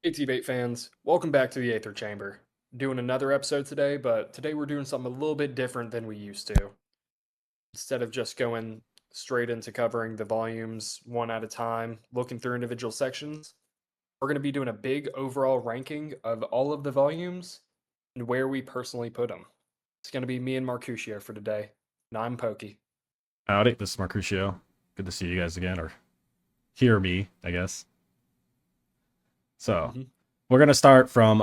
Hey TBATE fans, welcome back to the Aether Chamber. Doing another episode today, but today we're doing something a little bit different than we used to. Instead of just going straight into covering the volumes one at a time, looking through individual sections, we're going to be doing a big overall ranking of all of the volumes and where we personally put them. It's going to be me and Marcutio for today, and I'm Pokey. Howdy, this is Marcutio. Good to see you guys again, or hear me, I guess. So, hmm we're gonna start from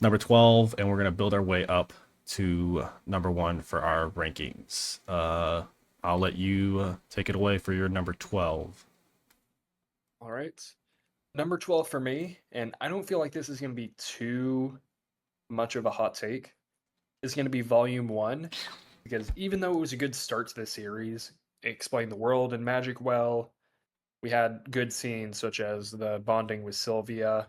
number 12, and we're gonna build our way up to number one for our rankings. I'll let you take it away for your number 12. All right. Number 12 for me, and I don't feel like this is going to be too much of a hot take, is going to be Volume 1, because even though it was a good start to the series, it explained the world and magic well. We had good scenes such as the bonding with Sylvia,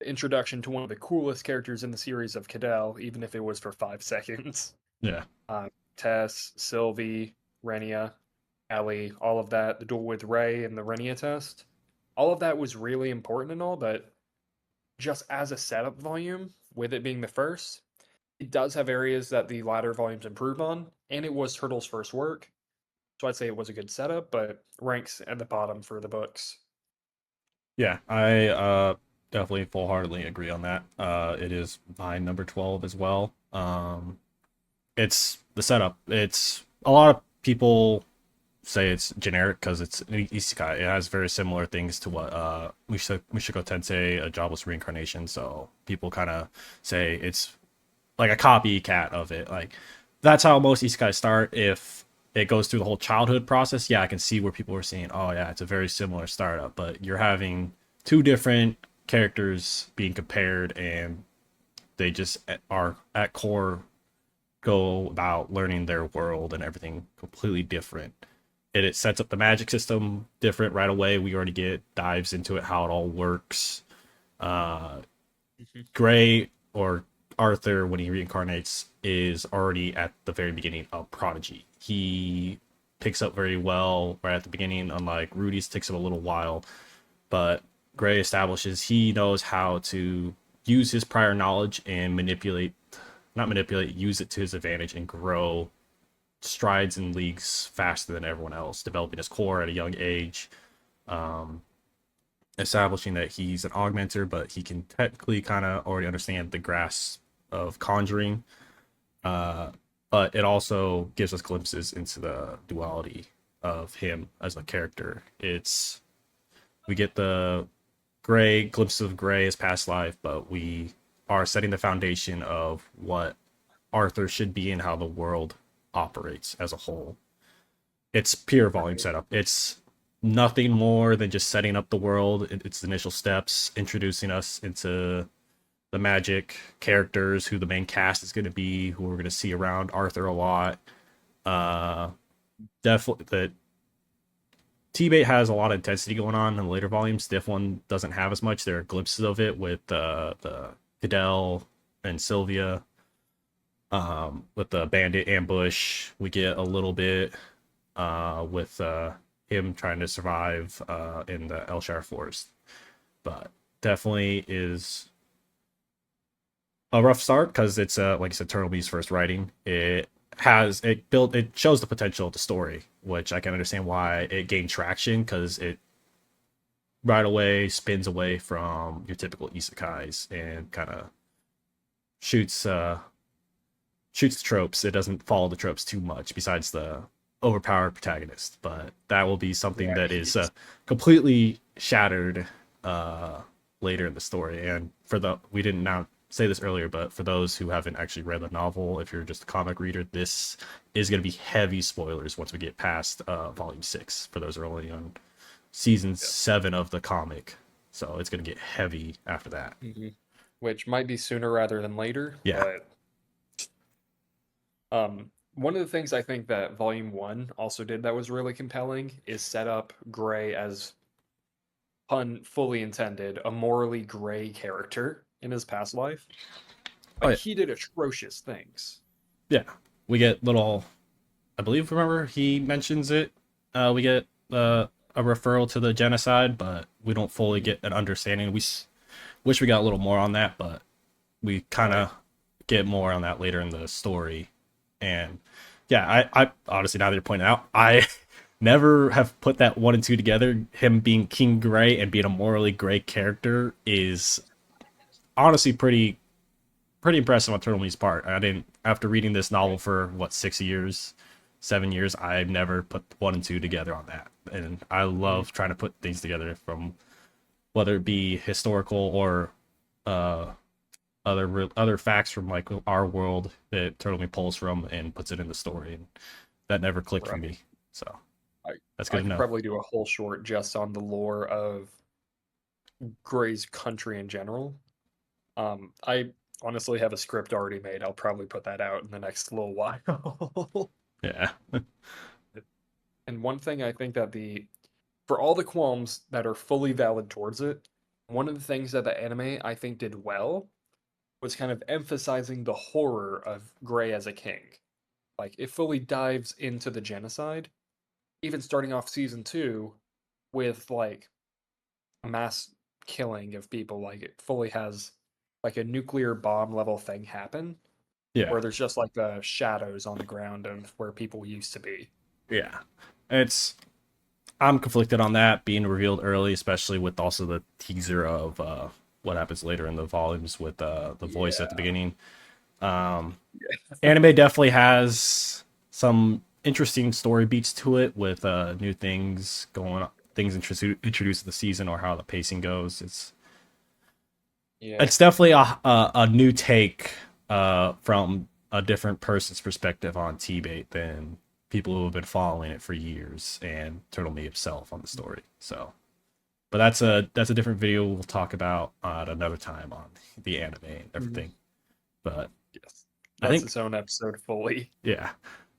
the introduction to one of the coolest characters in the series of Cadell, even if it was for 5 seconds. Yeah, Uh, Tess, Sylvie, Renia, Ellie, all of that, the duel with Ray and the Renia test. All of that was really important and all, but just as a setup volume, with it being the first, it does have areas that the latter volumes improve on, and it was Turtle's first work. So I'd say it was a good setup, but ranks at the bottom for the books. yeah, I definitely full heartedly agree on that. It is my number 12 as well. It's the setup. It's a lot of people say it's generic because it's an isekai. It has very similar things to what Mushoku Tensei, a jobless reincarnation. So people kind of say it's like a copycat of it. Like that's how most isekai start. If it goes through the whole childhood process, yeah, I can see where people are saying, oh yeah, it's a very similar startup. But you're having two different characters being compared, and they just are at core go about learning their world and everything completely different. It sets up the magic system different right away. We already get dives into it, how it all works. Uh, Mhm. Gray or Arthur, when he reincarnates, is already at the very beginning of Prodigy. He picks up very well right at the beginning, unlike Rudy's takes him a little while. But Gray establishes he knows how to use his prior knowledge and not manipulate, use it to his advantage and grow strides and leagues faster than everyone else, developing his core at a young age, um, establishing that he's an augmenter, but he can technically kind of already understand the grasp of conjuring. Uh, but it also gives us glimpses into the duality of him as a character. We get the Gray glimpses of Gray's past life, but we are setting the foundation of what Arthur should be and how the world operates as a whole. It's pure volume Right. setup. It's nothing more than just setting up the world, its initial steps, introducing us into the magic characters, who the main cast is going to be, who we're going to see around Arthur a lot. Uh, Definitely, the TBATE has a lot of intensity going on in the later volumes. Diff one doesn't have as much. There are glimpses of it with the Cadell and Sylvia. With the bandit ambush, we get a little bit with him trying to survive in the Elshire Forest. But definitely is a rough start because it's like I said, Turtle Beast's first writing. It shows the potential of the story, which I can understand why it gained traction because it right away spins away from your typical isekais and kind of shoots shoots the tropes. It doesn't follow the tropes too much, besides the overpowered protagonist. But that will be something Yeah, that is he's completely shattered uh, later in the story. And for the we didn't now say this earlier, but for those who haven't actually read the novel, if you're just a comic reader, this is going to be heavy spoilers once we get past volume 6. For those who are only on season yeah. 7 of the comic, so it's going to get heavy after that. hmm Which might be sooner rather than later, Yeah. but one of the things I think that Volume 1 also did that was really compelling is set up Gray as, pun fully intended, a morally gray character in his past life. Oh Like, yeah. he did atrocious things. Yeah. We get little I believe remember he mentions it. We get a referral to the genocide, but we don't fully Mhm. get an understanding. Wish we got a little more on that, but we kind Right. of get more on that later in the story. And yeah, I honestly, now that you're pointing out, I never have put that one and two together. Him being King Gray and being a morally gray character is honestly pretty impressive on Turtleme's part. I didn't, after reading this novel Right. for what, 6 years, 7 years, I've never put one and two together on that. And I Mhm. love trying to put things together from whether it be historical or uh other facts from like our world that Turtleme pulls from and puts it in the story. And that never clicked for Right. me. So I that's good I to could know. probably do a whole short just on the lore of Gray's country in general. I honestly have a script already made. I'll probably put that out in the next little while. Yeah. And one thing I think that the for all the qualms that are fully valid towards it, one of the things that the anime I think did well was kind of emphasizing the horror of Gray as a king. Like it fully dives into the genocide, even starting off season 2 with like mass killing of people. Like it fully has like a nuclear bomb level thing happen Yeah. where there's just like the shadows on the ground of where people used to be. Yeah. It's I'm conflicted on that being revealed early, especially with also the teaser of what happens later in the volumes with the voice at the Yeah. beginning. Anime definitely has some interesting story beats to it with new things going on, things introduced in the season or how the pacing goes. Yeah. It's definitely a new take from a different person's perspective on TBATE than people who have been following it for years and Turtle Me himself on the story. So, but that's a different video we'll talk about at another time on the anime and Mhm. everything. But Yes. I That's think its own episode fully. yeah,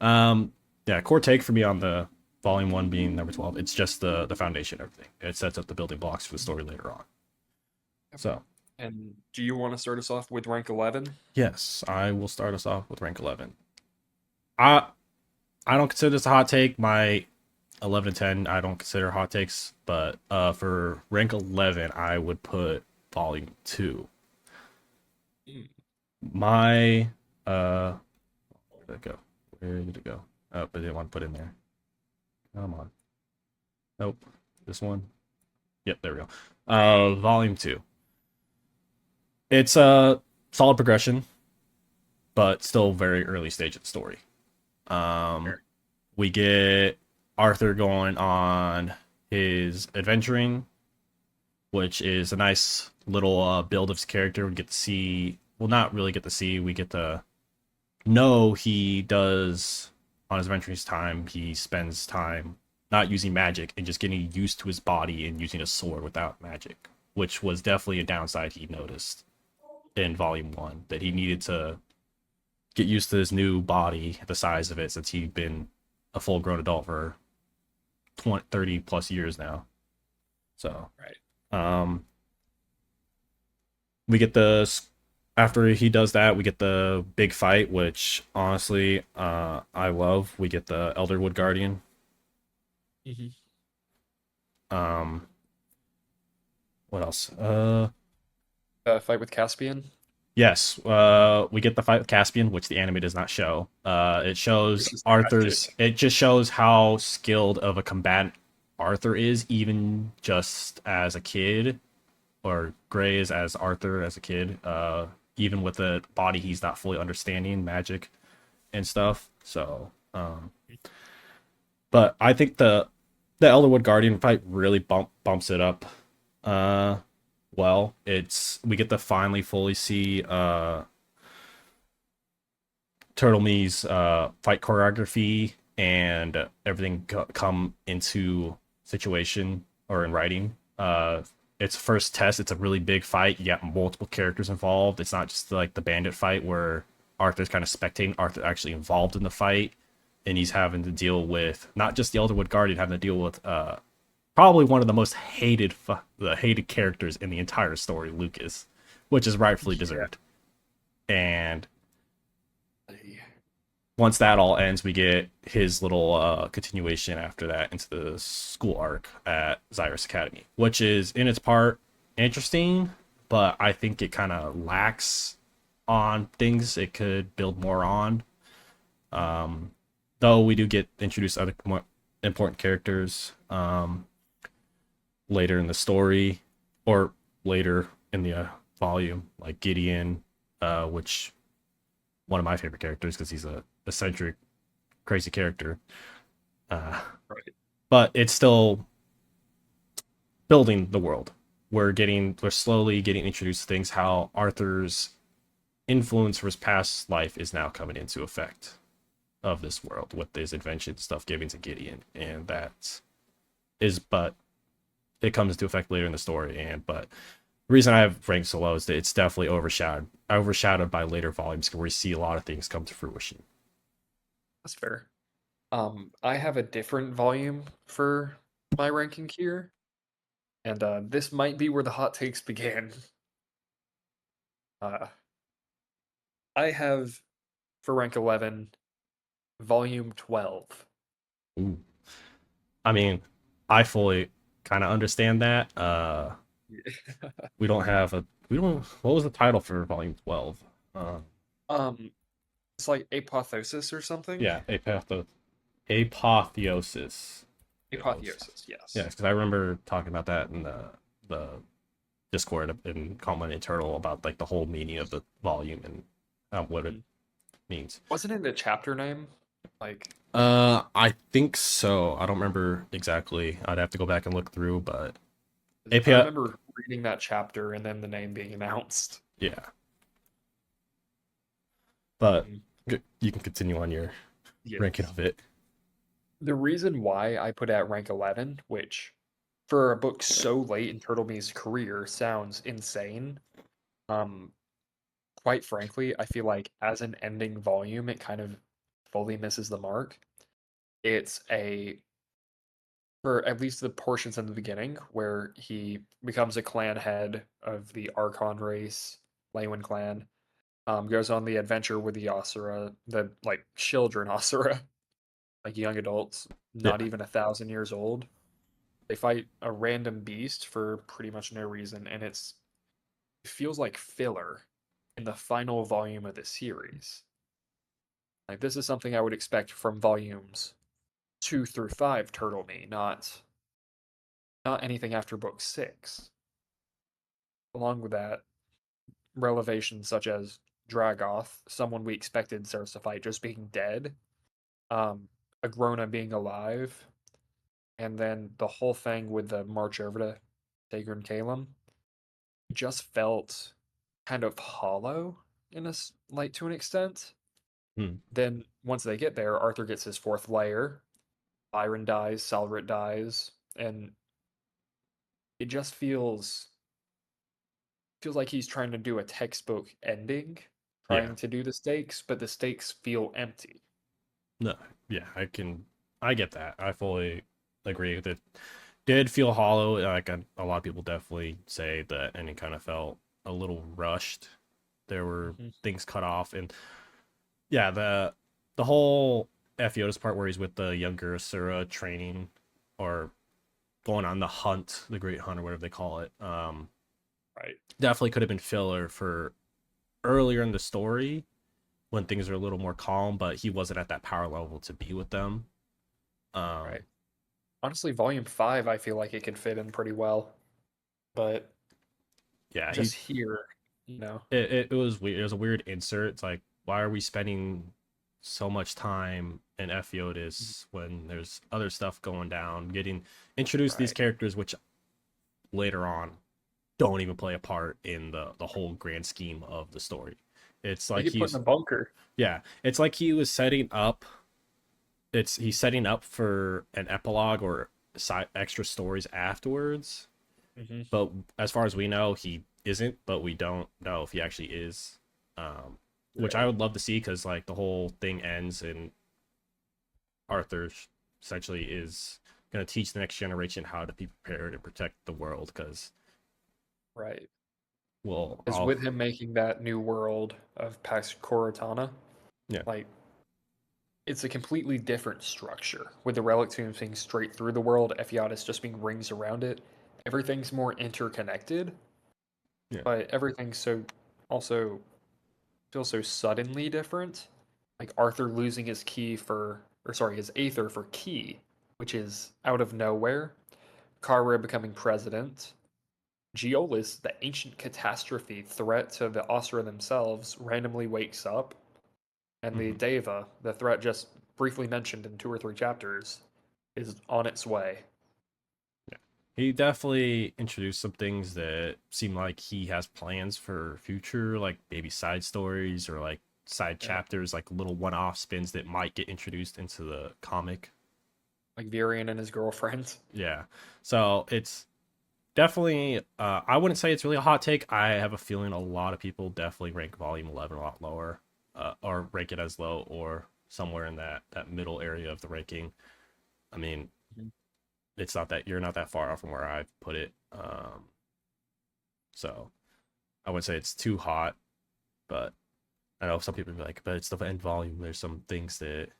um, yeah, core take for me on the volume one being number 12. It's just the foundation, everything. It sets up the building blocks for the story later on. Yep. So And do you want to start us off with rank 11? yes, I will start us off with rank 11. I I don't consider this a hot take. My 11 and 10 I don't consider hot takes, but for rank 11 I would put volume 2. Mm. My where did it go? Where did it go? Oh, but I didn't want to put it in there. Come on. Nope. This one. Yep, there we go. Volume 2. It's a solid progression, but still very early stage of the story. Um Sure. we get Arthur going on his adventuring, which is a nice little build of his character. We get to see, well, not really get to see, we get to know he does on his adventuring time. He spends time not using magic and just getting used to his body and using a sword without magic, which was definitely a downside he noticed in volume one that he needed to get used to his new body, the size of it, since he'd been a full grown adult for 20, 30 plus years now. So, Right. um, we get the after he does that, we get the big fight, which honestly, I love. We get the Elderwood Guardian. Hmm. Um, what else? Fight with Caspian. Yes, we get the fight with Caspian, which the anime does not show. It shows Which is Arthur's. tragic. It just shows how skilled of a combatant Arthur is, even just as a kid, or Gray is as Arthur as a kid. Even with the body, he's not fully understanding magic and stuff. So, but I think the Elderwood Guardian fight really bumps it up. Uh, well, it's we get to finally fully see Turtle Me's fight choreography and everything come into situation or in writing. It's first test. It's a really big fight. You got multiple characters involved. It's not just like the bandit fight where Arthur's kind of spectating. Arthur actually involved in the fight, and he's having to deal with not just the Elderwood Guardian, having to deal with probably one of the most the hated characters in the entire story, Lucas, which is rightfully Yeah. deserved. And once that all ends, we get his little continuation after that into the school arc at Zyrus Academy, which is in its part interesting, but I think it kind of lacks on things it could build more on. Um, though we do get introduced other more important characters later in the story or later in the volume, like Gideon, which one of my favorite characters because he's a eccentric, crazy character. Uh, Right. but it's still building the world. We're slowly getting introduced to things how Arthur's influence for his past life is now coming into effect of this world with his invention stuff given to Gideon, and that is but it comes into effect later in the story. And but the reason I have ranked so low is that it's definitely overshadowed by later volumes where we see a lot of things come to fruition. That's fair. I have a different volume for my ranking here, and this might be where the hot takes begin. Uh, I have for rank 11, volume 12. Ooh. I mean, I fully kind of understand that. We don't have a we don't. What was the title for volume 12? Uh, Um, it's like apotheosis or something. yeah, apotheosis. It was. Apotheosis, Yeah, yes. because I remember talking about that in the Discord in Common Eternal about like the whole meaning of the volume and what it Mhm. means. Wasn't it a chapter name? Like, I think so. I don't remember exactly. I'd have to go back and look through, but 'cause I API, remember reading that chapter and then the name being announced. yeah. But Mhm. you can continue on your ranking Yes. of it. The reason why I put it at rank 11, which for a book so late in Turtleme's career sounds insane. Um, Quite frankly, I feel like as an ending volume, it kind of fully misses the mark. It's a for at least the portions in the beginning where he becomes a clan head of the Archon race, Lewin clan, goes on the adventure with the Asura, the like children Asura, like young adults, not Yeah, even 1,000 years old. They fight a random beast for pretty much no reason, and it feels like filler in the final volume of the series. Like this is something I would expect from volumes 2 through 5 Turtle Me, not anything after book 6. Along with that, revelations such as Dragoth, someone we expected Zeus to fight, just being dead, Agrona being alive, and then the whole thing with the march over to Tigran Kalem just felt kind of hollow like to an extent. hmm. Then once they get there, Arthur gets his fourth layer, Byron dies, Salrit dies, and it just feels like he's trying to do a textbook ending, Yeah, trying to do the stakes, but the stakes feel empty. no, yeah, I get that. I fully agree with it. Did feel hollow. Like a lot of people definitely say that, and it kind of felt a little rushed. There were Mhm. things cut off, and yeah, the whole Ephiodus part where he's with the younger Asura training or going on the hunt, the Great Hunt or whatever they call it. Right, Definitely could have been filler for earlier in the story when things are a little more calm, but he wasn't at that power level to be with them. right. Um, Honestly, volume 5, I feel like it could fit in pretty well, but yeah, just here, you know. it was weird. It was a weird insert. It's like, why are we spending so much time in Mhm. Ephiodus when there's other stuff going down? Getting introduced these Right. characters, which later on don't even play a part in the whole grand scheme of the story. It's They like get put in he's a bunker. yeah, it's like he was setting up. He's setting up for an epilogue or extra stories afterwards. Hmm. But as far as we know, he isn't. But we don't know if he actually is. Um, which I Right. would love to see because like the whole thing ends and Arthur essentially is going to teach the next generation how to be prepared and protect the world because Right. well, Because with him making that new world of Pax Corotana, yeah, like it's a completely different structure. With the relic tombs being straight through the world, Ephiatis just being rings around it. Everything's more interconnected. Yeah. but everything's so also feels so suddenly different. Like Arthur losing his key for, or sorry, his Aether for key, which is out of nowhere. Kara becoming president. Geolis, the ancient catastrophe threat to the Asura themselves, randomly wakes up. And the Hmm. Deva, the threat just briefly mentioned in 2 or 3 chapters, is on its way. Yeah. He definitely introduced some things that seem like he has plans for future, like maybe side stories or like side Yeah. chapters, like little one-off spins that might get introduced into the comic. Like Virion and his girlfriend. Yeah. So it's definitely I wouldn't say it's really a hot take. I have a feeling a lot of people definitely rank volume 11 a lot lower, or rank it as low or somewhere in that middle area of the ranking. I mean, Mhm. it's not that you're not that far off from where I put it. So I wouldn't say it's too hot, but I know some people be like, but it's the end volume. There's some things that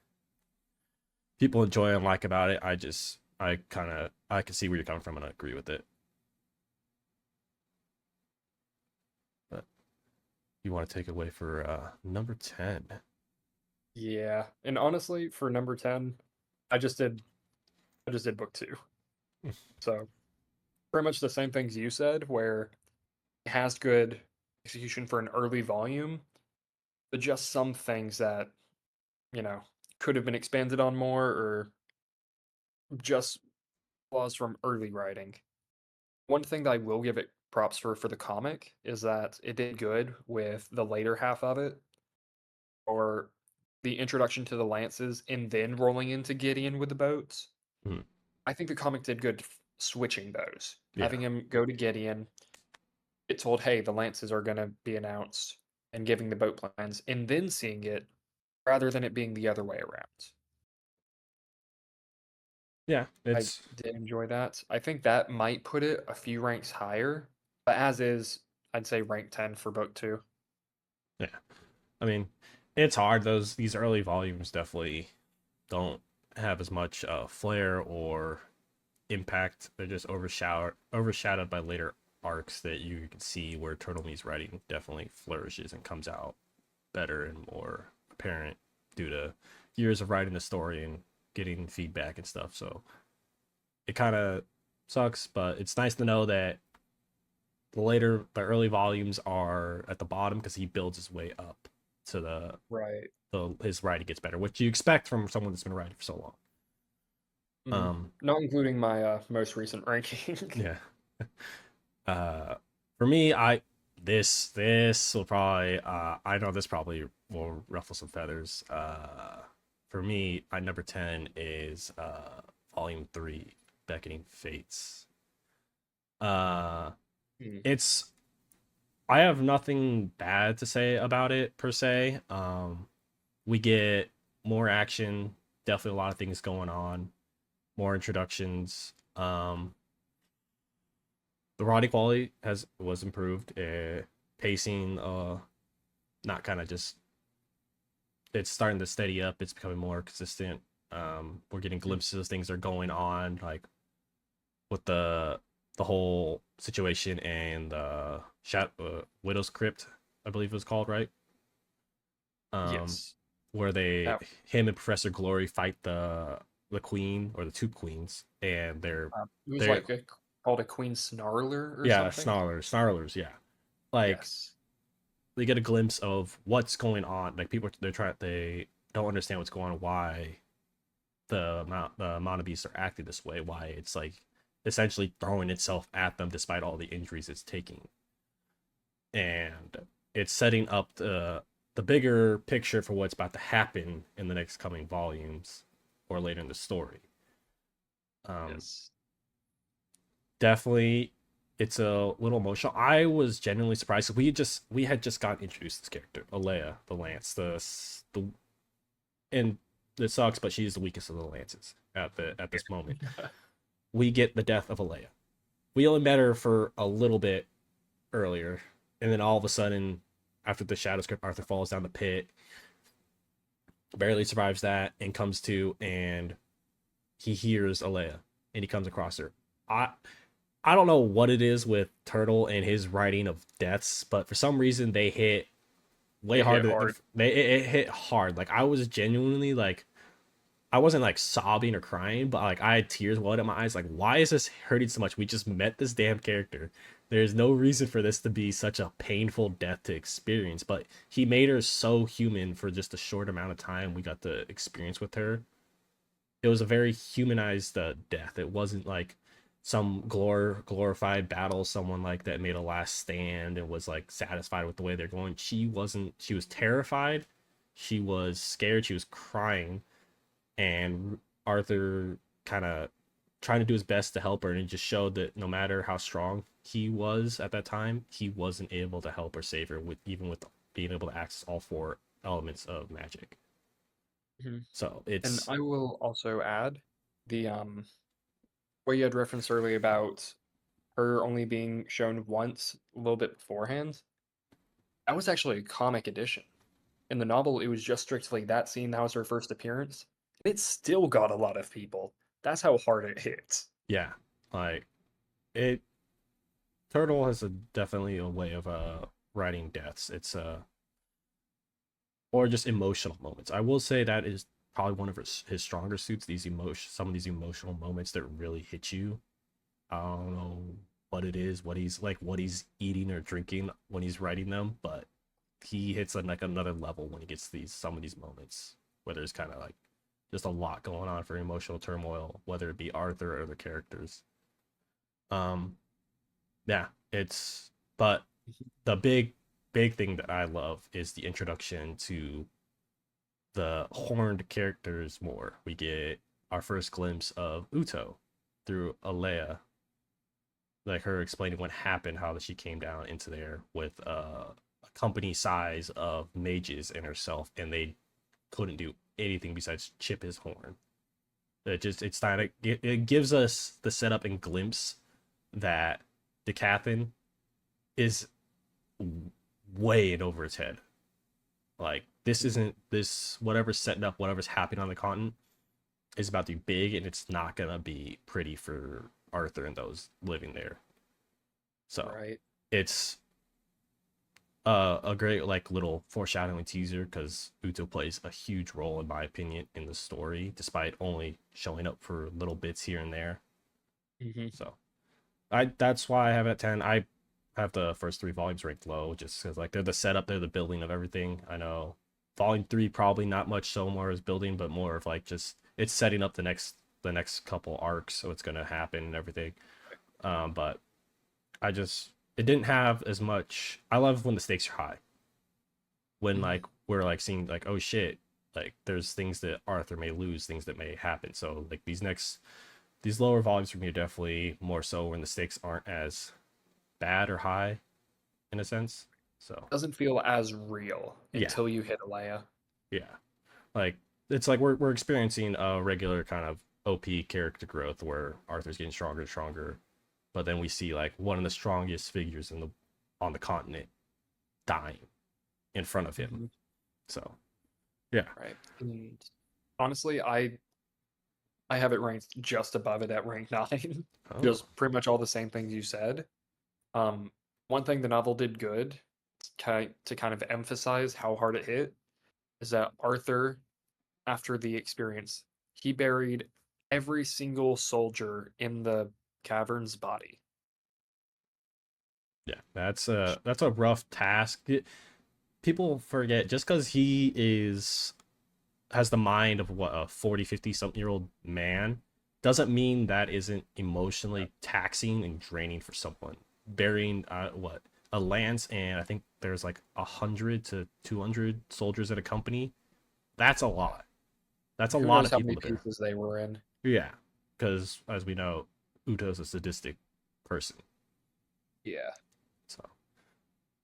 people enjoy and like about it. I kind of I can see where you're coming from and I agree with it. But you want to take it away for number 10? Yeah. And honestly, for number 10, I just did I just did book 2. So pretty much the same things you said, where it has good execution for an early volume, but just some things that, you know, could have been expanded on more or just flaws from early writing. One thing that I will give it props for the comic is that it did good with the later half of it, or the introduction to the lances and then rolling into Gideon with the boats. Hmm. I think the comic did good switching those, Yeah, having him go to Gideon, get told, hey, the lances are going to be announced, and giving the boat plans, and then seeing it rather than it being the other way around. yeah, I it's did enjoy that. I think that might put it a few ranks higher, but as is, I'd say rank 10 for book 2. yeah. I mean, it's hard. These early volumes definitely don't have as much flair or impact. They're just overshadowed by later arcs that you can see where Turtle Me's writing definitely flourishes and comes out better and more apparent due to years of writing the story and getting feedback and stuff. So it kind of sucks, but it's nice to know that the early volumes are at the bottom because he builds his way up to Right. the his writing gets better, which you expect from someone that's been writing for so long. Mhm. Not including my most recent ranking. Yeah. Uh, for me, this will probably I know this probably will ruffle some feathers. For me, my number 10 is volume 3, Beckoning Fates. Uh, Hmm. it's I have nothing bad to say about it per se. We get more action, definitely a lot of things going on, more introductions. The writing quality has was improved. Pacing, not kind of just it's starting to steady up. It's becoming more consistent. We're getting glimpses of things that are going on, like with the whole situation and Widow's Crypt, I believe it was called, right? Um, Yes. where they That him and Professor Glory fight the queen or the two queens, and it was they're like called a Queen Snarler or yeah, something. snarlers, yeah. Like Yes. they get a glimpse of what's going on. Like people, they don't understand what's going on, why the Mana beasts are acting this way, why it's like essentially throwing itself at them despite all the injuries it's taking, and it's setting up the bigger picture for what's about to happen in the next coming volumes or later in the story. Um, Yes. Definitely, it's a little emotional. I was genuinely surprised. We had just gotten introduced to this character, Alea, the Lance, the and it sucks, but she's the weakest of the lances at this moment. We get the death of Alea. We only met her for a little bit earlier, and then all of a sudden, after the shadow script, Arthur falls down the pit, barely survives that, and comes to, and he hears Alea, and he comes across her. I I don't know what it is with Turtle and his writing of deaths, but for some reason they hit way It hit harder. hard. It hit hard. Like I was genuinely like I wasn't like sobbing or crying, but like I had tears welling in my eyes. Like, why is this hurting so much? We just met this damn character. There's no reason for this to be such a painful death to experience, but he made her so human for just a short amount of time we got to experience with her. It was a very humanized death. It wasn't like some glorified battle, someone like that made a last stand and was like satisfied with the way they're going. She wasn't. She was terrified. She was scared. She was crying, and Arthur kind of trying to do his best to help her, and it just showed that no matter how strong he was at that time, he wasn't able to help or save her with even with being able to access all four elements of magic. Mhm. So And it's I will also add the what you had referenced earlier about her only being shown once a little bit beforehand. That was actually a comic edition. In the novel, it was just strictly that scene. That was her first appearance. It still got a lot of people. That's how hard it hits. yeah, like it. Turtle has a definitely a way of writing deaths. It's or just emotional moments. I will say that is probably one of his stronger suits. These emotion, some of these emotional moments that really hit you. I don't know what it is, what he's like, what he's eating or drinking when he's writing them, but he hits on like another level when he gets these some of these moments where there's kind of like just a lot going on for emotional turmoil, whether it be Arthur or the characters. Um, yeah, it's but the big thing that I love is the introduction to the horned characters more. We get our first glimpse of Uto through Alea, like her explaining what happened, how she came down into there with a company size of mages and herself, and they couldn't do anything besides chip his horn. It's not it gives us the setup and glimpse that Decathlon is way in over its head. Like this isn't this whatever's setting up, whatever's happening on the continent is about to be big, and it's not gonna be pretty for Arthur and those living there. So Right. it's a great like little foreshadowing teaser because Uto plays a huge role in my opinion in the story, despite only showing up for little bits here and there. Hmm. So I that's why I have it at 10. I have the first three volumes ranked low just because like they're the setup, they're the building of everything. I know volume three probably not much so more as building, but more of like just it's setting up the next couple arcs, so it's gonna happen and everything. But I just it didn't have as much. I love when the stakes are high. When Hmm. like we're like seeing like oh shit, like there's things that Arthur may lose, things that may happen. So like these lower volumes for me are definitely more so when the stakes aren't as bad or high in a sense. So Doesn't feel as real yeah, until you hit Alea. yeah, like it's like we're experiencing a regular kind of OP character growth where Arthur's getting stronger and stronger, but then we see like one of the strongest figures in the on the continent dying in front of him. Hmm. So yeah. Right. And honestly, I have it ranked just above it at rank 9. Oh Just pretty much all the same things you said. Um, one thing the novel did good to kind of emphasize how hard it hit is that Arthur, after the experience, he buried every single soldier in the cavern's body. yeah, that's a rough task. People forget just because he is has the mind of what a 40, 50 something year old man doesn't mean that isn't emotionally taxing and draining for someone burying what a lance, and I think there's like 100 to 200 soldiers at a company. That's a lot. That's a Who lot knows of how people many to bear. pieces they were in? Yeah, because as we know, Uto's a sadistic person. Yeah. So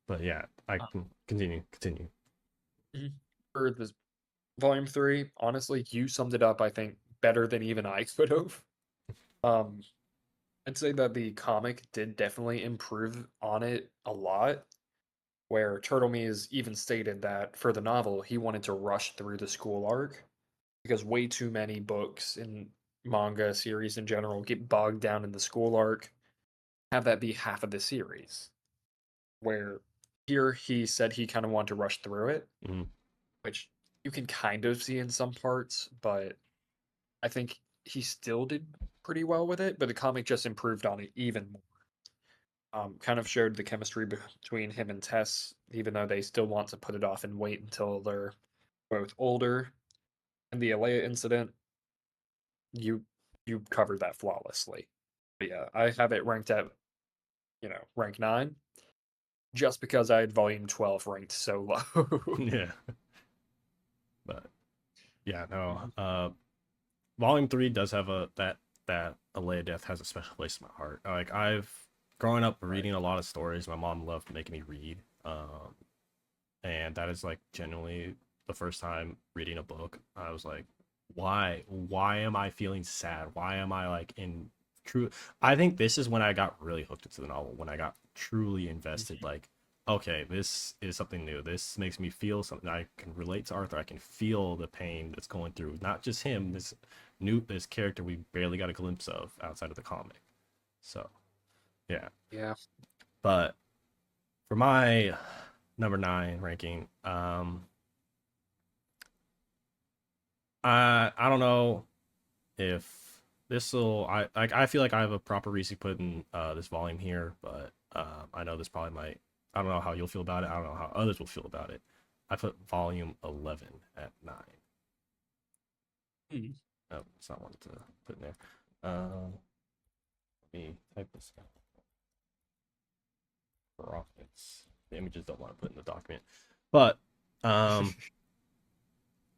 but yeah, I Uh, can continue. mhm. For this volume 3, honestly, you summed it up, I think, better than even I could have. Um, I'd say that the comic did definitely improve on it a lot, where Turtle Me's even stated that for the novel, he wanted to rush through the school arc because way too many books and manga series in general get bogged down in the school arc. have that be half of the series. Where here he said he kind of wanted to rush through it, Mhm. which you can kind of see in some parts, but I think he still did pretty well with it. But the comic just improved on it even more. Kind of showed the chemistry between him and Tess, even though they still want to put it off and wait until they're both older. And the Alea incident, you you covered that flawlessly. But yeah, I have it ranked at rank 9 just because I had volume 12 ranked so low. Yeah, but yeah, no. Mhm. Volume 3 does have that Alea death has a special place in my heart. Like I've growing up Right. reading a lot of stories. My mom loved making me read, and that is like genuinely the first time reading a book. I was like, why am I feeling sad? Why am I like in true? I think this is when I got really hooked into the novel. When I got truly invested. Mhm. Like, okay, this is something new. This makes me feel something. I can relate to Arthur. I can feel the pain that's going through not just him. This character we barely got a glimpse of outside of the comic. So yeah, Yeah. but for my number 9 ranking, I don't know if this will I feel like I have a proper reason putting this volume here, but I know this probably might I don't know how you'll feel about it. I don't know how others will feel about it. I put volume 11 at 9. Hmm. Oh, it's not one to put in there. Let me type this out. Profits. The images don't want to put in the document, but um,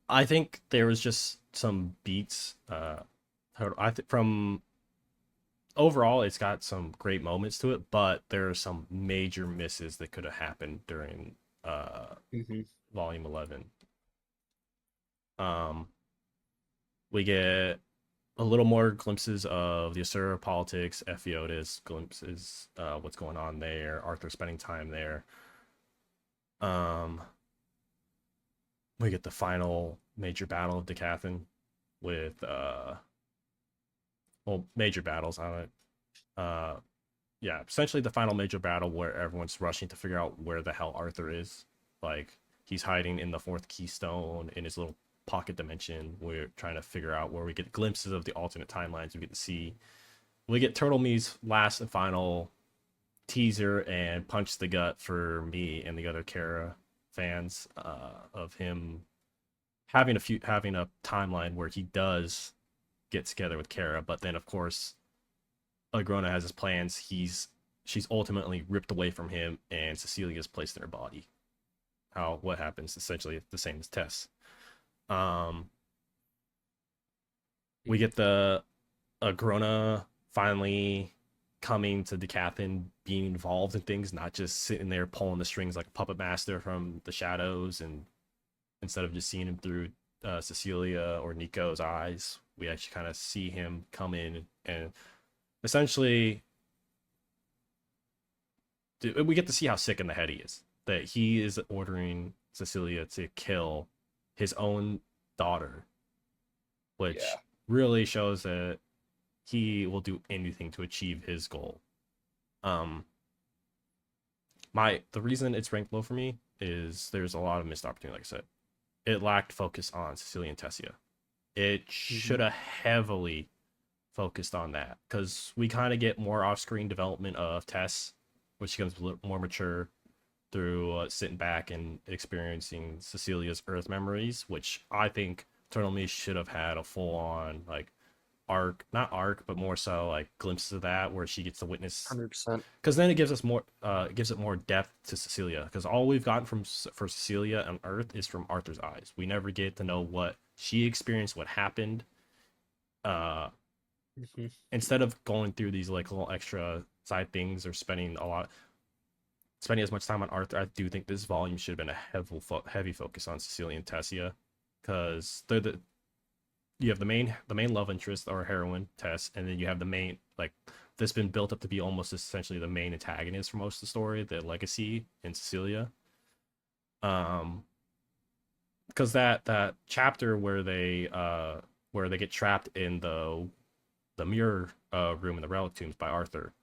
I think there was just some beats. I think from overall, it's got some great moments to it, but there are some major misses that could have happened during uh, Mhm. Volume 11. Um, we get a little more glimpses of the Asura politics, Ephiodus, glimpses what's going on there, Arthur spending time there. Um, we get the final major battle of Decathlon with well, major battles on it. Yeah, essentially the final major battle where everyone's rushing to figure out where the hell Arthur is. Like he's hiding in the fourth keystone in his little pocket dimension. We're trying to figure out where we get glimpses of the alternate timelines. We get to see we get Turtle Me's last and final teaser and punch the gut for me and the other Kara fans of him having a timeline where he does get together with Kara, but then of course Agrona has his plans. She's ultimately ripped away from him, and Cecilia is placed in her body. How what happens essentially the same as Tess. Um, we Mhm. get the Agrona finally coming to Decathlon, being involved in things, not just sitting there pulling the strings like a puppet master from the shadows, and instead of just seeing him through Cecilia or Nico's eyes, we actually kind of see him come in and essentially we get to see how sick in the head he is. That he is ordering Cecilia to kill his own daughter, which Yeah. really shows that he will do anything to achieve his goal. Um, the reason it's ranked low for me is there's a lot of missed opportunity. Like I said, it lacked focus on Cecilia and Tessia. It Mhm. should have heavily focused on that because we kind of get more off-screen development of Tess, which becomes a little more mature through sitting back and experiencing Cecilia's Earth memories, which I think Eternal Me should have had a full on like arc, not arc, but more so like glimpses of that where she gets to witness. 100%. Because then it gives us more, it gives it more depth to Cecilia. Because all we've gotten for Cecilia on Earth is from Arthur's eyes. We never get to know what she experienced, what happened. Uh, Mhm. Instead of going through these like little extra side things or spending as much time on Arthur, I do think this volume should have been a heavy focus on Cecilia and Tessia, because you have the main love interest or heroine Tess, and then you have the main like that's been built up to be almost essentially the main antagonist for most of the story, the legacy in Cecilia. Um, because that chapter where they get trapped in the mirror room in the relic tombs by Arthur,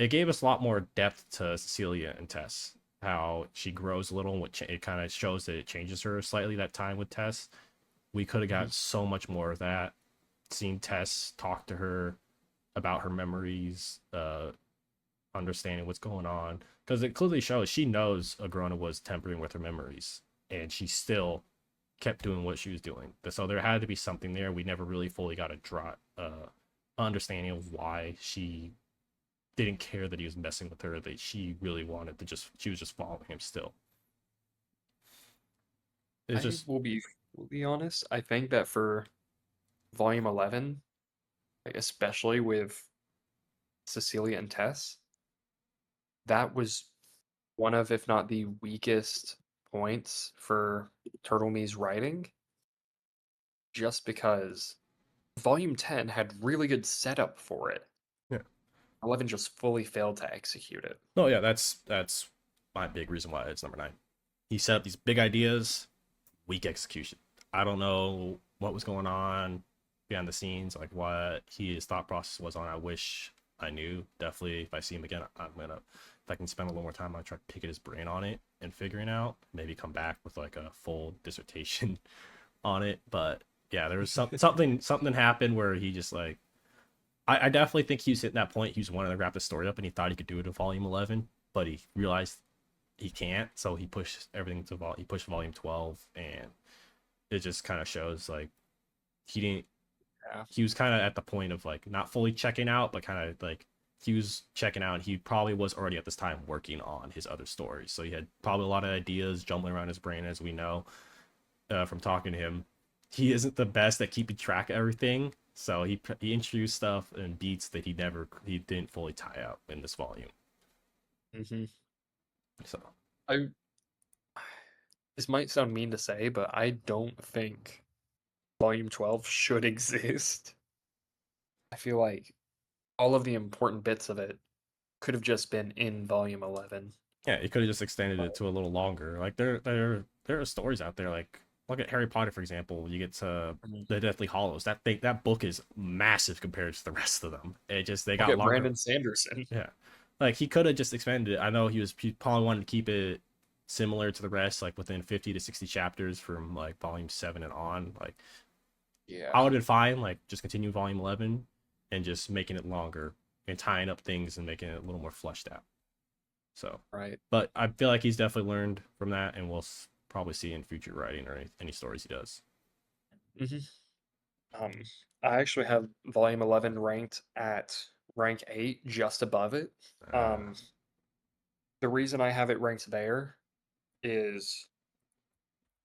it gave us a lot more depth to Cecilia and Tess. How she grows a little, and it kind of shows that it changes her slightly that time with Tess. We could have got Mhm. so much more of that. Seeing Tess talk to her about her memories, understanding what's going on, because it clearly shows she knows Agrona was tampering with her memories, and she still kept doing what she was doing. So there had to be something there. We never really fully got a understanding of why she didn't care that he was messing with her. That she really wanted to she was just following him still. It's I just will be fully honest. I think that for volume 11, like, especially with Cecilia and Tess, that was one of, if not the weakest points for Turtle Me's writing, just because volume 10 had really good setup for it. yeah. 11 just fully failed to execute it. No, yeah, that's my big reason why it's number 9. He set up these big ideas, weak execution. I don't know what was going on behind the scenes, like what his thought process was on. I wish I knew. Definitely, if I see him again, I'm gonna. If I can spend a little more time, I'll try picking his brain on it and figuring out. Maybe come back with like a full dissertation on it. But yeah, there was something happened where he just like. I definitely think he was hitting that point. He was wanting to wrap the story up, and he thought he could do it in volume 11, but he realized he can't. So he pushed everything to he pushed volume 12, and it just kind of shows like he didn't Yeah. he was kind of at the point of like not fully checking out, but kind of like he was checking out, and he probably was already at this time working on his other stories, so he had probably a lot of ideas jumbling around his brain, as we know from talking to him. He isn't the best at keeping track of everything, so he introduced stuff and beats that he didn't fully tie up in this volume. Hmm. So I This might sound mean to say, but I don't think volume 12 should exist. I feel like all of the important bits of it could have just been in volume 11. yeah, he could have just extended it But to a little longer. Like there are stories out there. Like look at Harry Potter for example. You get to mhm. the Deathly Hollows. That book is massive compared to the rest of them. It just they Look got at longer. Brandon Sanderson. Yeah, like he could have just expanded it. I know he probably wanted to keep it similar to the rest, like within 50 to 60 chapters from like volume 7 and on. Like I Yeah, would have been fine, like just continue volume 11 and just making it longer and tying up things and making it a little more fleshed out. So, right. but I feel like he's definitely learned from that, and we'll probably see in future writing or any stories he does. Hmm. Um, I actually have volume 11 ranked at rank 8, just above it. Uh, Um, the reason I have it ranked there is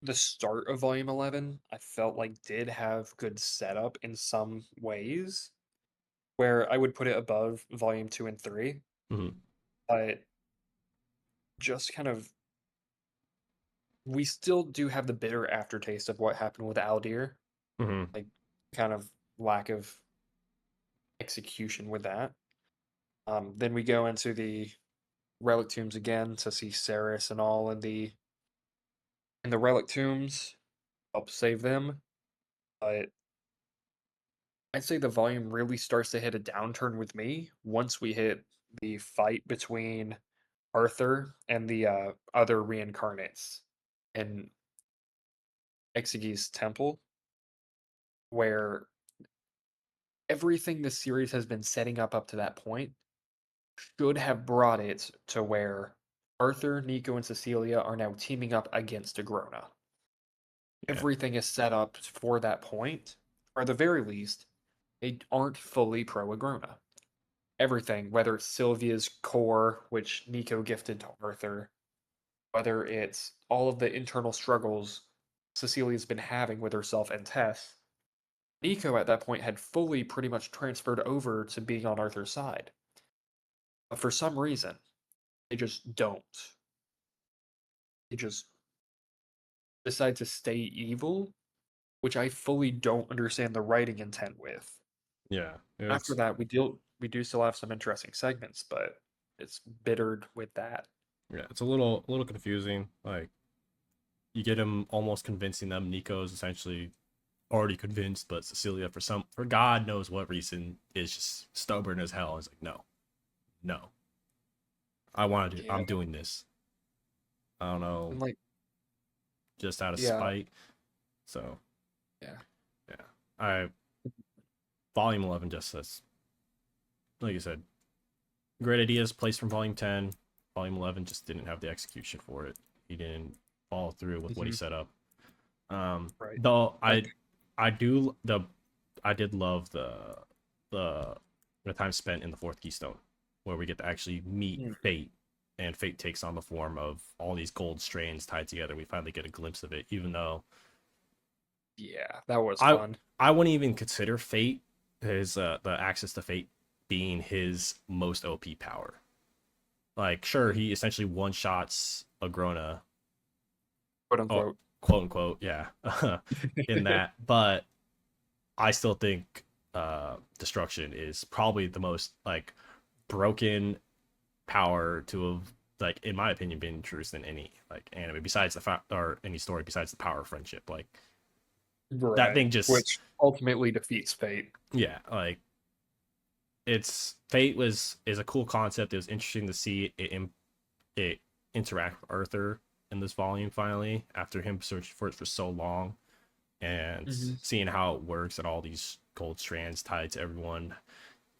the start of volume 11, I felt like did have good setup in some ways, where I would put it above volume 2 and 3, mhm, but just kind of we still do have the bitter aftertaste of what happened with Aldir, mhm, like kind of lack of execution with that. Then we go into the relic tombs again to see Ceres and all in the relic tombs, help save them. But I'd say the volume really starts to hit a downturn with me once we hit the fight between Arthur and the other reincarnates in Exegi's temple, where everything the series has been setting up to that point should have brought it to where Arthur, Nico, and Cecilia are now teaming up against Agrona. yeah, Everything is set up for that point, or at the very least, they aren't fully pro Agrona. Everything, whether it's Sylvia's core, which Nico gifted to Arthur, whether it's all of the internal struggles Cecilia's been having with herself and Tess, Nico at that point had fully pretty much transferred over to being on Arthur's side. But for some reason, they just don't. They just decide to stay evil, which I fully don't understand the writing intent with. yeah. After It's that, we do still have some interesting segments, but it's bittered with that. yeah, it's a little confusing. Like you get him almost convincing them. Nico's essentially already convinced, but Cecilia, for God knows what reason, is just stubborn as hell. Is like, no, no. Yeah. I'm doing this. I don't know, And like, just out of yeah, spite. So yeah. yeah, I volume 11 just says, like you said, great ideas placed from volume 10. Volume 11 just didn't have the execution for it. He didn't follow through with what he Hmm. set up. Right. Though Like, I do the I did love the the time spent in the fourth keystone, where we get to actually meet mm, Fate, and Fate takes on the form of all these gold strands tied together. We finally get a glimpse of it, even though yeah, that was I fun. I wouldn't even consider Fate his the access to Fate being his most OP power. Like, sure, Mm, he essentially one shots a Grona, quote oh, unquote. quote unquote, yeah, in that, but I still think destruction is probably the most like broken power to have, like, in my opinion, been introduced in any like anime besides or any story besides the power of friendship. Like, that Right. thing just, Which ultimately defeats fate. yeah, like, it's Fate was is a cool concept. It was interesting to see it interact with Arthur in this volume finally after him searching for it for so long, and Hmm. seeing how it works and all these gold strands tied to everyone,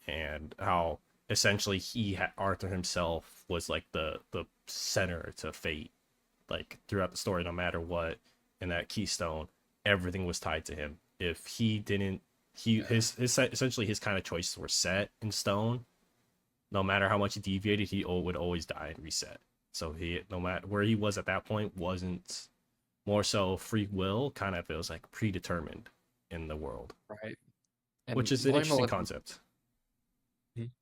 and how essentially Arthur himself was like the center to Fate, like throughout the story, no matter what. In that keystone, everything was tied to him. If he didn't, Yeah. his essentially his kind of choices were set in stone. No matter how much he deviated, he would always die and reset. So he, no matter where he was at that point, wasn't more so free will, kind of feels like predetermined in the world, Right. which And is an Volume interesting 11, concept. mhm.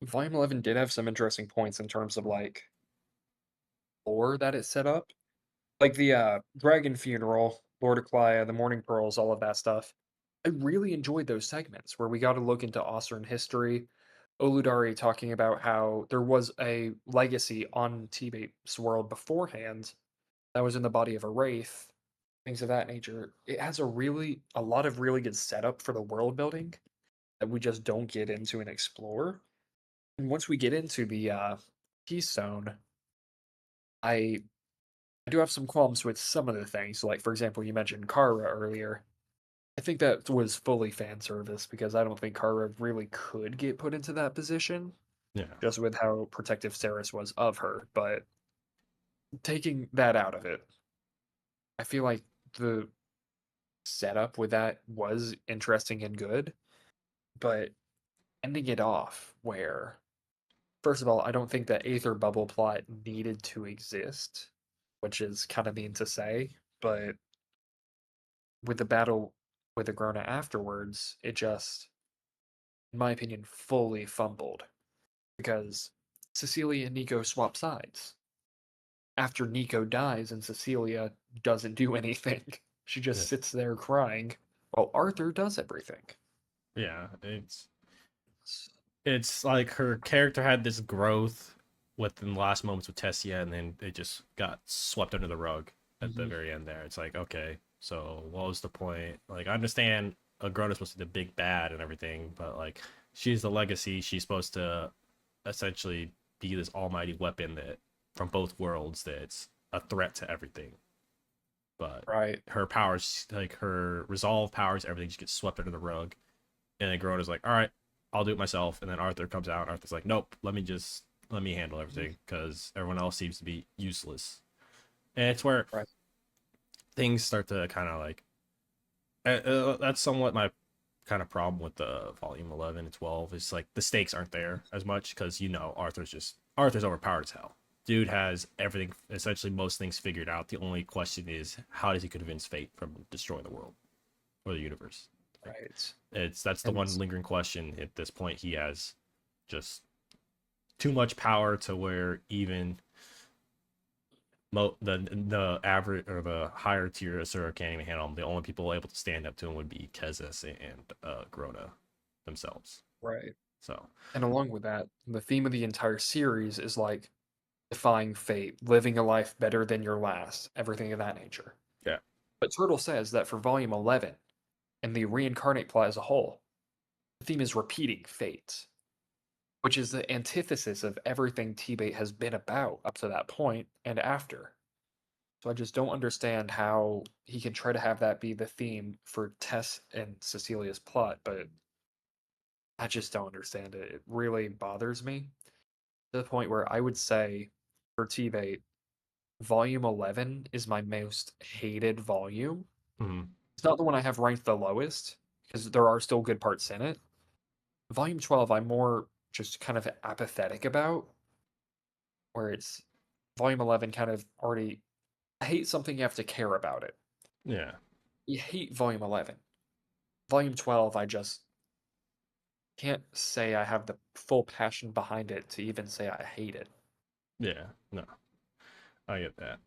Volume 11 did have some interesting points in terms of like lore that it set up. Like the Dragon Funeral, Lord of Clio, the Morning Pearls, all of that stuff. I really enjoyed those segments where we got to look into Austrian history. Oludari talking about how there was a legacy on TBATE's world beforehand that was in the body of a wraith, things of that nature. It has a lot of really good setup for the world building that we just don't get into and explore. And once we get into the Keystone, I I do have some qualms with some of the things. Like for example, you mentioned Kara earlier. I think that was fully fan service because I don't think Kara really could get put into that position Yeah, just with how protective Saris was of her. But taking that out of it, I feel like the setup with that was interesting and good, but ending it off where, first of all, I don't think that Aether bubble plot needed to exist, which is kind of mean to say, but with the battle with Agrona afterwards, it just, in my opinion, fully fumbled because Cecilia and Nico swap sides. After Nico dies and Cecilia doesn't do anything, she just yeah, sits there crying while Arthur does everything. yeah. It's like her character had this growth within the last moments with Tessia, and then it just got swept under the rug at the Mhm. very end there. It's like, okay, so what was the point? Like, I understand Agrona's supposed to be the big bad and everything, but like, she's the legacy. She's supposed to essentially be this almighty weapon that from both worlds that's a threat to everything. But Right. her powers, like her resolve powers, everything just gets swept under the rug. And then Grona's like, all right, I'll do it myself. And then Arthur comes out. And Arthur's like, nope, let me handle Mhm. everything because everyone else seems to be useless. And it's where Right. things start to kind of like, that's somewhat my kind of problem with the volume 11 and 12 is like the stakes aren't there as much because Arthur's overpowered as hell. Dude has everything, essentially most things figured out. The only question is how does he convince fate from destroying the world or the universe? Like, Right. that's the And one lingering question at this point. He has just too much power to where even the average or the higher tier Asura can't even handle him. The only people able to stand up to him would be Kezis and Grona themselves. right. So And along with that, the theme of the entire series is like defying fate, living a life better than your last, everything of that nature. yeah, But Turtle says that for volume 11 and the reincarnate plot as a whole, the theme is repeating fate. which is the antithesis of everything TBATE has been about up to that point and after. So I just don't understand how he can try to have that be the theme for Tess and Cecilia's plot, but I just don't understand it. It really bothers me to the point where I would say for TBATE, Volume 11 is my most hated volume. Mhm. It's not the one I have ranked the lowest because there are still good parts in it. Volume 12, I'm more just kind of apathetic about, where it's Volume 11 kind of already. I hate something you have to care about it. Yeah. You hate Volume 11. Volume 12, I just can't say I have the full passion behind it to even say I hate it. Yeah. No, I get that.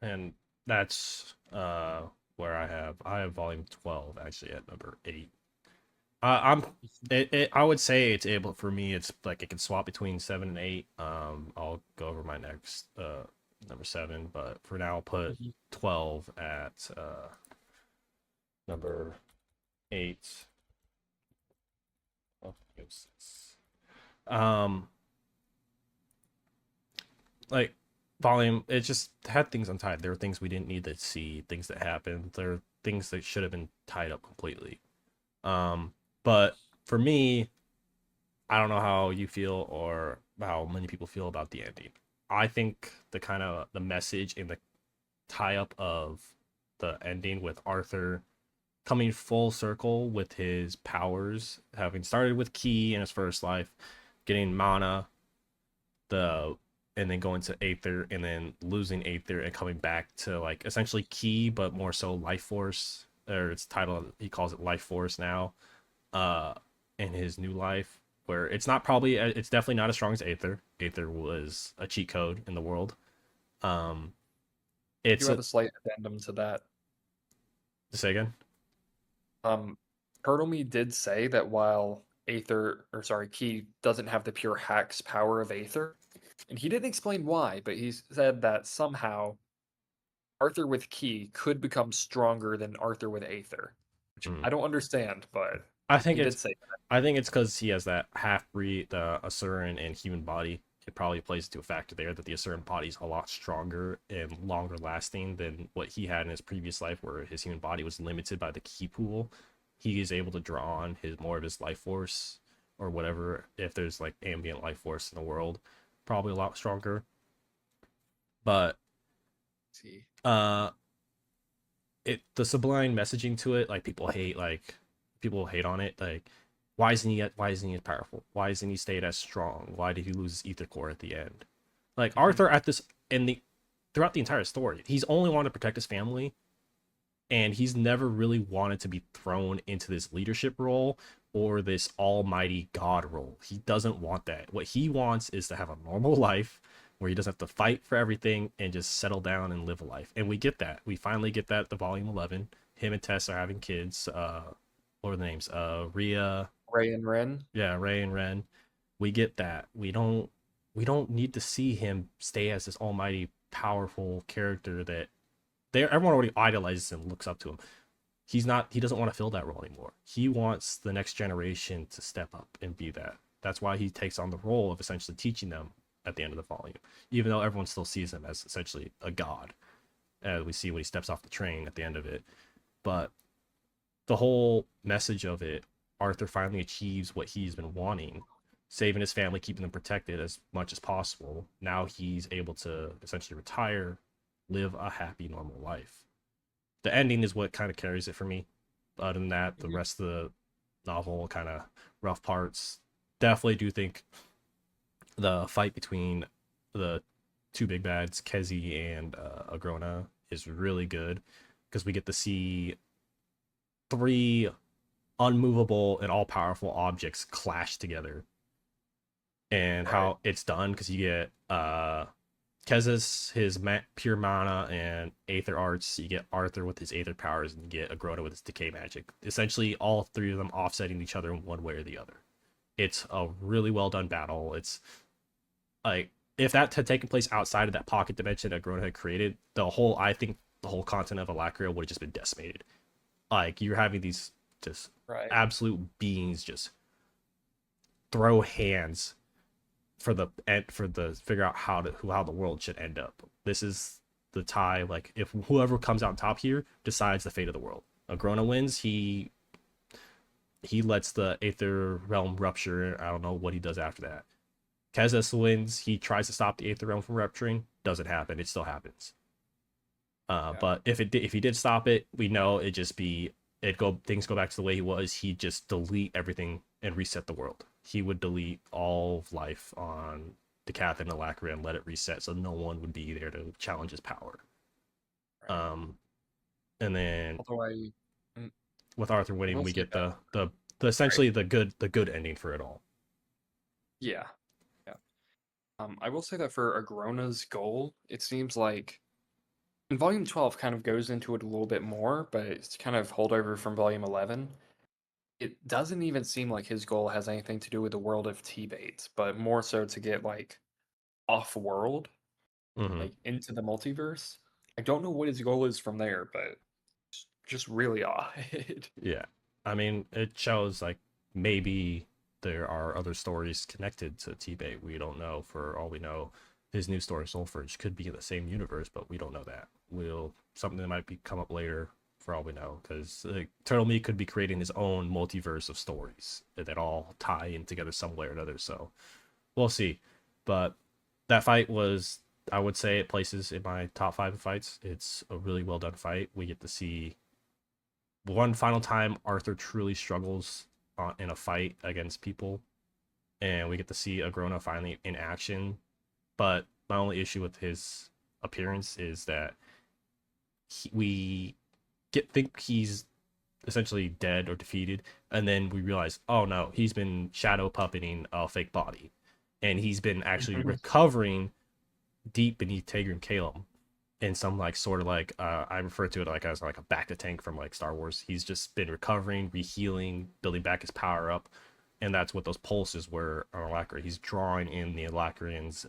And that's where I have volume 12 actually at number 8. I'm I would say it's able for me. It's like it can swap between 7 and 8. I'll go over my next number 7, but for now I'll put Mhm. 12 at number 8. Oh, um, like volume, it just had things untied. There were things we didn't need to see, things that happened. There are things that should have been tied up completely. Um, but for me, I don't know how you feel or how many people feel about the ending. I think the message and the tie up of the ending with Arthur coming full circle with his powers, having started with Ki in his first life, getting mana, the and then going to Aether and then losing Aether and coming back to like essentially Ki but more so Life Force, or its title he calls it Life Force now, uh in his new life, where it's definitely not as strong as Aether. Aether was a cheat code in the world. um I do it's have a a slight addendum to that. Say again. Um, Turtleme did say that while Aether, or sorry, Key doesn't have the pure hacks power of Aether, and he didn't explain why, but he said that somehow Arthur with Key could become stronger than Arthur with Aether, which Mm. I don't understand, but I think he it's did say that. I think it's because he has that half breed, the Asuran and human body. It probably plays into a factor there that the Asuran body is a lot stronger and longer lasting than what he had in his previous life, where his human body was limited by the key pool. He is able to draw on his more of his life force or whatever, if there's like ambient life force in the world, probably a lot stronger. But See, uh the sublime messaging to it, people hate on it, like why isn't he as powerful, why isn't he stayed as strong, why did he lose his ether core at the end? Like hmm Arthur at this in the throughout the entire story, he's only wanted to protect his family, and he's never really wanted to be thrown into this leadership role or this almighty god role. He doesn't want that. What he wants is to have a normal life where he doesn't have to fight for everything and just settle down and live a life. And we get that. We finally get that at the volume 11. Him and Tess are having kids. What are the names? Rhea, Ray and Ren. yeah, Ray and Ren. We get that. We don't need to see him stay as this almighty powerful character that everyone already idolizes him, looks up to him. He doesn't want to fill that role anymore. He wants the next generation to step up and be that. That's why he takes on the role of essentially teaching them at the end of the volume, even though everyone still sees him as essentially a god, as we see when he steps off the train at the end of it. But the whole message of it, Arthur finally achieves what he's been wanting, saving his family, keeping them protected as much as possible. Now he's able to essentially retire, live a happy normal life. The ending is what kind of carries it for me. Other than that, the Mhm. rest of the novel kind of rough parts. Definitely do think the fight between the two big bads, Kezi and Agrona, is really good because we get to see three unmovable and all powerful objects clash together, and Right. how it's done because you get Kezis, his pure mana and Aether arts. You get Arthur with his Aether powers, and you get Agrona with his decay magic. Essentially, all three of them offsetting each other in one way or the other. It's a really well done battle. It's like if that had taken place outside of that pocket dimension that Agrona had created, I think the whole continent of Alacria would have just been decimated. Like you're having these just Right. absolute beings just throw hands for the figure out how the world should end up. This is the tie. Like if whoever comes out on top here decides the fate of the world. Agrona wins. He lets the Aether realm rupture. I don't know what he does after that. Kezis wins. He tries to stop the Aether realm from rupturing. Doesn't happen. It still happens. Yeah. But if he did stop it, we know it just be it go things go back to the way he was. He'd just delete everything and reset the world. He would delete all of life on Decath and Alakria and let it reset, so no one would be there to challenge his power. Right. Um, and then Although mm, with Arthur I winning, will we say get that. the Right. essentially the good ending for it all. Yeah. Yeah. I will say that for Agrona's goal, it seems like and Volume 12 kind of goes into it a little bit more, but it's kind of holdover from Volume 11. It doesn't even seem like his goal has anything to do with the world of TBATE, but more so to get like off world, Mm-hmm. like into the multiverse. I don't know what his goal is from there, but it's just really odd. Yeah. I mean, it shows like maybe there are other stories connected to T-Bait. We don't know. For all we know, his new story, Soulforge, could be in the same universe, but we don't know that. We'll something that might be come up later for all we know, because Turtle Meat could be creating his own multiverse of stories that all tie in together some way or another. So we'll see. But that fight was, I would say, it places in my top 5 fights. It's a really well done fight. We get to see one final time Arthur truly struggles in a fight against people, and we get to see Agrona finally in action. But my only issue with his appearance is that we think he's essentially dead or defeated, and then we realize, oh no, he's been shadow puppeting a fake body, and he's been actually Mhm. recovering deep beneath Tager and Calum in some like sort of like I refer to it like as like a back to tank from like Star Wars. He's just been recovering, rehealing, building back his power up, and that's what those pulses were on Alakri. He's drawing in the Alacrian's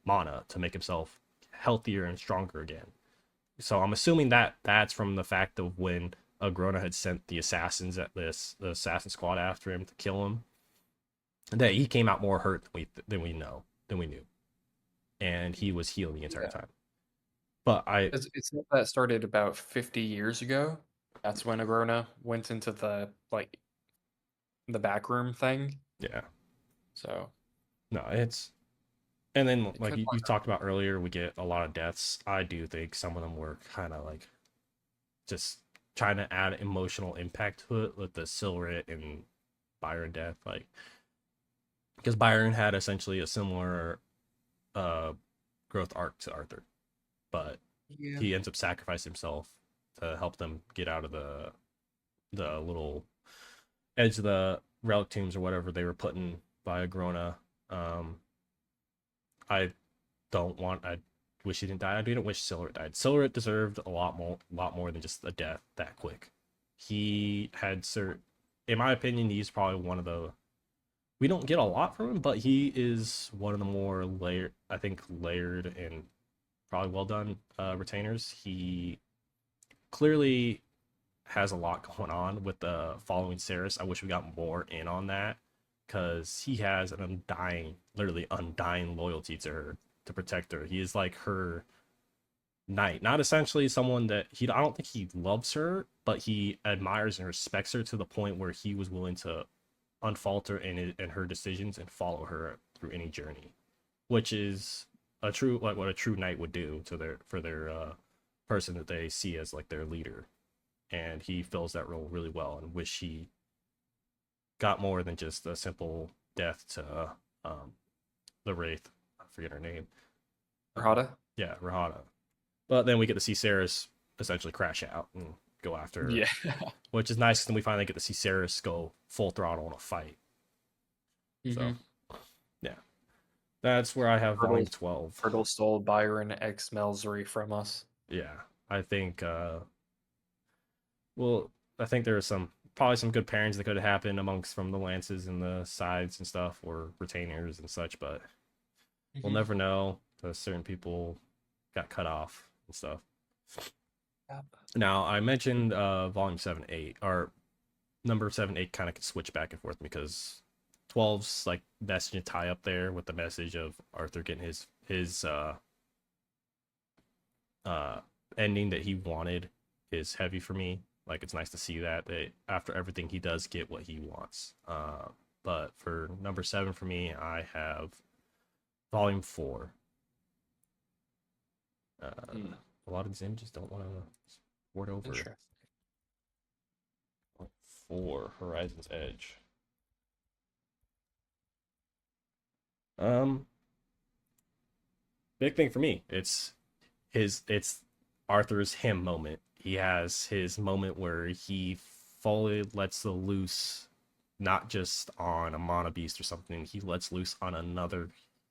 mana to make himself healthier and stronger again. So I'm assuming that that's from the fact of when Agrona had sent the assassins at the assassin squad after him to kill him, that he came out more hurt than we knew, and he was healing the entire Yeah. time. But I It's not that started about 50 years ago. That's when Agrona went into the like the back room thing. yeah, So no, it's and then it like could you line talked about earlier, we get a lot of deaths. I do think some of them were kind of like just trying to add emotional impact to it with the Silret and Byron death, like because Byron had essentially a similar uh growth arc to Arthur, but Yeah. he ends up sacrificing himself to help them get out of the little edge of the relic tombs or whatever they were putting by Agrona. Um, I don't want. I wish he didn't die. I didn't wish Silret died. Silret deserved lot more than just a death that quick. He had in my opinion, he's probably one of the. We don't get a lot from him, but he is one of the more layered. I think layered and probably well done retainers. He clearly has a lot going on with the following Ceres. I wish we got more in on that because he has an undying, literally undying loyalty to her to protect her. He is like her knight, not essentially someone that he. I don't think he loves her, but he admires and respects her to the point where he was willing to unfalter in her decisions and follow her through any journey, which is a true like what a true knight would do to their person that they see as like their leader, and he fills that role really well. And wish he got more than just a simple death to um, the wraith. I forget her name. Um, Rada? yeah, Rahada. But then we get to see Ceres essentially crash out and go after her, Yeah. which is nice. And we finally get to see Ceres go full throttle in a fight. So hmm yeah, that's where I have volume Turtle 12. Turtle stole Byron X Melzery from us. Yeah, I think well, I think there are some probably some good pairings that could have happened amongst from the lances and the sides and stuff or retainers and such, but we'll hmm never know. Certain people got cut off and stuff. Yep. Now I mentioned volume 7, 8 or number 7, 8 kind of can switch back and forth because 12's like message and tie up there with the message of Arthur getting his uh ending that he wanted is heavy for me. Like it's nice to see that after everything he does get what he wants. But for number 7 for me, I have volume 4. A lot of these images don't want to word over. Interesting. 4 Horizon's Edge. Big thing for me. It's Arthur's him moment. He has his moment where he fully lets loose, not just on a mana beast or something. He lets loose on another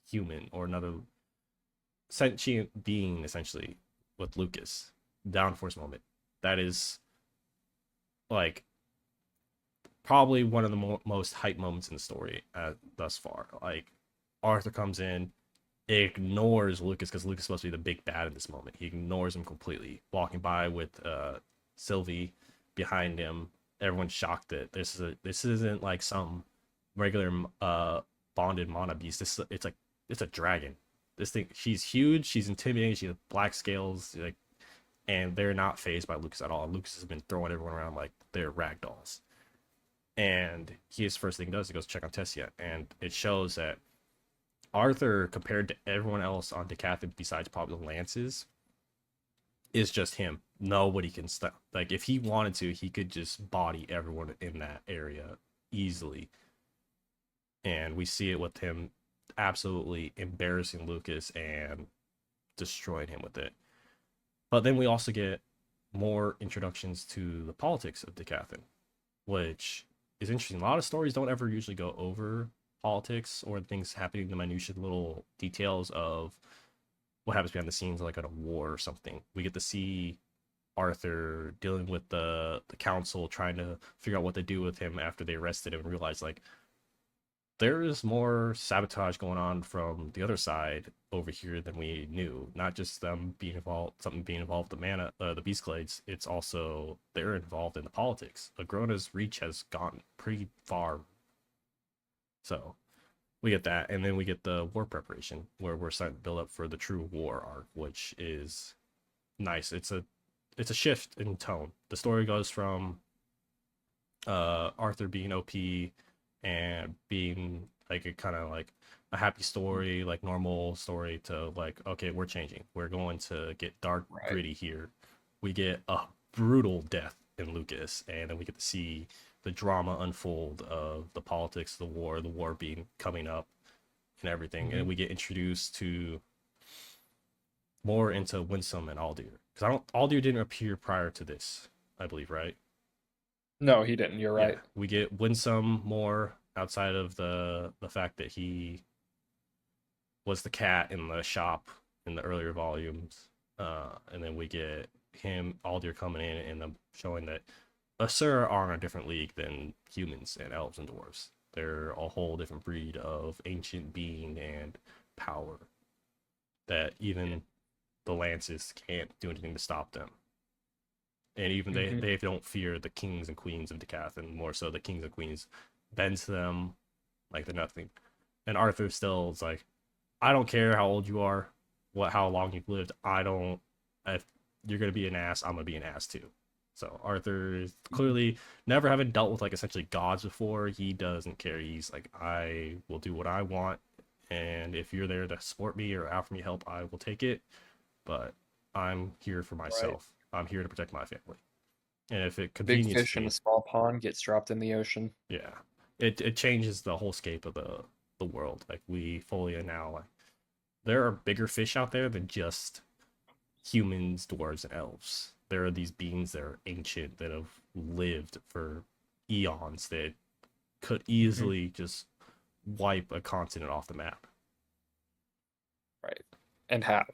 human or another sentient being, essentially, with Lucas. Downforce moment. That is like probably one of the most hype moments in the story thus far. Like Arthur comes in, ignores Lucas because Lucas is supposed to be the big bad in this moment. He ignores him completely, walking by with Sylvie behind him. Everyone's shocked that this isn't like some regular bonded mana beast. It's a dragon. This thing, she's huge, she's intimidating, she has black scales, like, and they're not phased by Lucas at all. Lucas has been throwing everyone around like they're rag dolls. And his first thing he does, he goes check on Tessia, and it shows that Arthur, compared to everyone else on Decathlon besides probably the Lances, is just him. Nobody can stop. Like, if he wanted to, he could just body everyone in that area easily. And we see it with him absolutely embarrassing Lucas and destroying him with it. But then we also get more introductions to the politics of Decathlon, which is interesting. A lot of stories don't ever usually go over politics or things happening, the minutiae little details of what happens behind the scenes, like at a war or something. We get to see Arthur dealing with the council, trying to figure out what to do with him after they arrested him, and realize like there is more sabotage going on from the other side over here than we knew. Not just them being involved, something being involved with the Beast Clades. It's also they're involved in the politics. Agrona's reach has gone pretty far. So we get that, and then we get the war preparation where we're starting to build up for the true war arc, which is nice. It's a shift in tone. The story goes from Arthur being OP and being like a kind of like a happy story, like normal story, to like, okay, we're changing. We're going to get dark, gritty here. We get a brutal death in Lucas, and then we get to see the drama unfold of the politics of the war being coming up and everything. And we get introduced to more into Winsome and Aldir. Because Aldir didn't appear prior to this, I believe, right? No, he didn't. You're right. We get Winsome more outside of the fact that he was the cat in the shop in the earlier volumes. And then we get him, Aldir, coming in and them showing that Aesir are in a different league than humans and elves and dwarves. They're a whole different breed of ancient being and power that even the Lances can't do anything to stop them. And even they don't fear the kings and queens of Decathlon, more so the kings and queens bend to them like they're nothing. And Arthur still is like, I don't care how old you are, how long you've lived. If you're gonna be an ass, I'm gonna be an ass too. So Arthur is clearly never having dealt with like essentially gods before. He doesn't care. He's like, I will do what I want, and if you're there to support me or offer me help, I will take it. But I'm here for myself. I'm here to protect my family. And if it conveniences big fish in a small pond gets dropped in the ocean. Yeah, it changes the whole scape of the world. Like we fully are now like there are bigger fish out there than just humans, dwarves, and elves. There are these beings that are ancient that have lived for eons that could easily just wipe a continent off the map. Right. And have.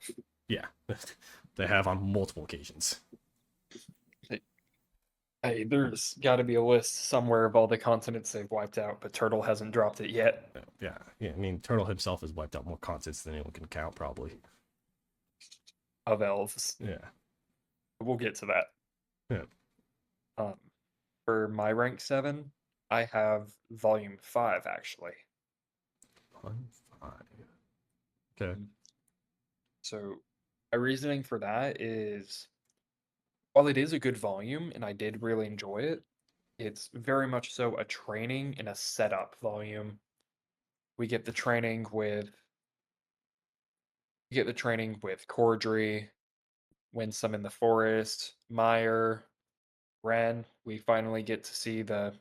Yeah, they have on multiple occasions. Hey, there's got to be a list somewhere of all the continents they've wiped out, but Turtle hasn't dropped it yet. Yeah. I mean, Turtle himself has wiped out more continents than anyone can count, probably. Of elves. Yeah. We'll get to that. Yeah. For my rank 7, I have volume 5 actually. 1-5. Okay. Mhm. So my reasoning for that is while it is a good volume and I did really enjoy it, it's very much so a training and a setup volume. We get the training with we get the training with Cordry, Winsome in the Forest, Meyer, Ren. We finally get to see the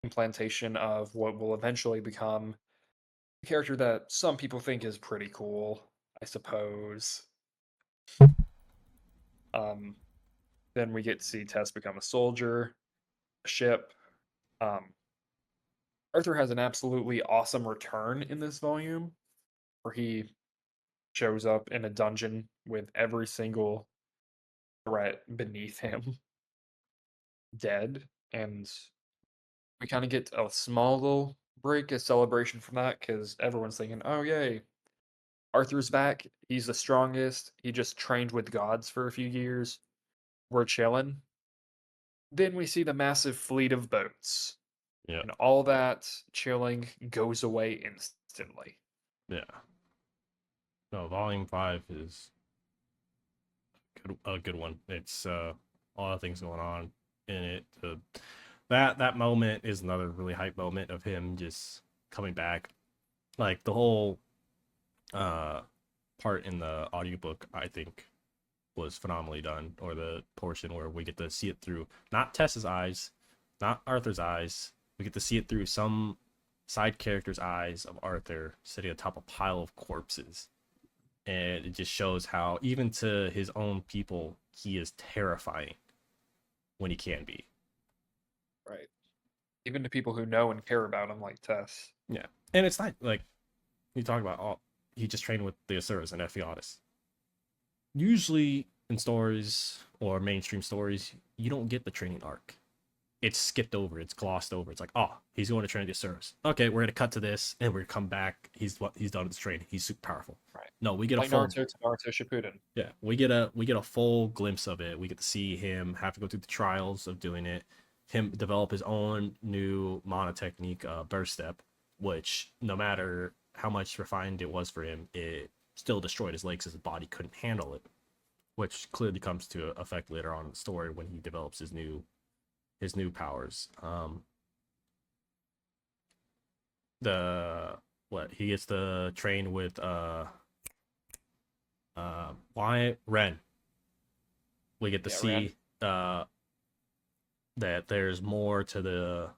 implantation of what will eventually become a character that some people think is pretty cool, I suppose. Um, then we get to see Tess become a soldier, a ship. Um, Arthur has an absolutely awesome return in this volume, where he shows up in a dungeon with every single threat beneath him dead, and we kind of get a small little break, a celebration from that, because everyone's thinking, "Oh yay, Arthur's back. He's the strongest. He just trained with gods for a few years. We're chilling." Then we see the massive fleet of boats, Yeah. and all that chilling goes away instantly. Yeah. No, volume 5 is a good one. It's a lot of things going on in it. That moment is another really hype moment of him just coming back. Like the whole uh part in the audiobook, I think was phenomenally done, or the portion where we get to see it through not Tess's eyes, not Arthur's eyes. We get to see it through some side character's eyes of Arthur sitting atop a pile of corpses. And it just shows how even to his own people he is terrifying when he can be. Right. Even to people who know and care about him, like Tess. Yeah. And it's not like you talk about all he just trained with the Asuras and Ephiodus. Usually in stories or mainstream stories, you don't get the training arc. It's skipped over, it's glossed over. It's like, oh, he's going to train the Asuras. Okay, we're gonna cut to this and we're gonna come back. He's done his training. He's super powerful. Right. No, we get a Like full Naruto to Naruto Shippuden. yeah, we get a full glimpse of it. We get to see him have to go through the trials of doing it, him develop his own new mana technique, burst step, which no matter how much refined it was for him, it still destroyed his legs as his body couldn't handle it, which clearly comes to effect later on in the story when he develops his new powers. The what he gets to train with why Ren. We get to Yeah, Ren. see that there's more to the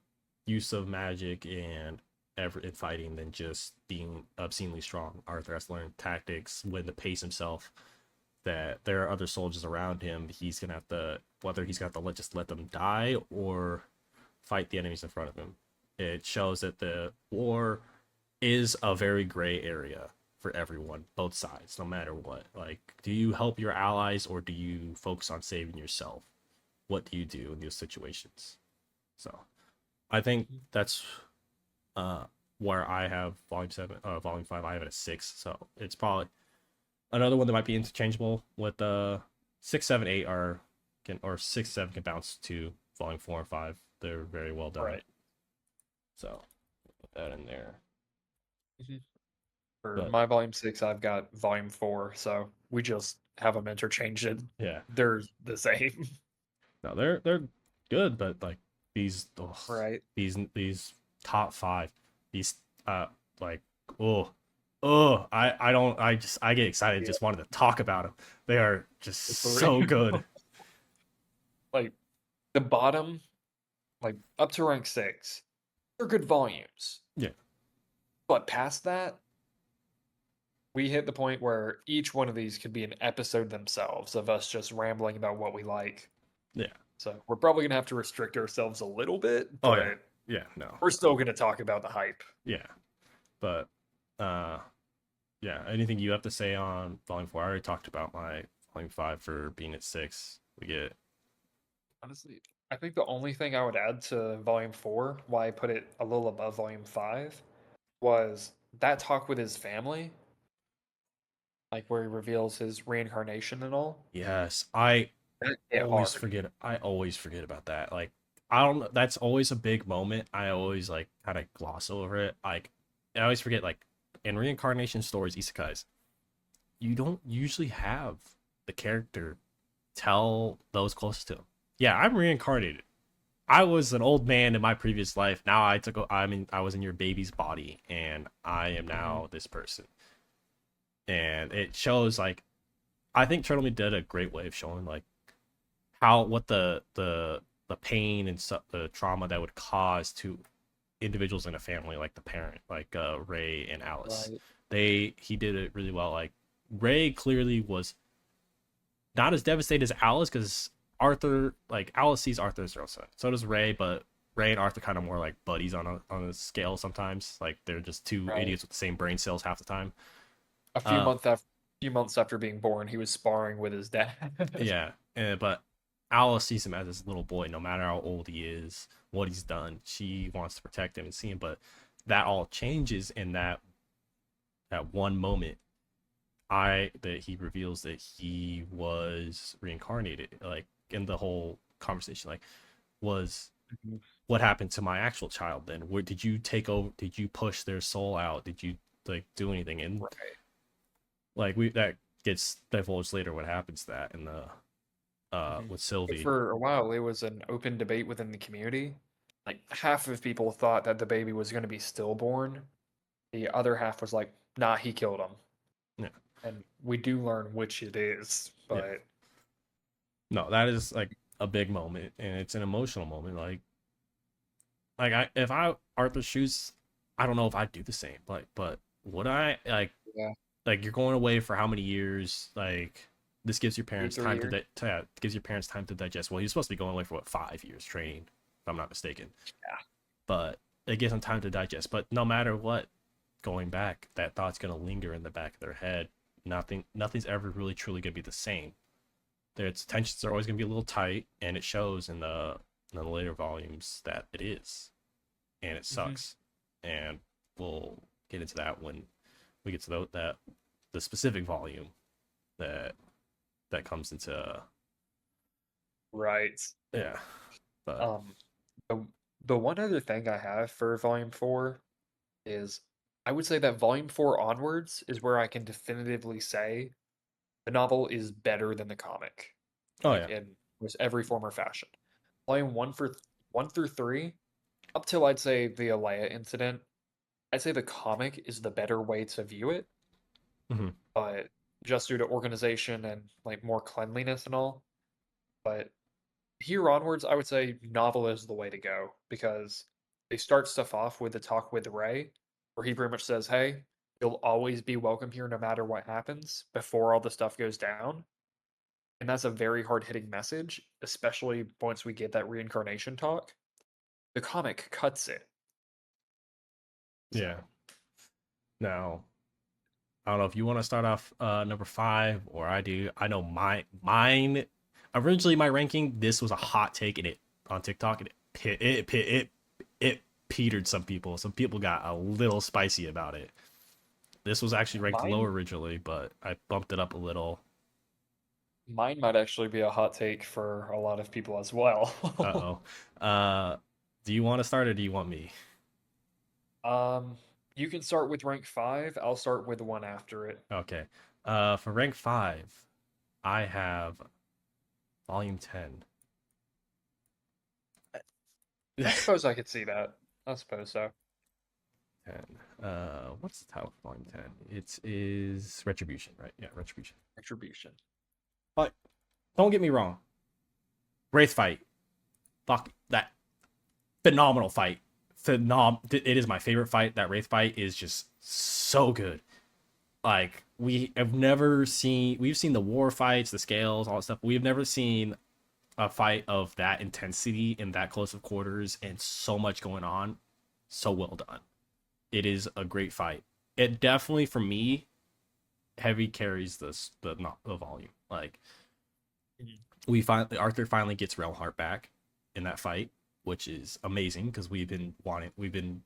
use of magic and ever in fighting than just being obscenely strong. Arthur has to learn tactics, when to pace himself. That there are other soldiers around him. He's gonna have to whether he's gonna have to just let them die or fight the enemies in front of him. It shows that the war is a very gray area for everyone, both sides, no matter what. Like, do you help your allies or do you focus on saving yourself? What do you do in those situations? So I think Mhm. that's uh where I have volume 5. I have it at 6, so it's probably another one that might be interchangeable with 6, 7, 8 are can or 6, 7 can bounce to volume 4 and 5. They're very well done. Right. So put that in there. Mhm. For But my volume 6, I've got volume 4, so we just have them interchanged. yeah, They're the same. no, they're good, but like these ugh, Right. these top 5, these like oh oh I don't I get excited Yeah. just wanted to talk about them. They are just For so good. real. Like the bottom, like up to rank 6, they're good volumes. Yeah, But past that, we hit the point where each one of these could be an episode themselves of us just rambling about what we like. yeah. So we're probably gonna have to restrict ourselves a little bit, Oh yeah, but yeah. No, we're still gonna talk about the hype. yeah. But uh, yeah. Anything you have to say on volume 4? I already talked about my volume 5 for being at 6. We get Honestly, I think the only thing I would add to volume 4, why I put it a little above volume 5, was that talk with his family, like where he reveals his reincarnation and all. yes. That hit hard. I always forget about that. Like I don't know. That's always a big moment. I always like kind of gloss over it. Like I always forget like in reincarnation stories, isekais, you don't usually have the character tell those closest to him. Yeah, I'm reincarnated. I was an old man in my previous life. Now I was in your baby's body and I am Mhm. now this person. And it shows like I think Turtle did a great way of showing like how what the pain and the trauma that would cause to individuals in a family like the parent like Ray and Alice. Right. He did it really well. Like Ray clearly was not as devastated as Alice because Arthur, like Alice sees Arthur as her own son. So does Ray, but Ray and Arthur kind of more like buddies on a scale sometimes. Like they're just two Right. idiots with the same brain cells half the time. A Uh, few months after being born, he was sparring with his dad. yeah, but Alice sees him as his little boy, no matter how old he is, what he's done. She wants to protect him and see him, but that all changes in that one moment. That he reveals that he was reincarnated, like in the whole conversation, like was Mhm. what happened to my actual child then? Where did you take over? Did you push their soul out? Did you like do anything? And Right. like we that gets divulged later what happens to that in the Mhm. with But Sylvie. for a while, it was an open debate within the community. Like half of people thought that the baby was going to be stillborn. The other half was like, "Nah, he killed him." Yeah, And we do learn which it is, yeah. but No, that is like a big moment and it's an emotional moment. If I Arthur's shoes, I don't know if I'd do the same. But would I yeah, like you're going away for how many years? Like this gives your two, parents three time years. gives your parents time to digest. Well, he's supposed to be going away for what 5 years training, if I'm not mistaken. Yeah. But it gives them time to digest. But no matter what, going back, that thought's gonna linger in the back of their head. Nothing's ever really truly gonna be the same. Their tensions are always gonna be a little tight, and it shows in the later volumes that it is, and it Hmm. sucks. And we'll get into that when we get to the specific volume that comes into Right. yeah. But Um, the, the one other thing I have for Volume 4 is I would say that Volume 4 onwards is where I can definitively say the novel is better than the comic, oh like yeah, in almost every form or fashion. Volume 1 through 3, up till I'd say the Alea incident, I'd say the comic is the better way to view it, hmm but just due to organization and like more cleanliness and all. But here onwards, I would say novel is the way to go because they start stuff off with the talk with Ray, where he pretty much says, "Hey, you'll always be welcome here no matter what happens," before all the stuff goes down. And that's a very hard hitting message, especially once we get that reincarnation talk. The comic cuts it. yeah. So, Now I don't know if you want to start off number 5 or I do. I know mine originally my ranking. This was a hot take in it on TikTok, and it petered some people. Some people got a little spicy about it. This was actually ranked low mine originally, but I bumped it up a little. mine might actually be a hot take for a lot of people as well. Uh oh. Do you want to start or do you want me? um, you can start with rank 5. I'll start with the one after it. Okay. For rank 5, I have volume 10. I suppose I could see that. I suppose so. 10. What's the title for volume 10? It is Retribution, right? Yeah, Retribution. Retribution. But don't get me wrong. Wraith fight. Fuck that phenomenal fight. It is my favorite fight. That Wraith fight is just so good. Like we've seen the war fights, the scales, all that stuff. We've never seen a fight of that intensity in that close of quarters and so much going on. So well done. It is a great fight. It definitely for me heavy carries the volume. Like Mhm. Arthur finally gets Realheart back in that fight, which is amazing because we've been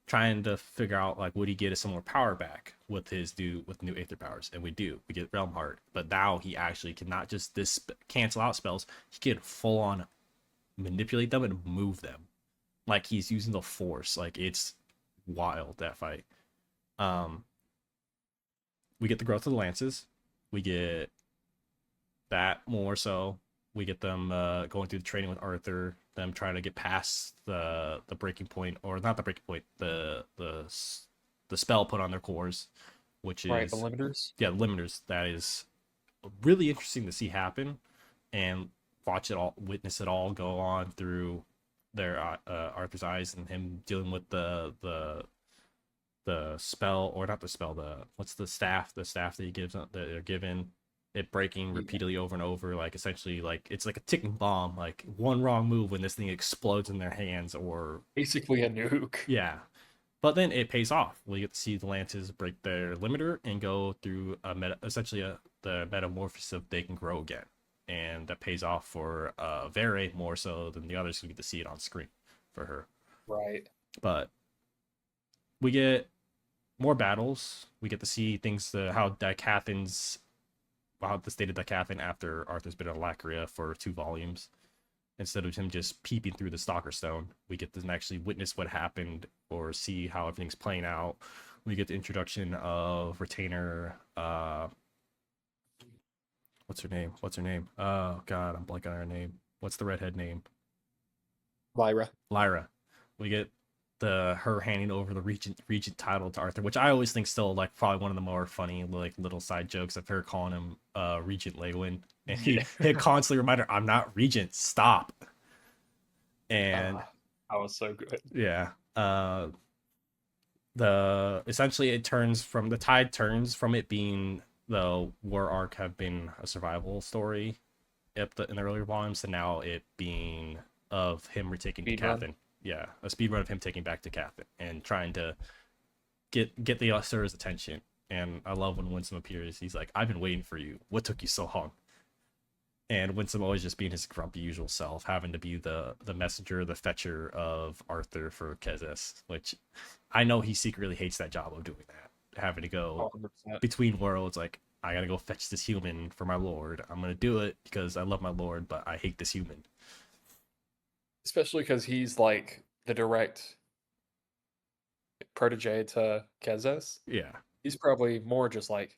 trying to figure out like would he get some more power back with new Aether powers, and we get Realm Heart, but now he actually can not just cancel out spells, he can full on manipulate them and move them like he's using the force. Like it's wild, that fight. Um, we get the growth of the lances. We get that more so. We get them going through the training with Arthur. Them trying to get past the breaking point, or not the breaking point, the spell put on their cores, which Right, the is limiters. yeah, limiters. That is really interesting to see happen, and watch it all, witness it all go on through their Arthur's eyes, and him dealing with the spell, or not the spell, what's the staff that he gives that they're given, it breaking Yeah. repeatedly over and over, like essentially like it's like a ticking bomb, like one wrong move when this thing explodes in their hands, or Basically a nuke. yeah. But then it pays off. We get to see the lances break their limiter and go through essentially the metamorphosis of they can grow again, and that pays off for Vere more so than the others who get to see it on screen for her. Right. But we get more battles. We get to see things, how the state of Dicathin after Arthur's been in Lacria for 2 volumes. Instead of him just peeping through the Stalker Stone, we get to actually witness what happened or see how everything's playing out. We get the introduction of Retainer. What's her name? What's her name? Oh God, I'm blanking on her name. What's the redhead name? Lyra. Lyra. We get her handing over the regent title to Arthur, which I always think still like probably one of the more funny like little side jokes of her calling him Regent Lewin, and Yeah. he constantly remind her, "I'm not Regent. Stop." And That was so good. yeah, the essentially the tide turns from it being the war arc have been a survival story in the earlier volumes to now it being of him retaking Speed run. Decathlon. Yeah, a speed run of him taking back Decathlon and trying to get the Usher's attention. And I love when Winsome appears. He's like, "I've been waiting for you. What took you so long?" And Winsome always just being his grumpy usual self, having to be the messenger, the fetcher of Arthur for Kezes, which I know he secretly hates that job of doing that, having to go 100%. between worlds. Like, I gotta go fetch this human for my lord. I'm gonna do it because I love my lord, but I hate this human. Especially because he's like the direct protege to Kezes. Yeah, He's probably more just like,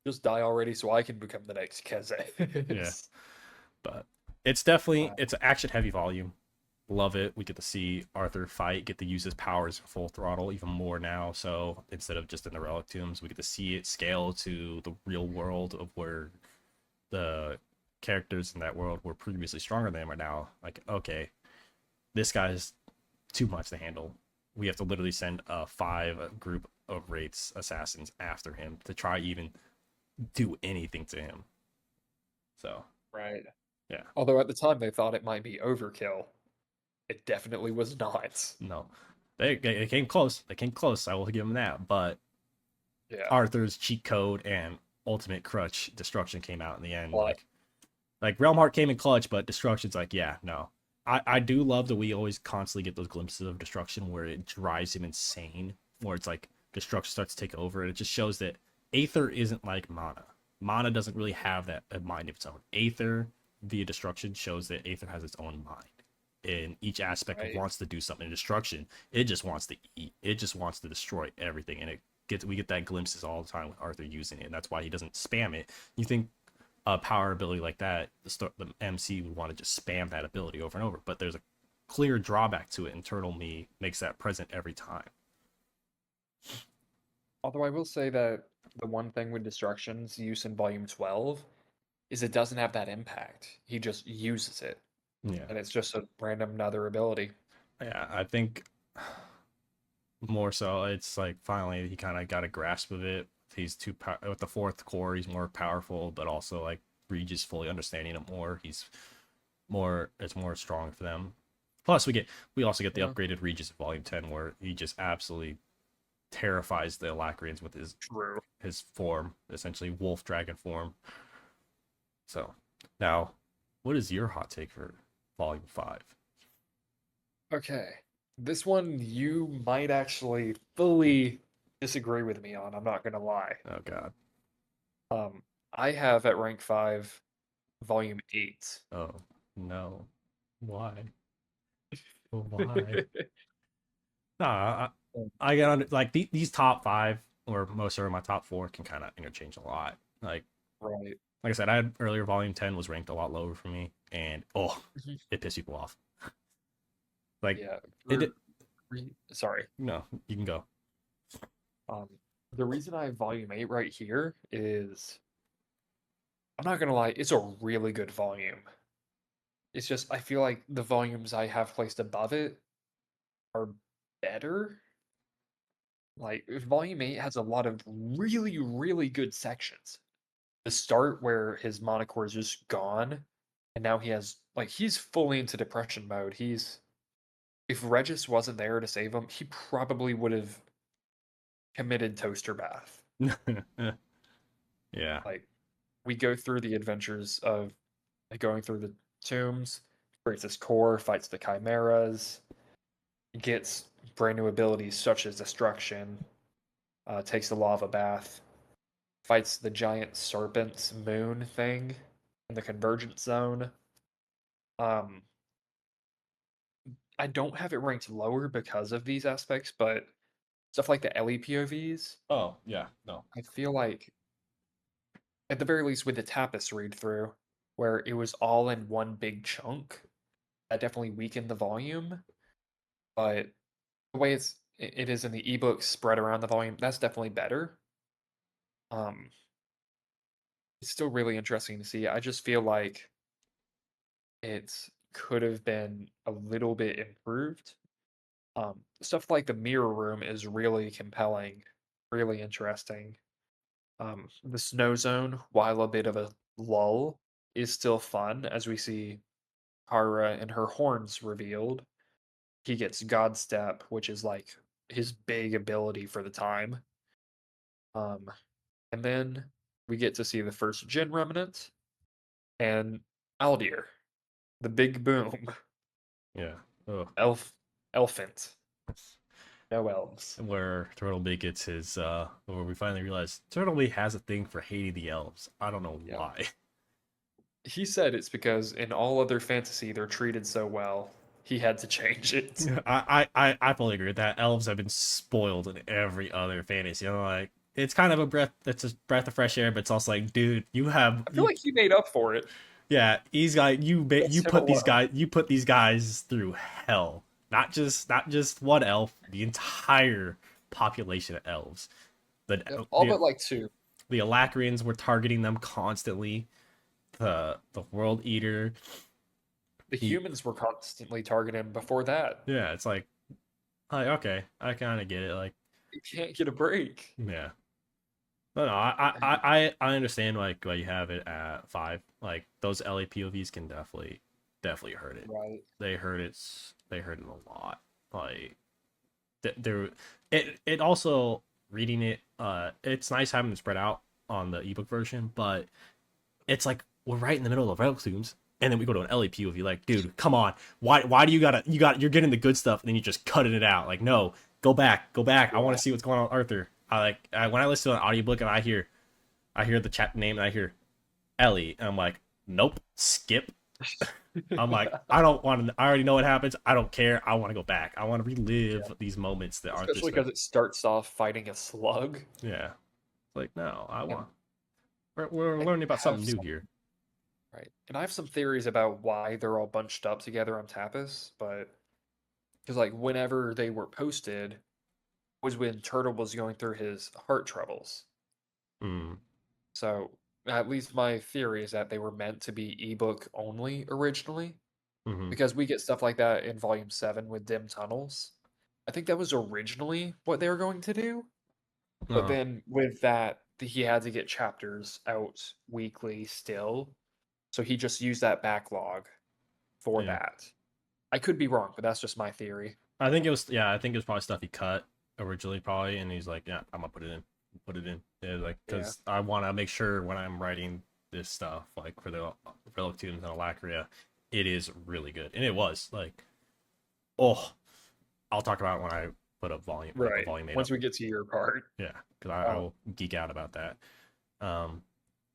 just die already so I can become the next yeah. Kezes. But it's Uh, it's an action heavy volume. Love it. We get to see Arthur fight, get to use his powers full throttle even more now. So instead of just in the relic tombs, we get to see it scale to the real world of where the characters in that world were previously stronger than him are now. Like, okay, this guy's too much to handle. We have to literally send a 5 group of Wraiths assassins after him to try even do anything to him. So right. yeah, Although at the time they thought it might be overkill, it definitely was not. no, they came close. They came close. I will give them that. But Yeah. Arthur's cheat code and ultimate crutch destruction came out in the end. But Like Realm Heart came in clutch, but destruction's like, yeah, no. I do love that we always constantly get those glimpses of destruction where it drives him insane, where it's like destruction starts to take over, and it just shows that Aether isn't like Mana. Mana doesn't really have that a mind of its own. Aether via destruction shows that Aether has its own mind. In each aspect right. wants to do something. In destruction, it just wants to eat. It just wants to destroy everything, and we get that glimpses all the time with Arthur using it, and that's why he doesn't spam it. You think a power ability like that, the MC would want to just spam that ability over and over. But there's a clear drawback to it. Internal me makes that present every time. Although I will say that the one thing with Destruction's use in Volume 12 is it doesn't have that impact. He just uses it, Yeah, and it's just a random another ability. yeah. I think more so, it's like finally he kind of got a grasp of it. He's with the 4th core. He's more powerful, but also like Regis fully understanding it more. It's more strong for them. Plus, we also get the Yeah. upgraded Regis Volume 10, where he just absolutely terrifies the Alacrians with True. his form, essentially wolf dragon form. So now, what is your hot take for Volume 5? Okay. This one you might actually fully disagree with me on, I'm not gonna lie. Oh God. I have at rank 5 Volume 8. Oh no. Why? Why? Nah, I get on like these top five or most of my top four can kind of interchange a lot. Right. Like I said, I had earlier volume 10 was ranked a lot lower for me, and oh, Mhm. it pissed people off. Like Yeah. it. Sorry. No, you can go. Um, the reason I have volume 8 right here is I'm not gonna lie, it's a really good volume. It's just I feel like the volumes I have placed above it are better. Like volume 8 has a lot of really, really good sections. The start where his monocore is just gone, and now he has like he's fully into depression mode. He's if Regis wasn't there to save him, he probably would have committed toaster bath. Yeah. Like we go through the adventures of going through the tombs, creates his core, fights the chimeras, gets brand new abilities such as destruction, takes the lava bath, fights the giant serpent's moon thing in the convergence zone. Um, I don't have it ranked lower because of these aspects, but stuff like the LE POVs, Oh yeah. No. I feel like at the very least with the Tapis read through, where it was all in one big chunk, that definitely weakened the volume. But the way it is in the ebook spread around the volume, that's definitely better. Um, it's still really interesting to see. I just feel like it could have been a little bit improved. Stuff like the mirror room is really compelling, really interesting. The snow zone, while a bit of a lull, is still fun as we see Hara and her horns revealed. He gets God Step, which is like his big ability for the time. Um, and then we get to see the first Jin Remnant and Aldir, the big boom, Yeah. Oh. elephant, no elves. Where Turtleby gets his where we finally realize Turtleby has a thing for hating the elves. I don't know Yeah. why. He said it's because in all other fantasy they're treated so well. He had to change it. I fully agree with that. Elves have been spoiled in every other fantasy. Like it's kind of a breath that's a breath of fresh air, but it's also like, dude, you have I feel you like he made up for it. yeah, he's got you That's him alone. you put these guys through hell. Not just one elf, the entire population of elves. The Yep, all the but like two. the Alacrians were targeting them constantly. The World Eater. The He humans were constantly targeting him before that. yeah, it's like okay, I kind of get it. Like He can't get a break. yeah, no, I understand like why you have it at five. Like those LA POVs can definitely hurt it. Right. They hurt it a lot. Like there, it also reading it. It's nice having it spread out on the ebook version, but it's like we're right in the middle of Relxums, and then we go to an LA POV. Like, dude, come on. Why do you're getting the good stuff and then you just cutting it out? Like, no, go back. I want Yeah. to see what's going on with Arthur. When I listen to an audiobook and I hear the chat name and I hear Ellie, and I'm like, nope, skip. I'm like, I don't want to. I already know what happens. I don't care. I want to go back. I want to Yeah. relive these moments that Arthur Especially spent. because it starts off fighting a slug. Yeah, like no, I And want. We're I learning about have something new some here. right. And I have some theories about why they're all bunched up together on Tapas, but because like whenever they were posted was when Turtle was going through his heart troubles. Mm, So at least my theory is that they were meant to be ebook only originally, mm-hmm. because we get stuff like that in Volume 7 with Dim Tunnels. I think that was originally what they were going to do, but Uh, then with that, he had to get chapters out weekly still, so he just used that backlog for yeah. that. I could be wrong, but that's just my theory. I think it was yeah, I think it was probably stuff he cut originally probably and he's like, yeah, I'm gonna put it in. Put it in. Yeah, like Yeah. cuz I want to make sure when I'm writing this stuff like for the Relic Tunes and Alacria, it is really good. And it was like oh, I'll talk about it when I put a Right. volume made Once up. we get to your part. Yeah, cuz I Um, will geek out about that. Um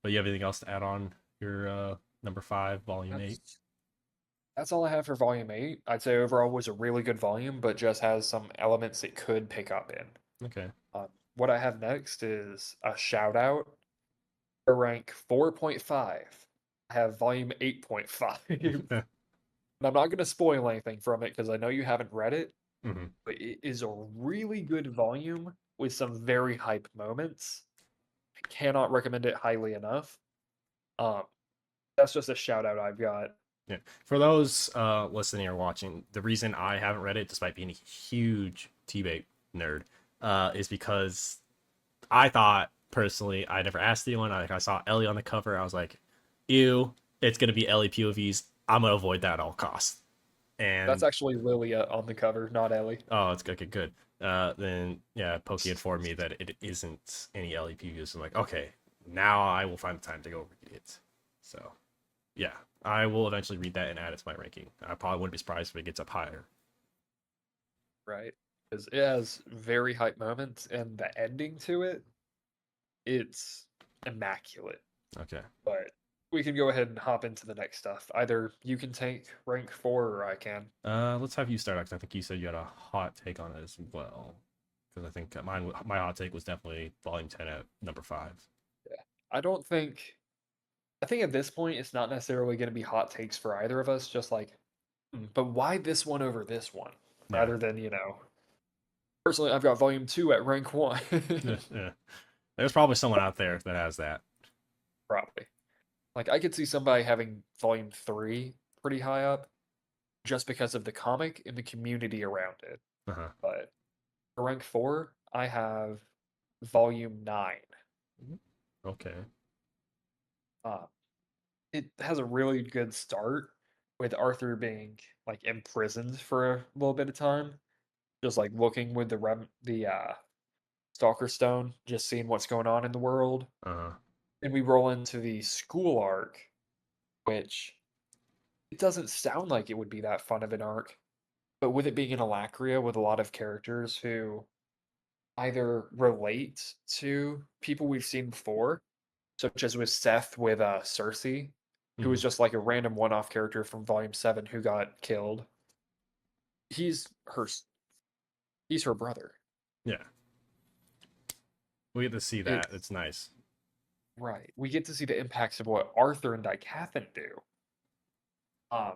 but you have anything else to add on your number 5 volume 8? that's That's all I have for volume 8. I'd say overall was a really good volume, but just has some elements it could pick up in. Okay. What I have next is a shout out for rank 4.5. I have volume 8.5. And I'm not going to spoil anything from it because I know you haven't read it, Hmm. but it is a really good volume with some very hype moments. I cannot recommend it highly enough. Um, that's just a shout out I've got. Yeah. For those listening or watching, the reason I haven't read it, despite being a huge TBATE nerd, is because I thought personally, I never asked anyone. I saw Ellie on the cover. I was like, ew, it's gonna be Ellie POVs. I'm gonna avoid that at all costs. That's And actually Lilia on the cover, not Ellie. oh, it's okay, good. Then yeah, Pokey informed me that it isn't any Ellie POVs. I'm like, okay, now I will find the time to go read it. So yeah, I will eventually read that and add it to my ranking. I probably wouldn't be surprised if it gets up higher. Right? Because it has very hype moments, and the ending to it, it's immaculate. Okay. But we can go ahead and hop into the next stuff. Either you can take rank 4 or I can. Let's have you start because I think you said you had a hot take on it as well. Because I think my hot take was definitely Volume 10 at number 5. Yeah. I don't think I think at this point it's not necessarily going to be hot takes for either of us, just like, but why this one over this one? Yeah. Rather than, personally I've got volume 2 at rank 1. Yeah. Yeah. There's probably someone out there that has that. Probably. Like I could see somebody having volume 3 pretty high up just because of the comic and the community around it. Uh-huh. But for rank 4, I have volume 9. Okay. Uh, it has a really good start with Arthur being like imprisoned for a little bit of time, just like looking with the Stalker Stone, just seeing what's going on in the world. Uh-huh. And we roll into the school arc, which it doesn't sound like it would be that fun of an arc, but with it being in Alacria with a lot of characters who either relate to people we've seen before, such as with Seth with Cersei, who Hmm. was just like a random one-off character from Volume 7 who got killed. He's her he's her brother. Yeah. We get to see that. It's It's nice. right. We get to see the impacts of what Arthur and Dicathin do. Um,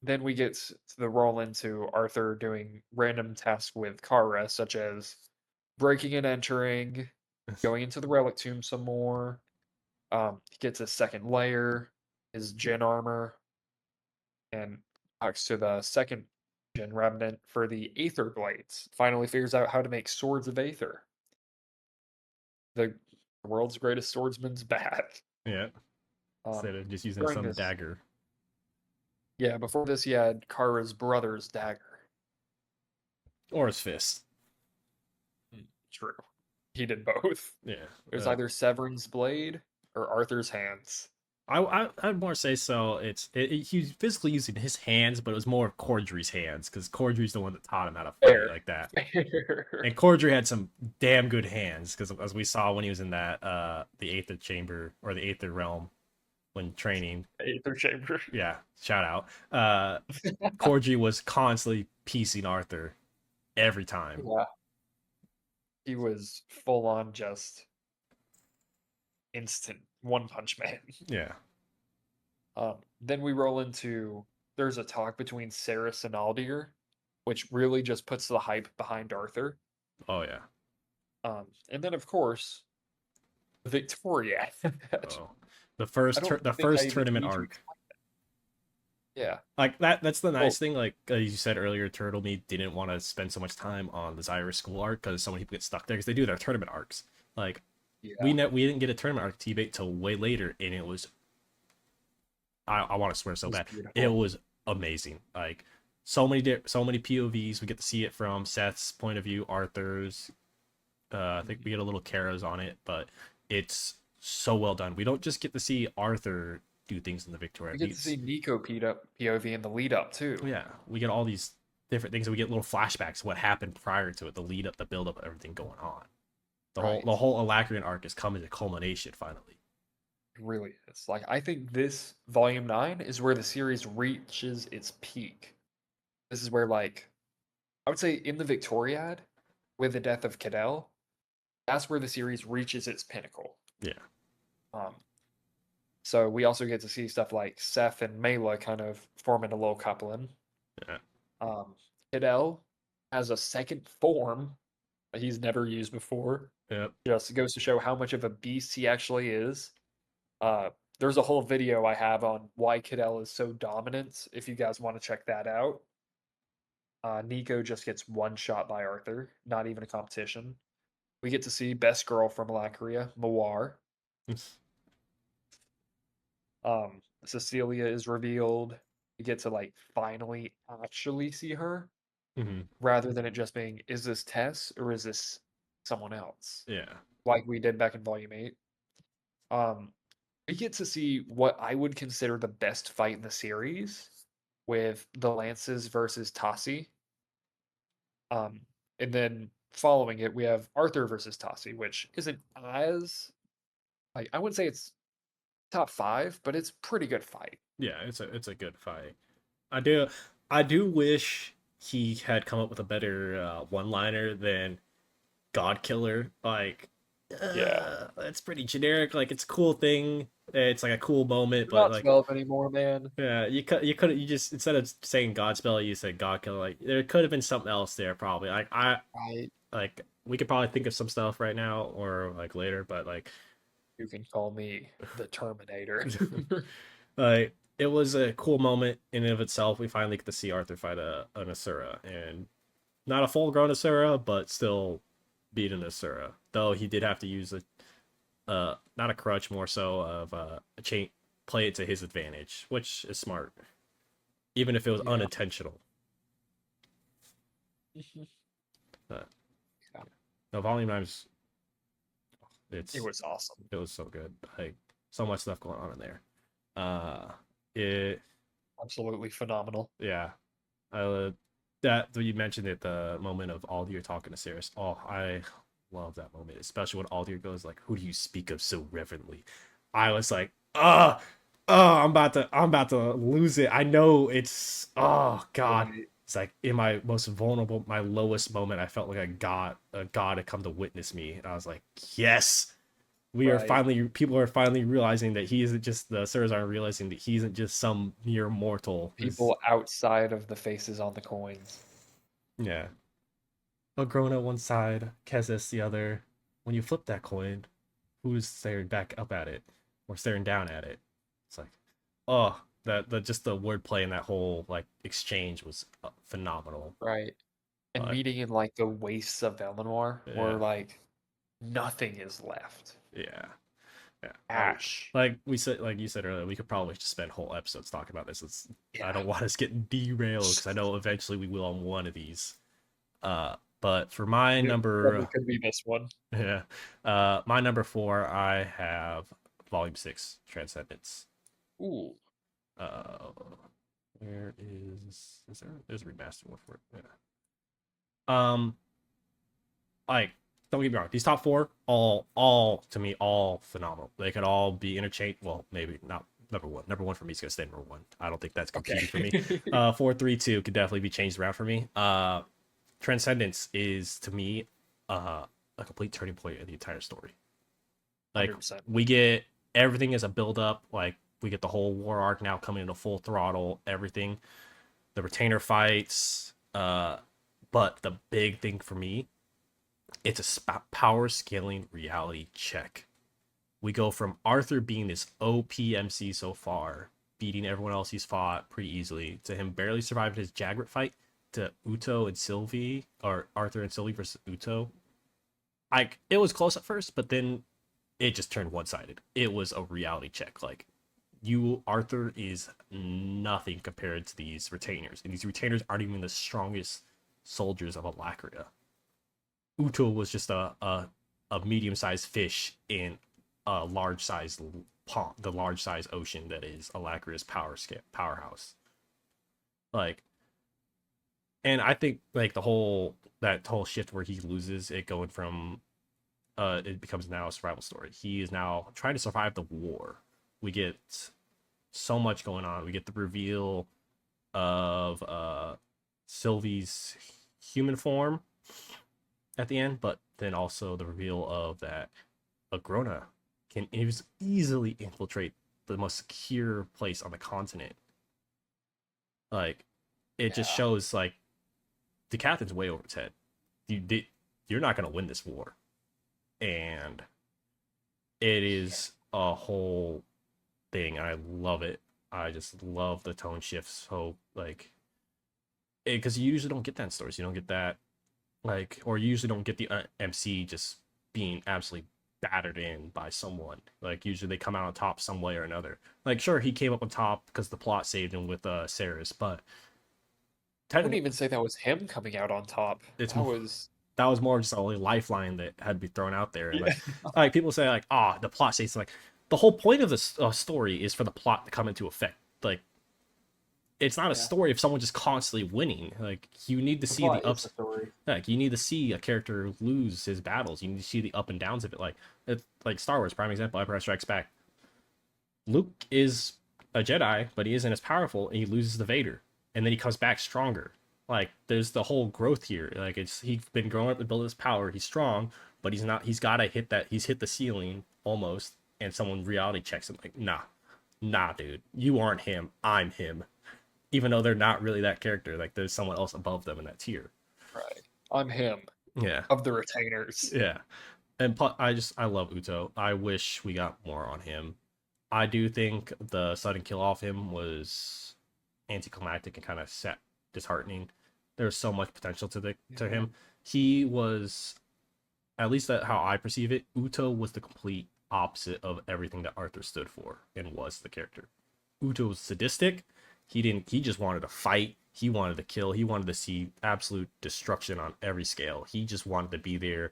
then we get to the roll into Arthur doing random tasks with Kara, such as breaking and entering, going into the relic tomb some more. He gets a second layer, his Jin armor, and talks to the second Jin remnant for the Aether blades. Finally figures out how to make swords of Aether. The world's greatest swordsman's back. Yeah. Um, Instead of just using during some this, dagger. yeah, before this, he had Kara's brother's dagger. Or his fist. True. He did both. Yeah. It was either Severin's blade or Arthur's hands. I'd more say so. He was physically using his hands, but it was more of Cordry's hands because Cordry's the one that taught him how to fight Fair. like that. Fair. And Cordry had some damn good hands because as we saw when he was in that the Aether chamber or the Aether realm when training. Aether chamber. Yeah, shout out. Cordry was constantly piecing Arthur every time. Yeah. He was full on just instant one punch man. Yeah. Then we roll into there's a talk between Saris and Aldir, which really just puts the hype behind Arthur. Oh yeah. And then of course Victoria. Oh, the I first don't the think I first even tournament need to arc. explain. Yeah. Like that's the Well, nice thing. Like you said earlier, Turtle Me didn't want to spend so much time on the Zyra school arc because so many people get stuck there because they do their tournament arcs. Like yeah, we didn't get a tournament arc TBATE till way later, and it was I want to swear it so was bad. It beautiful. was amazing. Like so many POVs. We get to see it from Seth's point of view, Arthur's. I think Mhm. we get a little Kara's on it, but it's so well done. We don't just get to see Arthur do things in the Victoria. We get to see Nico POV in the lead up too. Yeah, we get all these different things. We get little flashbacks of what happened prior to it, the lead up, the build up, everything going on. The Right. whole Alacrian arc is coming to culmination finally. really is. Like, I think this volume 9 is where the series reaches its peak. This is where, like, I would say in the Victoriad, with the death of Cadell, that's where the series reaches its pinnacle. Yeah. Um, so we also get to see stuff like Seth and Mela kind of forming a little coupling. Yeah. Um, Cadell has a second form that he's never used before. Yep. Just goes to show how much of a beast he actually is. Uh, there's a whole video I have on why Cadell is so dominant. If you guys want to check that out, Nico just gets one shot by Arthur, not even a competition. We get to see best girl from Lacria, Mawar. Cecilia is revealed. We get to like finally actually see her, Hmm. rather than it just being, is this Tess or is this someone else? Yeah. Like we did back in Volume 8. Um, we get to see what I would consider the best fight in the series with the Lances versus Tassi. Um, and then following it, we have Arthur versus Tassi, which isn't as like I wouldn't say it's top 5, but it's pretty good fight. Yeah, it's a good fight. I do wish he had come up with a better one-liner than God Killer. Like, Yeah. that's pretty generic. Like, it's a cool thing. It's like a cool moment, You're but not like, 12 anymore, man. yeah, you just instead of saying Godspell, you said God Killer. Like, there could have been something else there probably. Right. Like we could probably think of some stuff right now or like later, but like You can call me the Terminator. like it was a cool moment in and of itself. We finally get to see Arthur fight an Asura, and not a full grown Asura, but still beat an Asura. Though he did have to use a not a crutch, more so of a chain, play it to his advantage, which is smart, even if it was Yeah. unintentional. Mhm. Uh, Yeah. no, Volume 9 It it's was awesome. it was so good. Like so much stuff going on in there. Uh, it Absolutely phenomenal. yeah. Uh, that you mentioned it, the moment of Aldir talking to Cirrus. Oh, I love that moment, especially when Aldir goes like, "Who do you speak of so reverently?" I was like, I'm about to lose it. I know it's, oh God, Right. it's like in my most vulnerable, my lowest moment. I felt like a god had come to witness me, and I was like, yes, Right. people are finally realizing that he isn't just the Sirs are realizing that he isn't just some mere mortal who's, People outside of the faces on the coins. yeah, Agrona one side, Kezis the other. When you flip that coin, who's staring back up at it or staring down at it? It's like, oh, that the just the wordplay in that whole like exchange was phenomenal. Right. And Like, meeting in like the wastes of Eleanor where yeah, like nothing is left. yeah, yeah. Ash. Like we said, like you said earlier, we could probably just spend whole episodes talking about this. I Yeah. don't want us getting derailed because I know eventually we will on one of these. But for my It probably number, could be this one. yeah, my number 4, I have Volume 6, Transcendence. Ooh. Uh, where is there? There's a remastered one for it. Yeah. Like, don't get me wrong, these top 4, all to me, all phenomenal. They could all be interchanged. Well, maybe not number one. Number one for me is gonna stay number one. I don't think that's competing for me. Okay. 4, 3, 2 could definitely be changed around for me. Transcendence is to me a complete turning point in the entire story. Like 100%. we get everything as a build up. Like we get the whole war arc now coming into full throttle. Everything, the retainer fights. But the big thing for me, it's a power scaling reality check. We go from Arthur being this OPMC so far, beating everyone else he's fought pretty easily, to him barely surviving his Jagrat fight, to Uto and Sylvie, or Arthur and Sylvie versus Uto. Like it was close at first, but then it just turned one sided. It was a reality check. Like Arthur is nothing compared to these retainers, and these retainers aren't even the strongest soldiers of Alacria. Uto was just a medium sized fish in a large sized pond, the large sized ocean that is Alacria's powerhouse. Like, and I think like that whole shift where he loses it, going from it becomes now a survival story. He is now trying to survive the war. we get so much going on. We get the reveal of Sylvie's human form at the end, but then also the reveal of that Agrona can easily infiltrate the most secure place on the continent. Like, it just Yeah. shows like the captain's way over its head. You're not gonna win this war, and it is a whole thing. I love it. I just love the tone shifts. So like, because you usually don't get that in stories. You don't get that like, or you usually don't get the MC just being absolutely battered in by someone. Like usually they come out on top some way or another. Like sure he came up on top because the plot saved him with Saris, but I wouldn't technically even say that was him coming out on top. it's That was that was more just a lifeline that had to be thrown out there. And yeah. like people say like the plot saves, like the whole point of this story is for the plot to come into effect. Like it's not a Yeah. story of someone just constantly winning. Like you need to The see the plot is ups. the story. Like you need to see a character lose his battles. You need to see the up and downs of it. Like it's like Star Wars, prime example. Empire Strikes Back. Luke is a Jedi, but he isn't as powerful, and he loses to Vader, and then he comes back stronger. Like there's the whole growth here. Like he's been growing up to build his power. He's strong, but he's not. He's got to hit that. He's hit the ceiling almost, and someone reality checks him. Like nah, dude, you aren't him. I'm him. Even though they're not really that character. Like there's someone else above them in that tier. Right. I'm him Yeah, of the retainers. yeah. And I love Uto. I wish we got more on him. I do think the sudden kill off him was anticlimactic and kind of set disheartening. There's so much potential to Yeah. him. He was, at least that how I perceive it, Uto was the complete opposite of everything that Arthur stood for and was the character. Uto was sadistic. He just wanted to fight. He wanted to kill. He wanted to see absolute destruction on every scale. He just wanted to be there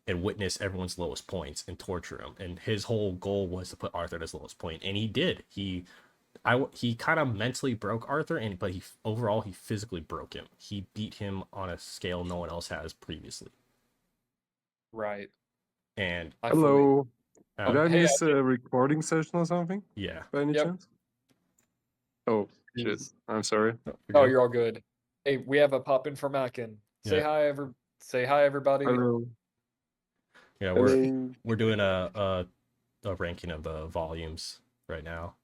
and witness everyone's lowest points and torture him. And his whole goal was to put Arthur at his lowest point, and he did. He kind of mentally broke Arthur, but he overall he physically broke him. He beat him on a scale no one else has previously. Right. And I fully. Hello. Did Oh, I hey. miss a recording session or something yeah, by any Yep. chance? Oh, shit. Is- I'm sorry. Oh, you're all good. Hey, we have a pop in for Mackin. Say Yeah. hi, Say hi, everybody. Hello. yeah. Hello. We're doing a ranking of the volumes right now.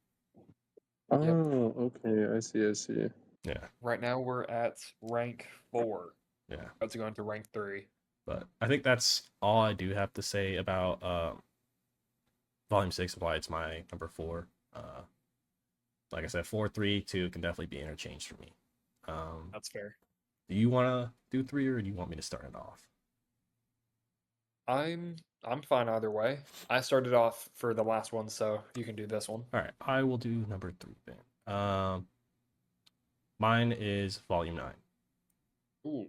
Oh, okay. I see. Yeah, Right now we're at rank 4. yeah. About to go into rank 3. But I think that's all I do have to say about volume 6 of why it's my number 4. Like I said, 4, 3, 2 can definitely be interchanged for me. That's fair. Do you want to do 3 or do you want me to start it off? I'm fine either way. I started off for the last one, so you can do this one. All right, I will do number 3 then. Mine is volume 9. Ooh,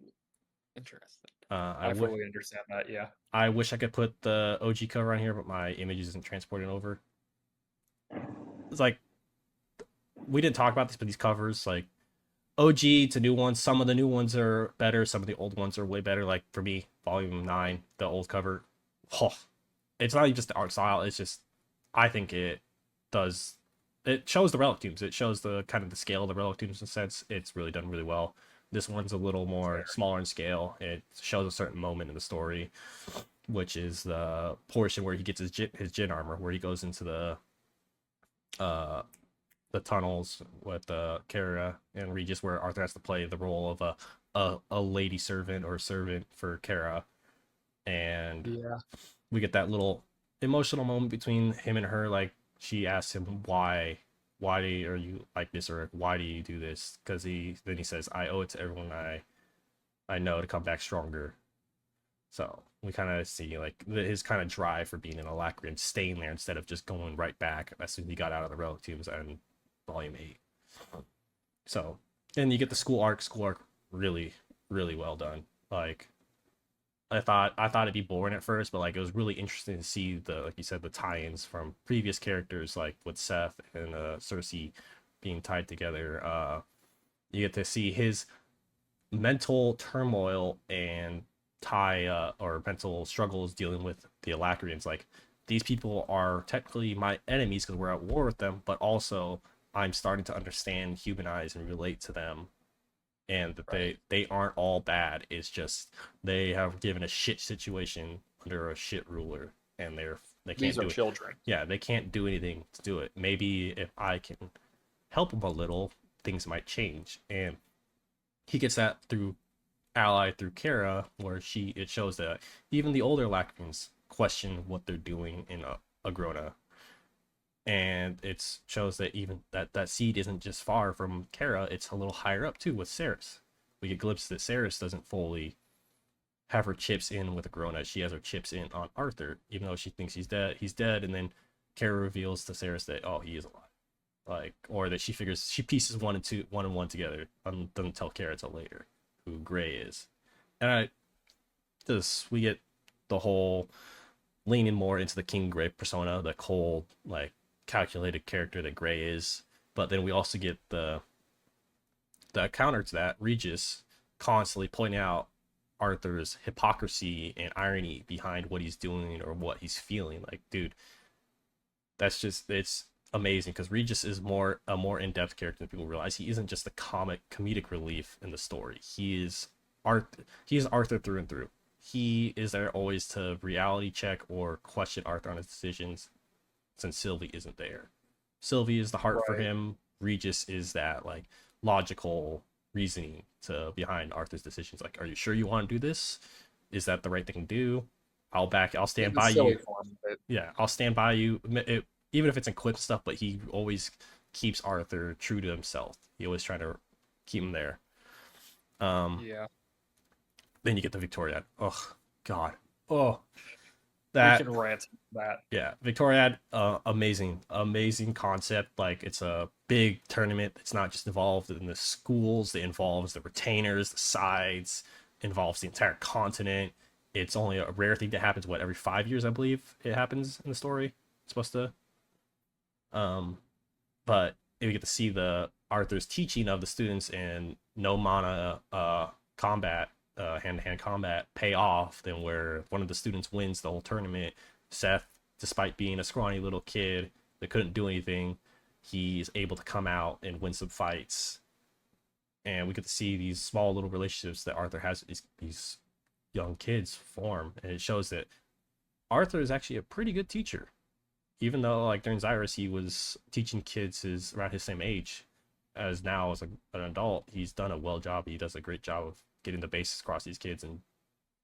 interesting. I fully understand that. Yeah. I wish I could put the OG cover on here, but my image isn't transporting over. It's like we didn't talk about this, but these covers, like OG to new ones, some of the new ones are better, some of the old ones are way better. Like for me, volume 9, the old cover, oh, it's not even just the art style, it's just I think it shows the relic tombs. It shows the kind of the scale of the relic tombs in a sense. It's really done really well. This one's a little more smaller in scale. It shows a certain moment in the story, which is the portion where he gets his Jin armor, where he goes into the tunnels with Kara and Regis, where Arthur has to play the role of a lady servant or servant for Kara, and Yeah. we get that little emotional moment between him and her. Like she asks him why are you like this, or why do you do this? Because he says, I owe it to everyone I know to come back stronger. So we kind of see like his kind of drive for being an Alacrian, staying there instead of just going right back as soon as he got out of the relic tombs and volume 8. So, and you get the school arc really, really well done. Like I thought it'd be boring at first, but like it was really interesting to see the, like you said, the tie-ins from previous characters, like with Seth and Cersei being tied together. You get to see his mental turmoil and or mental struggles dealing with the Alacrians. Like these people are technically my enemies because we're at war with them, but also I'm starting to understand, humanize, and relate to them, and that Right. they aren't all bad. It's just they have given a shit situation under a shit ruler, and they These can't are do it. children. Yeah, they can't do anything to do it. Maybe if I can help them a little, things might change. And he gets that through ally through Kara, where it shows that even the older Lacrians question what they're doing in Agrona, and it shows that even that seed isn't just far from Kara; it's a little higher up too with Ceres. We get glimpses that Ceres doesn't fully have her chips in with Agrona. She has her chips in on Arthur, even though she thinks he's dead. He's dead, and then Kara reveals to Ceres that he is alive. Like, or that she pieces one and one together, and doesn't tell Kara till later who Gray is. And we get the whole leaning more into the King Gray persona, the cold, like calculated character that Gray is. But then we also get the counter to that, Regis constantly pointing out Arthur's hypocrisy and irony behind what he's doing or what he's feeling. Like, dude, it's amazing because Regis is a more in-depth character than people realize. He isn't just a comedic relief in the story. He is Arthur through and through. He is there always to reality check or question Arthur on his decisions since Sylvie isn't there. Sylvie is the heart for Right. him. Regis is that like logical reasoning to behind Arthur's decisions. Like, are you sure you want to do this? Is that the right thing to do? I'll stand In the by silly you. form of it. Yeah, I'll stand by you. Even if it's in quip stuff, but he always keeps Arthur true to himself. He always trying to keep him there. Um, Yeah. then you get the Victoria. Oh God. Oh, We that can rant that. yeah, Victoriad, amazing concept. Like it's a big tournament that's not just involved in the schools, it involves the retainers, the sides, involves the entire continent. It's only a rare thing that happens, every 5 years, I believe it happens in the story. It's supposed to. Um, but we get to see the Arthur's teaching of the students in no mana combat, hand-to-hand combat pay off, then where one of the students wins the whole tournament. Seth, despite being a scrawny little kid that couldn't do anything, he's able to come out and win some fights. And we get to see these small little relationships that Arthur has with these young kids form, and it shows that Arthur is actually a pretty good teacher, even though like during Xyrus he was teaching kids around his same age. As now as an adult, he's done a well job. He does a great job of getting the basics across these kids and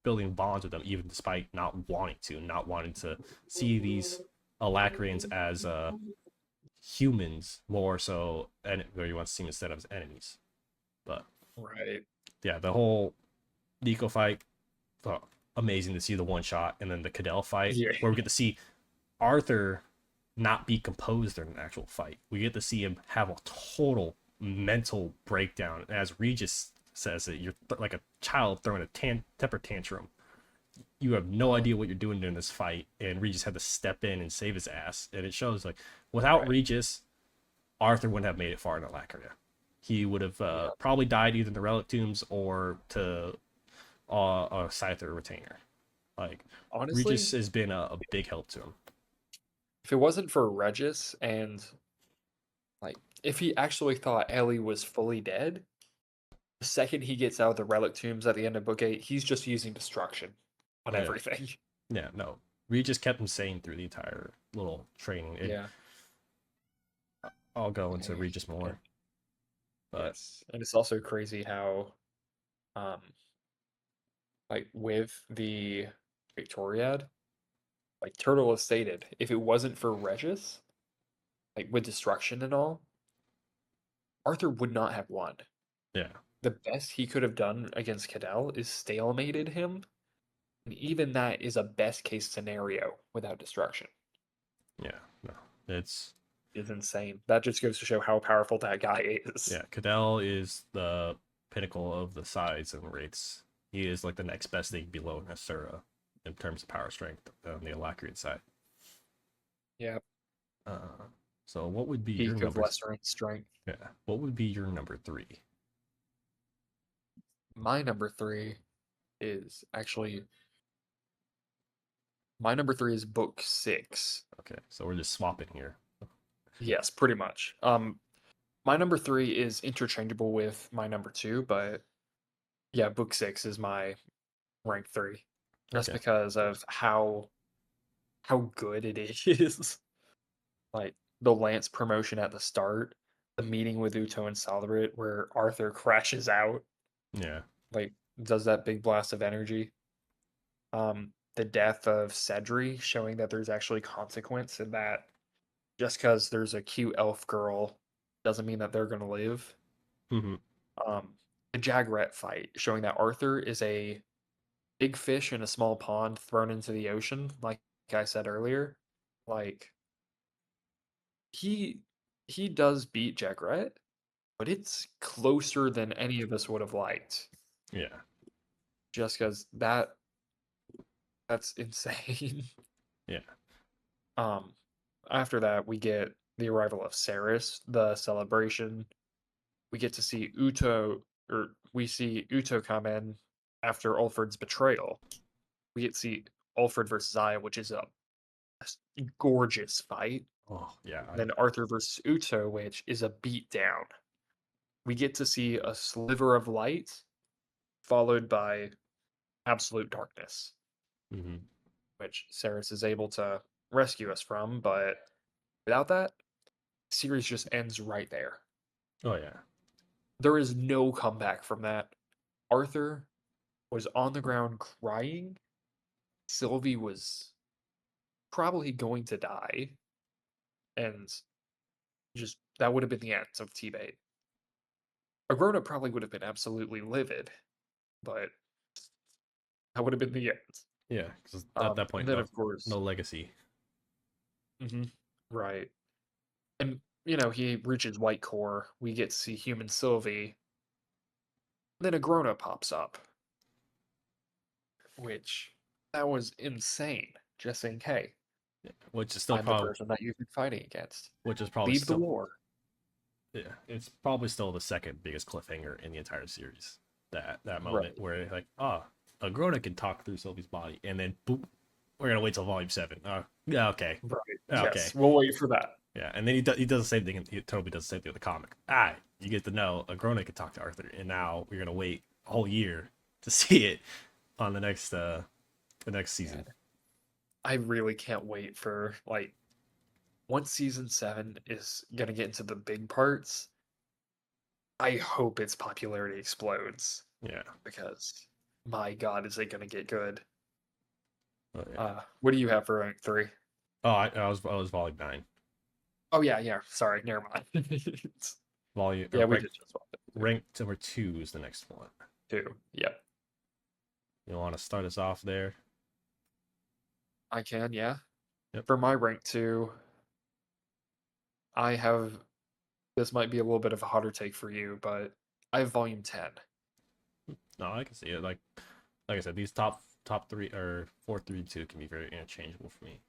building bonds with them, even despite not wanting to see these Alacrians as humans more so, and where he wants to see them instead of as enemies. But Right. yeah, the whole Nico fight, oh, amazing to see the one shot, and then the Cadell fight Yeah. where we get to see Arthur not be composed during an actual fight. We get to see him have a total mental breakdown. As Regis says that you're like a child throwing a temper tantrum. You have no idea what you're doing during this fight, and Regis had to step in and save his ass. And it shows like without Right. Regis, Arthur wouldn't have made it far in Alacria. He would have Yeah. probably died either in the Relic Tombs or to a Scyther retainer. Like Honestly, Regis has been a big help to him. if it wasn't for Regis and like if he actually thought Ellie was fully dead, the second he gets out of the relic tombs at the end of book 8, he's just using destruction on Yeah. everything. Yeah, no. Regis kept him sane through the entire little training. Yeah. I'll go into Regis And more. But yes. And it's also crazy how um like with the Victoriad, like Turtle has stated, if it wasn't for Regis, like with destruction and all, Arthur would not have won. yeah, The best he could have done against Cadell is stalemated him, and even that is a best case scenario without destruction. yeah, no. It's Is insane. That just goes to show how powerful that guy is. yeah, Cadell is the pinnacle of the sides and rates. He is like the next best thing below Nasura in terms of power strength on the Alacrian side. Yeah, Uh, so what would be your peak of number? lesser in strength. Yeah, what would be your number 3? My number 3 is actually My number 3 is book 6. Okay, so we're just swapping here. Yes, pretty much. My number 3 is interchangeable with my number 2, but yeah, book 6 is my rank 3. Just Okay. because of how good it is. Like the Lance promotion at the start, the meeting with Uto and Salabrit where Arthur crashes out, Yeah. like does that big blast of energy. The death of Cedri, showing that there's actually consequence and that just because there's a cute elf girl doesn't mean that they're gonna live. Hmm. The Jagrat fight, showing that Arthur is a big fish in a small pond thrown into the ocean, like I said earlier. Like he he does beat Jagrat, but it's closer than any of us would have liked. Yeah. Just because that's insane. Yeah. um, After that, we get the arrival of Saris, the celebration. We get to see Uto, or we see Uto come in after Ulfred's betrayal. We get to see Ulfred versus Aya, which is a gorgeous fight. Oh, yeah. Then Arthur versus Uto, which is a beatdown. We get to see a sliver of light followed by absolute darkness, Hmm. which Saris is able to rescue us from. But without that, the series just ends right there. Oh, yeah. There is no comeback from that. Arthur was on the ground crying. Sylvie was probably going to die, and just that would have been the end of TBATE. A grown up probably would have been absolutely livid, but that would have been the end. Yeah. Because at that And point, then no, of course, no legacy. right, and he reaches White Core. We get to see human Sylvie. Then a grown up pops up, which that was insane. Just saying, hey, Yeah. Which is still I'm the probably, person that you've been fighting against. which is probably Leave the still, war. yeah, it's probably still the second biggest cliffhanger in the entire series. That moment Right. where like, a Grona can talk through Sylvie's body, and then boop, we're gonna wait till volume 7. Yeah, okay, Right. okay, Yes. We'll wait for that. yeah, and then he does the same thing. He totally does the same thing with the comic. You get to know a Grona can talk to Arthur, and now we're gonna wait a whole year to see it on the next season. Man, I really can't wait for once season 7 is gonna get into the big parts. I hope its popularity explodes Yeah, because my God, is it gonna get good? oh, yeah. What do you have for rank 3? Oh, I was volume 9, Oh yeah, yeah. Sorry, never mind. volume Yeah, or we did just swap it. rank number 2 is the next one. Two. Yep. You want to start us off there? I can, yeah. Yep. For my rank 2, I have this might be a little bit of a hotter take for you, but I have volume 10. No, I can see it. Like I said, these top three or 4, 3, 2 can be very interchangeable for me.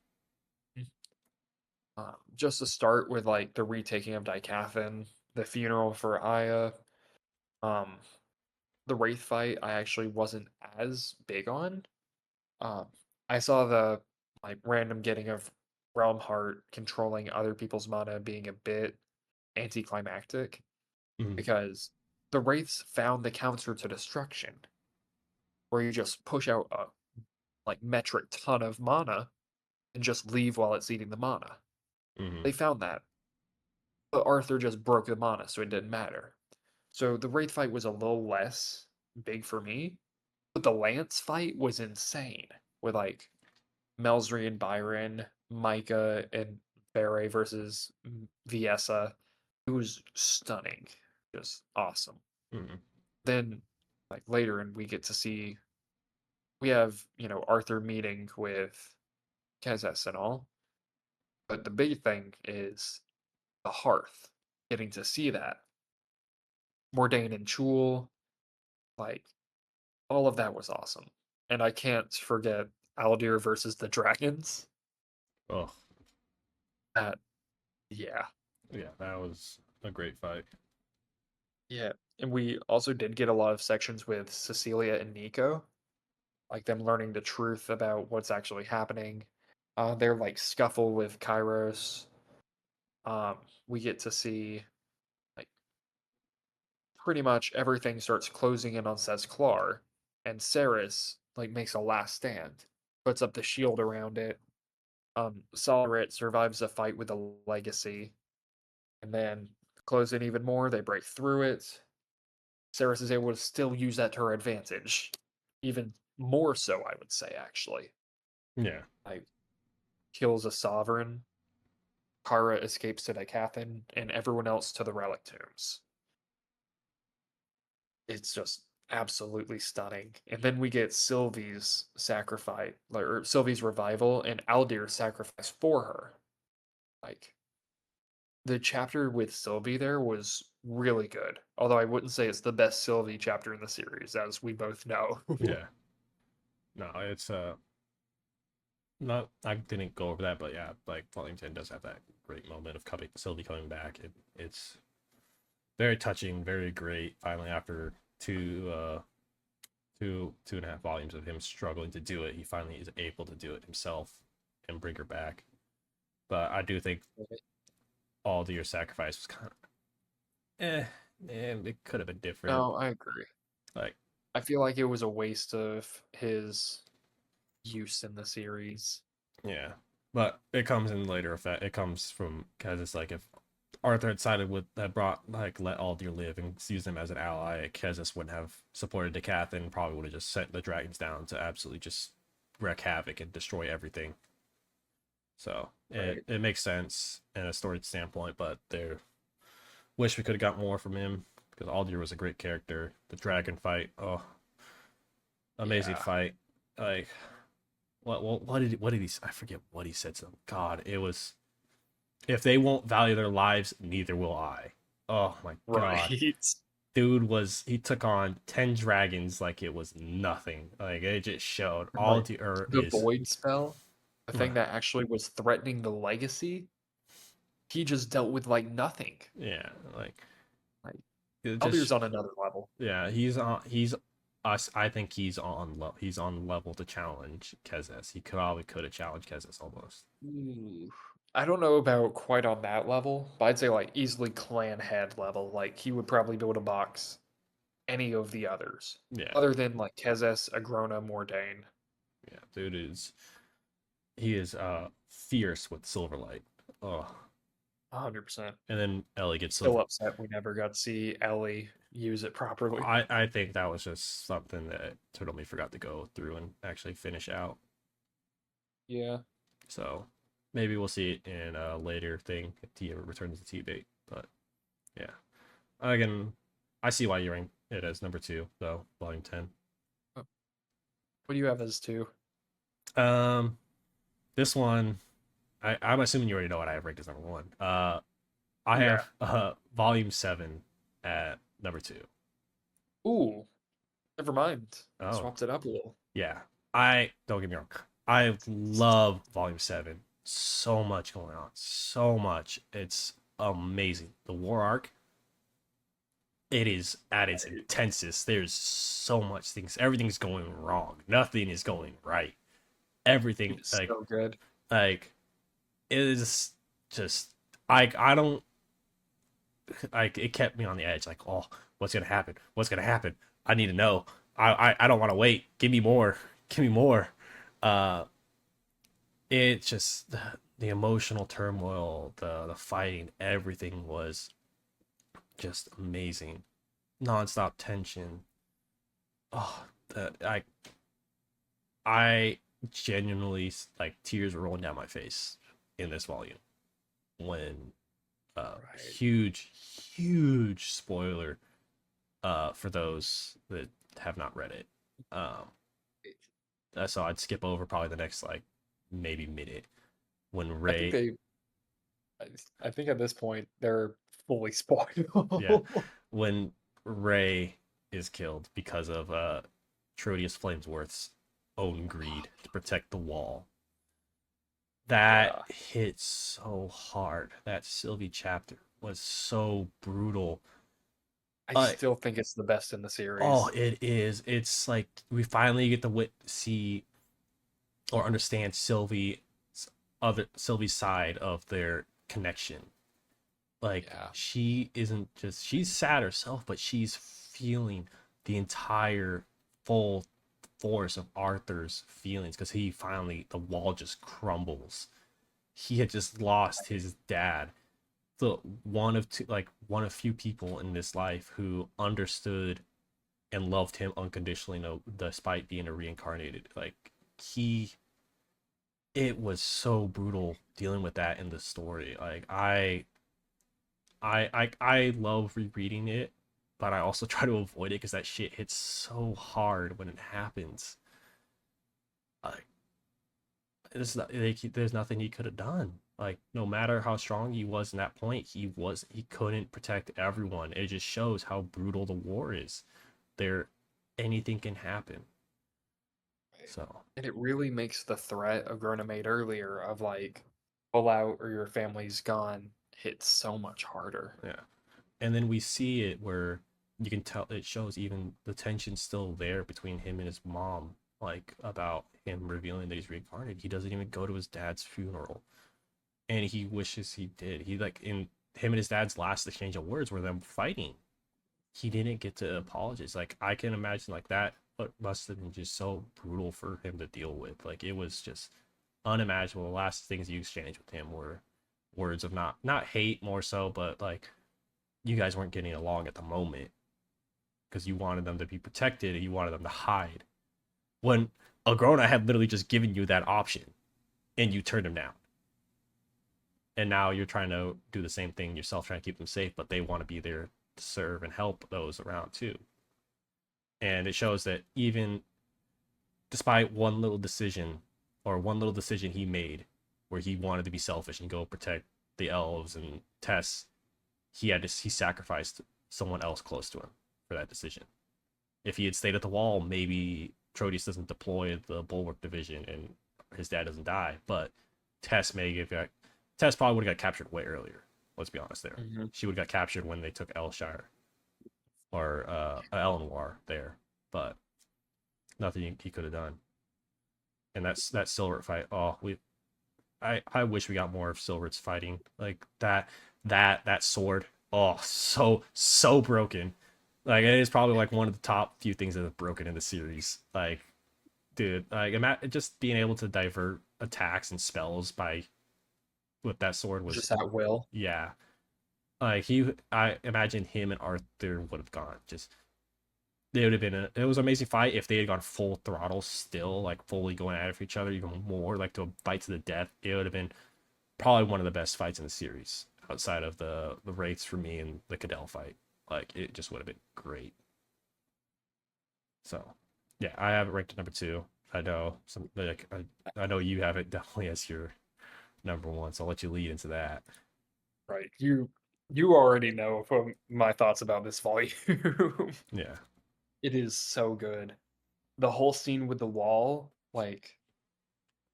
Just to start with the retaking of Dicathin, the funeral for Aya, um, the Wraith fight I actually wasn't as big on. Um, I saw the random getting of Realm Heart controlling other people's mana being a bit anticlimactic Mhm. because the Wraiths found the counter to destruction, where you just push out a metric ton of mana and just leave while it's eating the mana. Mhm. They found that, but Arthur just broke the mana, so it didn't matter. So the Wraith fight was a little less big for me, but the Lance fight was insane with Melsry and Byron, Micah and Beret versus Viesa. It was stunning, just awesome. Mhm. Then later, and we get to see we have Arthur meeting with Kezes and all, but the big thing is the Hearth, getting to see that Mordain and Chul, like all of that was awesome. And I can't forget Aldir versus the Dragons. Oh, That yeah. yeah, that was a great fight. Yeah. And we also did get a lot of sections with Cecilia and Nico. like them learning the truth about what's actually happening. Their like scuffle with Kairos. Um, we get to see like pretty much everything starts closing in on Sesklar, and Ceres like makes a last stand, puts up the shield around it. Solrit survives a fight with a legacy, and then close in even more. They break through it. Ceres is able to still use that to her advantage, even more so, I would say. Actually, Yeah. like kills a sovereign. Kara escapes to Decathlon, and everyone else to the relic tombs. It's just absolutely stunning. And then we get Sylvie's sacrifice, or Sylvie's revival, and Aldir's sacrifice for her. Like the chapter with Sylvie there was really good. Although I wouldn't say it's the best Sylvie chapter in the series, as we both know. Yeah. No, it's not. I didn't go over that, but yeah, like Volume 10 does have that great moment of Sylvie coming back. It's very touching, very great. Finally, after two and a half volumes of him struggling to do it, he finally is able to do it himself and bring her back. But I do think all the year sacrifice was kind of and it could have been different. No, I agree. Like, I feel like it was a waste of his use in the series. yeah, but it comes in later effect. It comes from because it's like if Arthur had sided with that brought like let Aldir live and used him as an ally, Kezis wouldn't have supported Decath and probably would have just sent the dragons down to absolutely just wreak havoc and destroy everything. So Right. it makes sense in a story standpoint, but there wish we could have got more from him because Aldir was a great character. The dragon fight, oh, amazing Yeah. fight. Like what did he? I forget what he said to them. God, it was if they won't value their lives, neither will I. Oh my god. Right. He took on 10 dragons like it was nothing. Like it just showed And all like the the is void spell, the thing that actually was threatening the legacy, he just dealt with like nothing. yeah, like Like it Aldir's just on another level. yeah, he's us I think he's on level to challenge Kezes. He probably could have challenged Kezes almost. Ooh. I don't know about quite on that level, but I'd say like easily clan head level. Like he would probably be able to box any of the others, Yeah. other than like Kezes, Agrona, Mordain. Yeah, dude he is fierce with Silverlight. Oh, 100%. and then Ellie gets Still upset we never got to see Ellie use it properly. I think that was just something that totally forgot to go through and actually finish out. Yeah. So maybe we'll see it in a later thing if T ever returns to TBATE. But yeah, again, I see why you rank it as number 2 though, volume 10. Oh, what do you have as two? Um, this one, I'm assuming you already know what I have ranked as number 1. I Yeah. have volume 7 at number 2. Ooh, never mind. Oh, Swapped it up a little. yeah. I don't get me wrong. I love Volume 7. So much going on. So much. It's amazing. The war arc, it is at its Right. intensest. There's so much things. Everything's going wrong. Nothing is going right. Everything It's so good. like it is just I don't like it kept me on the edge like, "Oh, what's going to happen? What's going to happen? I need to know. I don't want to wait. Give me more. Give me more." Uh it just the emotional turmoil, the fighting, everything was just amazing. Nonstop tension. Oh, I genuinely like tears were rolling down my face in this volume when Right. huge spoiler for those that have not read it. Um so I'd skip over probably the next like maybe minute when I think Ray they. I think at this point they're fully spoiled. yeah, when Ray is killed because of Trodius Flamesworth's own greed to protect the wall. That Yeah. hits so hard. That Sylvie chapter was so brutal. I Uh, still think it's the best in the oh, series. it is. It's like we finally get to see or understand Sylvie's side of their connection. Like Yeah. she isn't just she's sad herself, but she's feeling the entire full force of Arthur's feelings because the wall just crumbles. He had just lost his dad. The one of two, like one of few people in this life who understood and loved him unconditionally, no, despite being a reincarnated. Like he, it was so brutal dealing with that in the story. Like I love rereading it, but I also try to avoid it because that shit hits so hard when it happens. Like there's nothing he could have done. Like no matter how strong he was in that point, he couldn't protect everyone. It just shows how brutal the war is. There, anything can happen. So And it really makes the threat Agrona made earlier of like pull out or your family's gone hit so much harder. yeah, and then we see it where you can tell it shows even the tension still there between him and his mom, like about him revealing that he's reincarnated. He doesn't even go to his dad's funeral, and he wishes he did. He like in him and his dad's last exchange of words were them fighting. He didn't get to apologize. Like I can imagine like that, but must have been just so brutal for him to deal with. Like it was just unimaginable. The last things you exchanged with him were words of not hate more so, but like you guys weren't getting along at the moment because you wanted them to be protected and you wanted them to hide. When Agrona had literally just given you that option and you turned him down. And now you're trying to do the same thing yourself, trying to keep them safe, but they want to be there to serve and help those around too. And it shows that even despite one little decision he made where he wanted to be selfish and go protect the elves and Tess, he sacrificed someone else close to him for that decision. If he had stayed at the wall, maybe Trodes doesn't deploy the Bulwark division and his dad doesn't die. But Tess Tess probably would have got captured way earlier. Let's be honest there. Mm-hmm. She would have got captured when they took Elshire or Ellenwar there, but nothing he could have done. And that Silvert fight. Oh, I wish we got more of Silvert's fighting like that sword. Oh, so broken. Like it is probably like one of the top few things that have broken in the series. Like, dude, like just being able to divert attacks and spells by with that sword was Just at will. yeah. Like I imagine him and Arthur would have gone just. They would have been it was an amazing fight if they had gone full throttle still, like fully going at it for each other even more, like to a fight to the death. It would have been probably one of the best fights in the series outside of the Wraiths for me and the Cadell fight. Like it just would have been great. So yeah, I have it ranked at number 2. I know I know you have it definitely as your number 1, so I'll let you lead into that. Right. You already know from my thoughts about this volume. Yeah. It is so good. The whole scene with the wall, like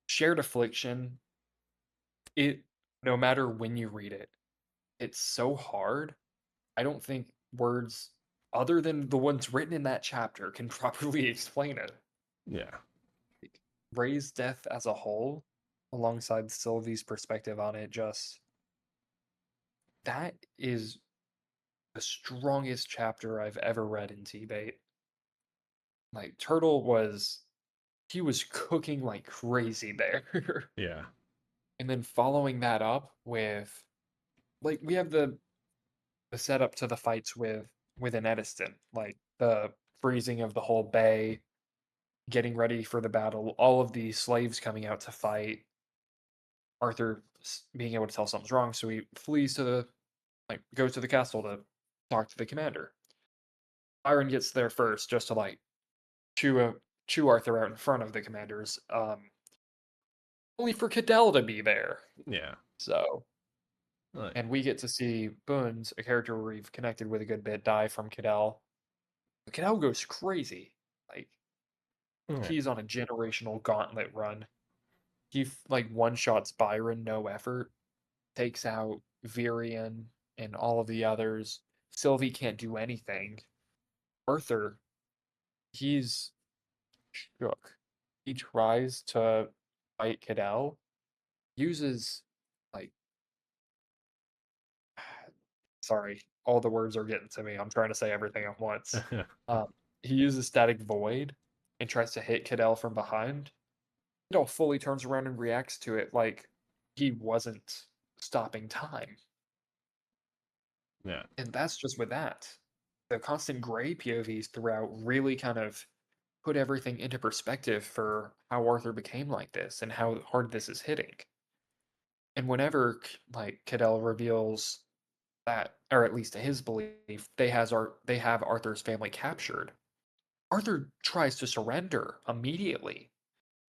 shared affliction, it no matter when you read it, it's so hard. I don't think words other than the ones written in that chapter can properly explain it. Yeah. Like, Ray's death as a whole, alongside Sylvie's perspective on it, just that is the strongest chapter I've ever read in TBATE. Like Turtle was he was cooking like crazy there. Yeah. And then following that up with like we have the setup to the fights with an Ediston, like the freezing of the whole bay, getting ready for the battle, all of the slaves coming out to fight, Arthur being able to tell something's wrong, so he flees to the like goes to the castle to talk to the commander. Byron gets there first just to like chew chew Arthur out in front of the commanders, only for Cadell to be there. Yeah. So, Like, and we get to see Boons, a character we've connected with a good bit, die from Cadell. Cadell goes crazy. Like yeah. he's on a generational gauntlet run. He like one shots Byron, no effort, takes out Virion and all of the others, Sylvie can't do anything. Arthur, he's shook. He tries to fight Cadell, uses like sorry, all the words are getting to me. I'm trying to say everything at once. Um, he uses static void and tries to hit Cadell from behind. Cadell fully turns around and reacts to it like he wasn't stopping time. Yeah. And that's just with that. The constant gray POVs throughout really kind of put everything into perspective for how Arthur became like this and how hard this is hitting. And whenever like Cadell reveals that, or at least to his belief, they have Arthur's family captured, Arthur tries to surrender immediately.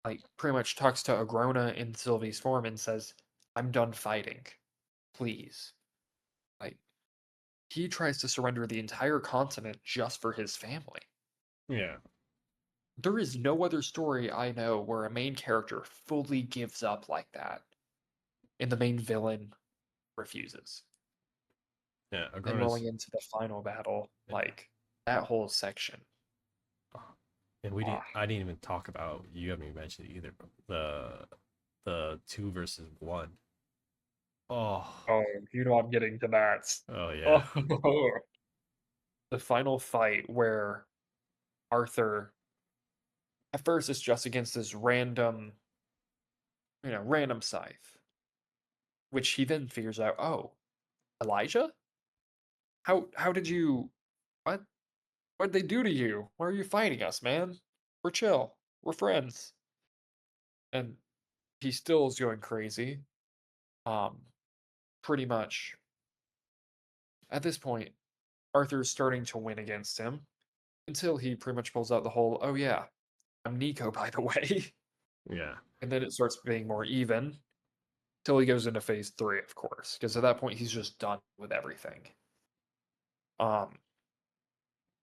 Like pretty much talks to Agrona in Sylvie's form and says, "I'm done fighting. Please." Like he tries to surrender the entire continent just for his family. Yeah. There is no other story I know where a main character fully gives up like that and the main villain refuses. Yeah. And Agrona's. rolling into the final battle, like that whole section. And we didn't. Ah, I didn't even talk about. You haven't even mentioned it either. The 2 versus 1. Oh. oh, you know I'm getting to that. Oh yeah. Oh, the final fight where Arthur at first is just against this random, random scythe, which he then figures out, oh, Elijah? How did you what? What'd they do to you? Why are you fighting us, man? We're chill. We're friends. And he still is going crazy. Um, pretty much at this point, Arthur's starting to win against him until he pretty much pulls out the whole, oh yeah, I'm Nico, by the way. Yeah. And then it starts being more even till he goes into phase three, of course, because at that point he's just done with everything. Um,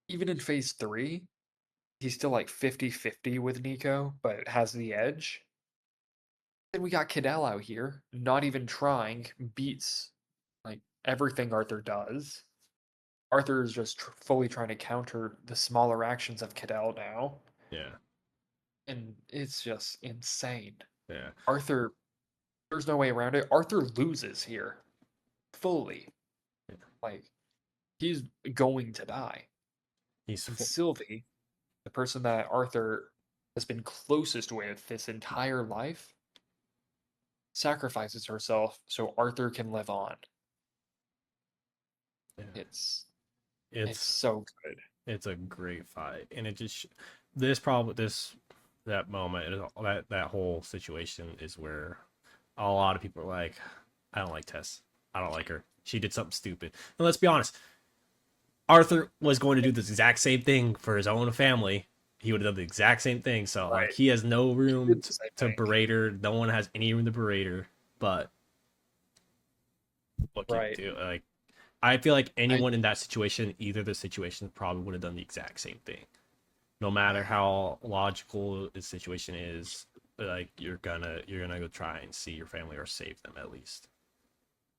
even in phase three, he's still like 50-50 with Nico, but has the edge. Then we got Cadell out here, not even trying, beats like everything Arthur does. Arthur is just fully trying to counter the smaller actions of Cadell now, Yeah. and it's just insane. Yeah. Arthur, there's no way around it. Arthur loses here fully. Yeah. Like he's going to die. He's. And Sylvie, the person that Arthur has been closest with this entire life, sacrifices herself so Arthur can live on. Yeah. It's It's so good. it's a great fight, and it just this that moment that whole situation is where a lot of people are like, I don't like Tess. I don't like her. She did something stupid. And let's be honest, Arthur was going to do this exact same thing for his own family. He would have done the exact same thing. So like Right. he has no room Did the same to thing. berate her. No one has any room to berate her. But what can you Right. do? Like I feel like anyone in that situation, either the situation probably would have done the exact same thing. No matter how logical the situation is, like you're gonna go try and see your family or save them at least.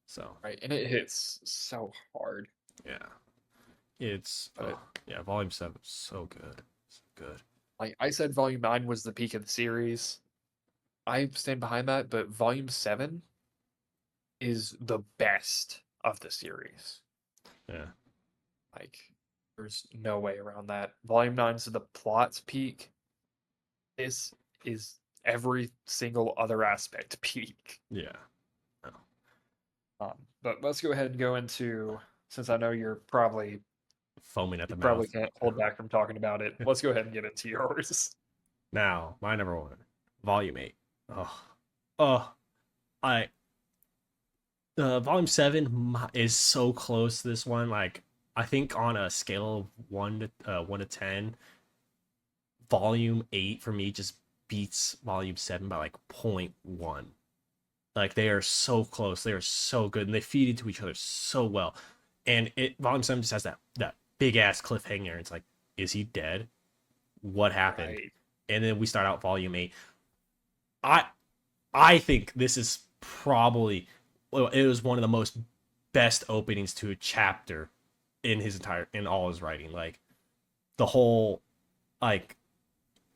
So Right. And it hits so hard. yeah, it's But yeah, volume 7 is so good, so good. like I said, volume 9 was the peak of the series. I stand behind that, but volume 7 is the best of the series. Yeah, Like, there's no way around that. Volume 9 is the plot's peak. This is every single other aspect peak. yeah. But let's go ahead and go into, since I know you're probably Foaming at you the probably mouth. can't hold back from talking about it. Let's go ahead and get into yours. Now, my number 1, volume 8. Oh, oh, I volume 7 is so close to this one. Like I think on a scale of 1 to 10, volume 8 for me just beats volume 7 by like 0.1. Like they are so close, they are so good, and they feed into each other so well. And it volume 7 just has that big ass cliffhanger. It's like, is he dead? What happened? Right. And then we start out volume 8. I think this is probably, well, it was one of the most best openings to a chapter in all his writing. Like the whole like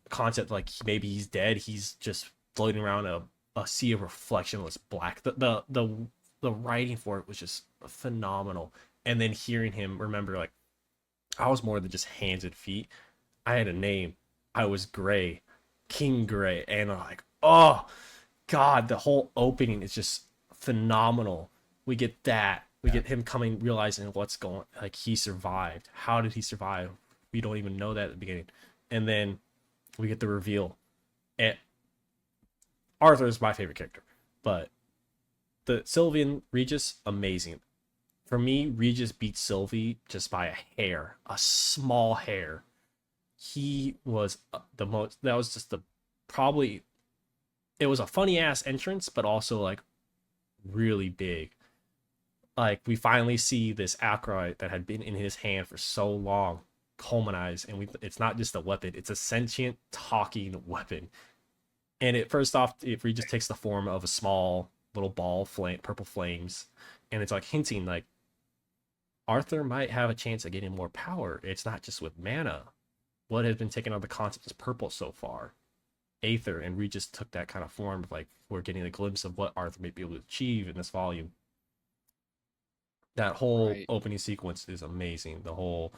concept, like maybe he's dead, he's just floating around a sea of reflectionless black. The writing for it was just phenomenal. And then hearing him remember, like, I was more than just hands and feet. I had a name. I was Gray, King Gray, and I'm like, oh God, the whole opening is just phenomenal. We get that. We get him coming, realizing what's going. Like he survived. How did he survive? We don't even know that at the beginning, and then we get the reveal. And Arthur is my favorite character, but the Sylvian Regis, amazing. For me, Regis beats Sylvie just by a hair, a small hair. He was the most. That was just the probably. It was a funny ass entrance, but also like really big. Like we finally see this Ackroyd that had been in his hand for so long culminize, and it's not just a weapon; it's a sentient talking weapon. And it first off, it just takes the form of a small little ball, purple flames, and it's like hinting like Arthur might have a chance of getting more power. It's not just with mana. What has been taken on the concept is purple so far. Aether and Regis took that kind of form of like we're getting a glimpse of what Arthur may be able to achieve in this volume. That whole opening sequence is amazing. The whole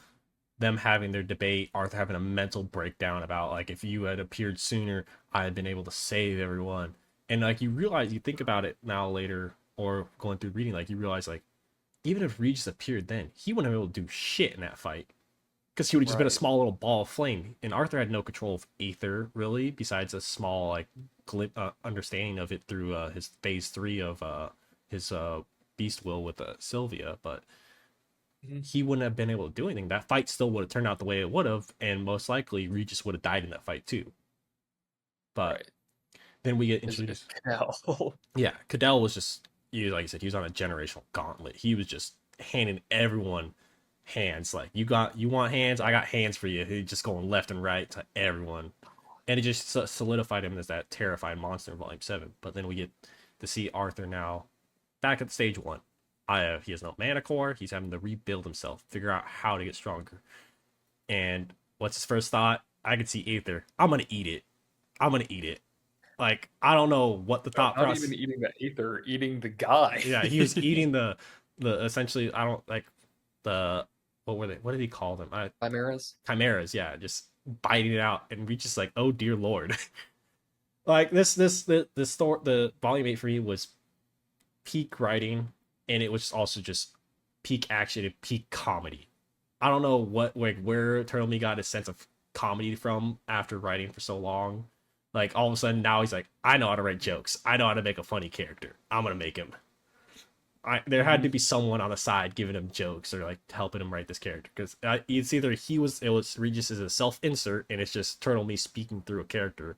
them having their debate, Arthur having a mental breakdown about like if you had appeared sooner, I had been able to save everyone. And like you realize, you think about it now later or going through reading, like you realize like even if Regis appeared then, he wouldn't have been able to do shit in that fight because he would have just been a small little ball of flame. And Arthur had no control of Aether really, besides a small like understanding of it through his phase 3 of his beast will with Sylvia, but he wouldn't have been able to do anything. That fight still would have turned out the way it would have, and most likely Regis would have died in that fight too. But then we get introduced. Yeah, Cadell was just, like I said, he was on a generational gauntlet. He was just handing everyone hands. Like you want hands, I got hands for you. He's just going left and right to everyone, and it just solidified him as that terrifying monster in Volume 7. But then we get to see Arthur now back at stage 1. He has no mana core. He's having to rebuild himself, figure out how to get stronger. And what's his first thought? I can see Aether. I'm gonna eat it. I'm gonna eat it. Like I don't know what the thought process. Not even eating the Aether, eating the guy. Yeah, he was eating the essentially. I don't like the what were they? What did he call them? Chimeras. Chimeras. Yeah, just biting it out, and we just like, oh dear lord. Like the story, the volume 8 for me was peak writing, and it was also just peak action and peak comedy. I don't know where Turtle Me got a sense of comedy from after writing for so long. Like all of a sudden now he's like, I know how to write jokes. I know how to make a funny character. I'm gonna make him. There had to be someone on the side giving him jokes or like helping him write this character, because it's either it was Regis as a self insert and it's just Turtle Me speaking through a character,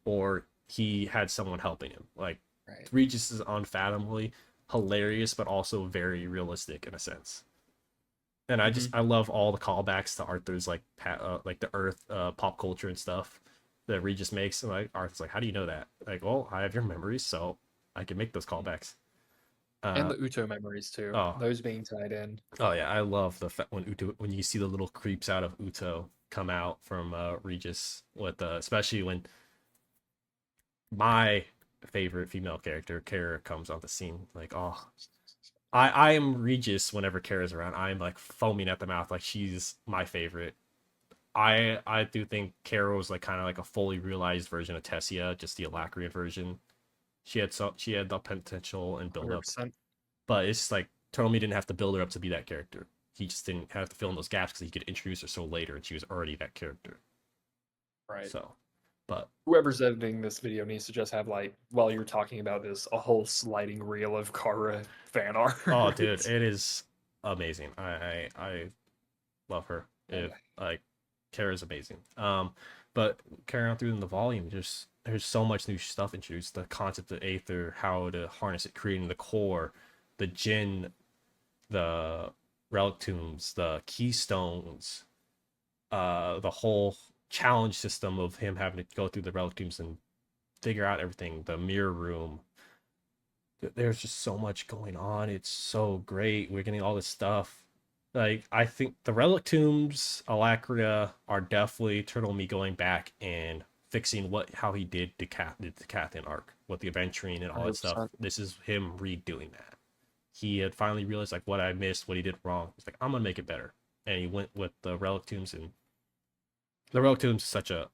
or he had someone helping him. Like Regis is unfathomably hilarious, but also very realistic in a sense. And I love all the callbacks to Arthur's like the Earth pop culture and stuff that Regis makes. And like Arthur's like, how do you know that? Like, well, I have your memories, so I can make those callbacks. And the Uto memories too. Those being tied in. Oh yeah, I love the when you see the little creeps out of Uto come out from Regis with especially when my favorite female character, Kara, comes on the scene. Like, oh, I am Regis whenever Kara's around. I'm like foaming at the mouth, like she's my favorite. I do think Kara was like kind of like a fully realized version of Tessia, just the Alacrian version. She had the potential and build up, but it's like Tomomi didn't have to build her up to be that character. He just didn't have to fill in those gaps because he could introduce her so later, and she was already that character. Right. So, but whoever's editing this video needs to just have like, while you're talking about this, a whole sliding reel of Kara fan art. Oh, dude, it is amazing. I love her. Like Kara's amazing. But carrying on through in the volume, there's so much new stuff introduced. The concept of Aether, how to harness it, creating the core, the Jinn, the relic tombs, the keystones, the whole challenge system of him having to go through the relic tombs and figure out everything, the mirror room. There's just so much going on. It's so great. We're getting all this stuff. Like, I think the Relic Tombs, Alacria are definitely Turtle Me going back and fixing how he did the Decathlon arc with the adventuring and all that stuff. 100%. This is him redoing that. He had finally realized like what I missed, what he did wrong. He's like, I'm gonna make it better, and he went with the Relic Tombs. And the Relic Tombs is such a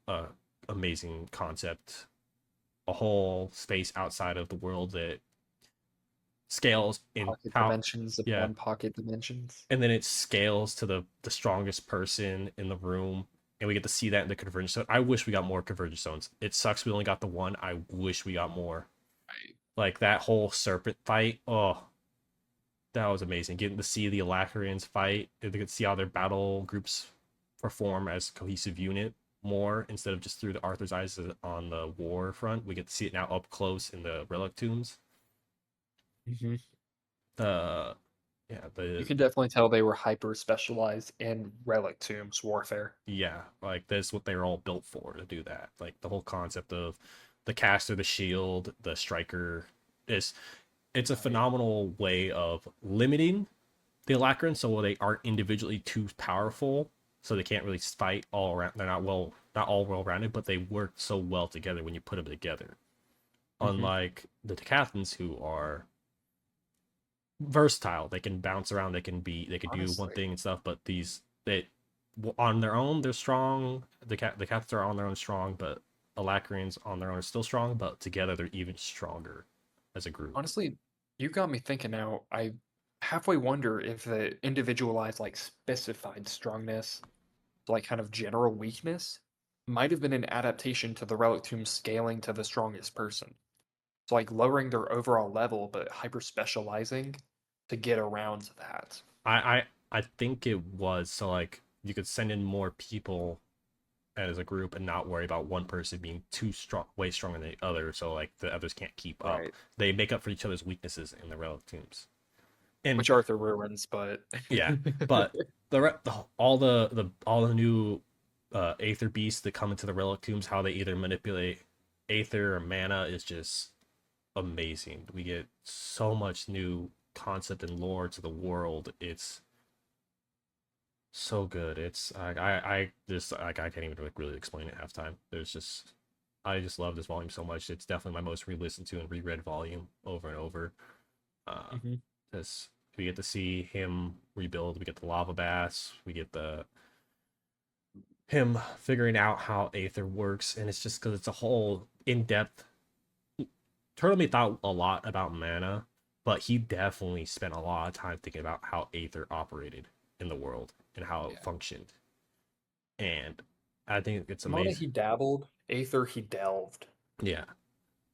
amazing concept, a whole space outside of the world that scales in Pocket how, dimensions yeah, upon pocket dimensions. and then it scales to the strongest person in the room, and we get to see that in the convergence zone. I wish we got more convergence zones. It sucks we only got the one. I wish we got more. Right. Like that whole serpent fight. Oh, that was amazing. Getting to see the Alacrians fight, and to see how their battle groups perform as a cohesive unit more instead of just through the Arthur's eyes on the war front. We get to see it now up close in the Relic Tombs. Hmm. Uh, yeah, You can definitely tell they were hyper specialized in relic tombs warfare. yeah, like that's what they're all built for, to do that. Like the whole concept of the caster, the shield, the striker is it's a Right. phenomenal way of limiting the Alacrians so they aren't individually too powerful, so they can't really fight all around. They're not all well rounded, but they work so well together when you put them together. Hmm. Unlike the Decathans, who are versatile, they can bounce around, they can do one Honestly, thing and stuff. But they on their own they're strong. The Cathans are on their own strong, but Alacrians on their own are still strong, but together they're even stronger as a group. honestly, you got me thinking now. I halfway wonder if the individualized, like specified strongness, like kind of general weakness, might have been an adaptation to the relic tomb scaling to the strongest person. So like lowering their overall level, but hyper specializing to get around that. I I think it was so like you could send in more people as a group and not worry about one person being too strong, way stronger than the other, so like the others can't keep up. Right. They make up for each other's weaknesses in the relic teams. And Which Arthur ruins, but yeah, but all the new Aether beasts that come into the relic tombs, how they either manipulate Aether or mana is just amazing. We get so much new concept and lore to the world. It's so good. It's I just like I can't even like really explain it half time. There's just I just love this volume so much. It's definitely my most re-listened to and reread volume over and over. Uh, Mhm. this we get to see him rebuild. We get the lava baths. We get the him figuring out how Aether works, and it's just because it's a whole in-depth. Turtlemy thought a lot about mana, but he definitely spent a lot of time thinking about how Aether operated in the world and how it Yeah. functioned. And I think it's Mana amazing. he dabbled, Aether he delved. Yeah.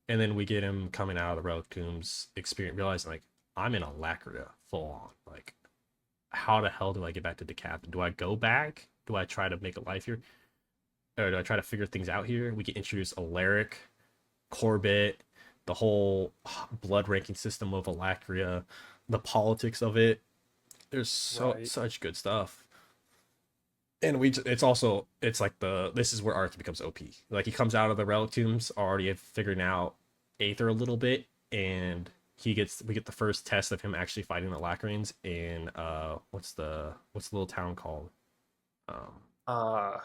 And then we get him coming out of the Relic Tombs experience, realizing like I'm in Alacrita full on. Like, how the hell do I get back to Decathlon? Do I go back? Do I try to make a life here? Or do I try to figure things out here? We get introduced Alaric, Corbett, the whole blood ranking system of Alacria, the politics of it. There's Right. such good stuff. And it's like this is where Arthur becomes OP. Like he comes out of the Relic Tombs already figuring out Aether a little bit, and we get the first test of him actually fighting the Lacrians in what's the little town called? Um Uh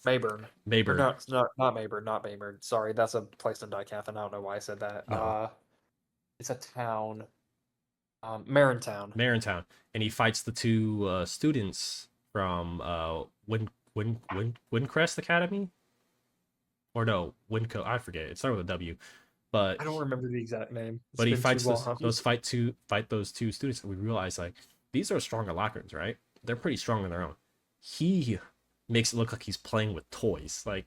Mayburn. Or Mayburn. no, not Mayburn, not Mayburn. Sorry, that's a place in Dycathlon. I don't know why I said that. No, It's a town. Marintown. Marintown. And he fights the two students from Windcrest Academy? Or no, Winco, I forget. It started with a W. But I don't remember the exact name. It's but he been too fights long. those two students, and we realize like these are stronger Lockerns, right? They're pretty strong on their own. He makes it look like he's playing with toys. Like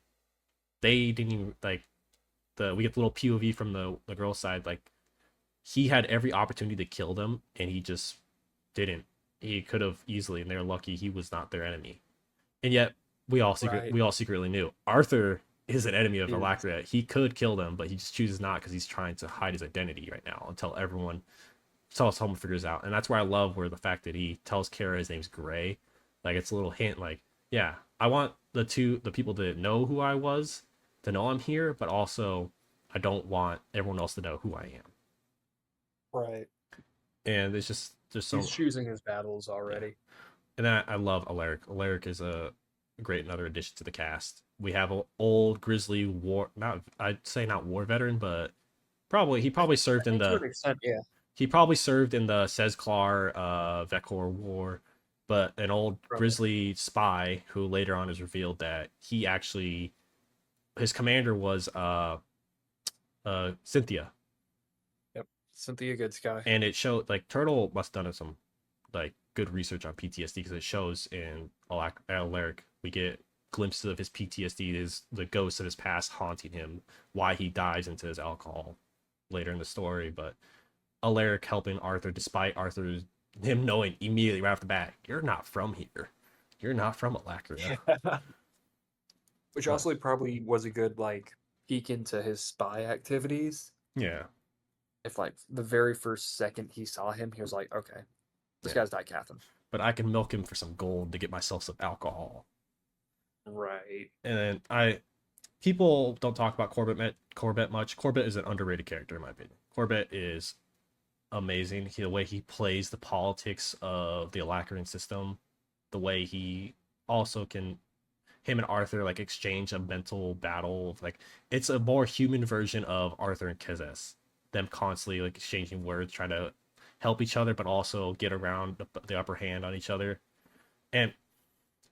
they didn't even like the we get the little POV from the girl's side. Like he had every opportunity to kill them, and he just didn't. He could have easily, and they're lucky he was not their enemy. And yet Right. we all secretly knew Arthur is an enemy of Is Alacria. He could kill them, but he just chooses not because he's trying to hide his identity right now until someone figures out. And that's where I love where the fact that he tells Kara his name's Gray, like it's a little hint, like yeah, I want the people that know who I was to know I'm here, but also I don't want everyone else to know who I am. right. And it's just just so. He's choosing his battles already. And then I love Alaric. Alaric is a great another addition to the cast. We have an old grizzly war, not I'd say not war veteran, but he probably served I in think to the an extent, yeah. he probably served in the Sezklar Vekor War, but an old Right. grizzly spy who later on is revealed that he actually his commander was Cynthia, Yep. Cynthia Goodsky. and it showed like Turtle must have done some like good research on PTSD because it shows in Alaric we get glimpses of his PTSD, is the ghosts of his past haunting him, why he dives into his alcohol later in the story. But Alaric helping Arthur despite Arthur's him knowing immediately right off the bat, you're not from here. You're not from Alacria. Which But, also probably was a good like peek into his spy activities. yeah. If like the very first second he saw him, he was like, okay, this Yeah. guy's Dicathon. But I can milk him for some gold to get myself some alcohol. Right. And then people don't talk about Corbett much. Corbett is an underrated character in my opinion. Corbett is amazing. The way he plays the politics of the Alacrian system, the way he also can him and Arthur like exchange a mental battle. Like it's a more human version of Arthur and Kezes. Them constantly like exchanging words, trying to help each other, but also get around the upper hand on each other. And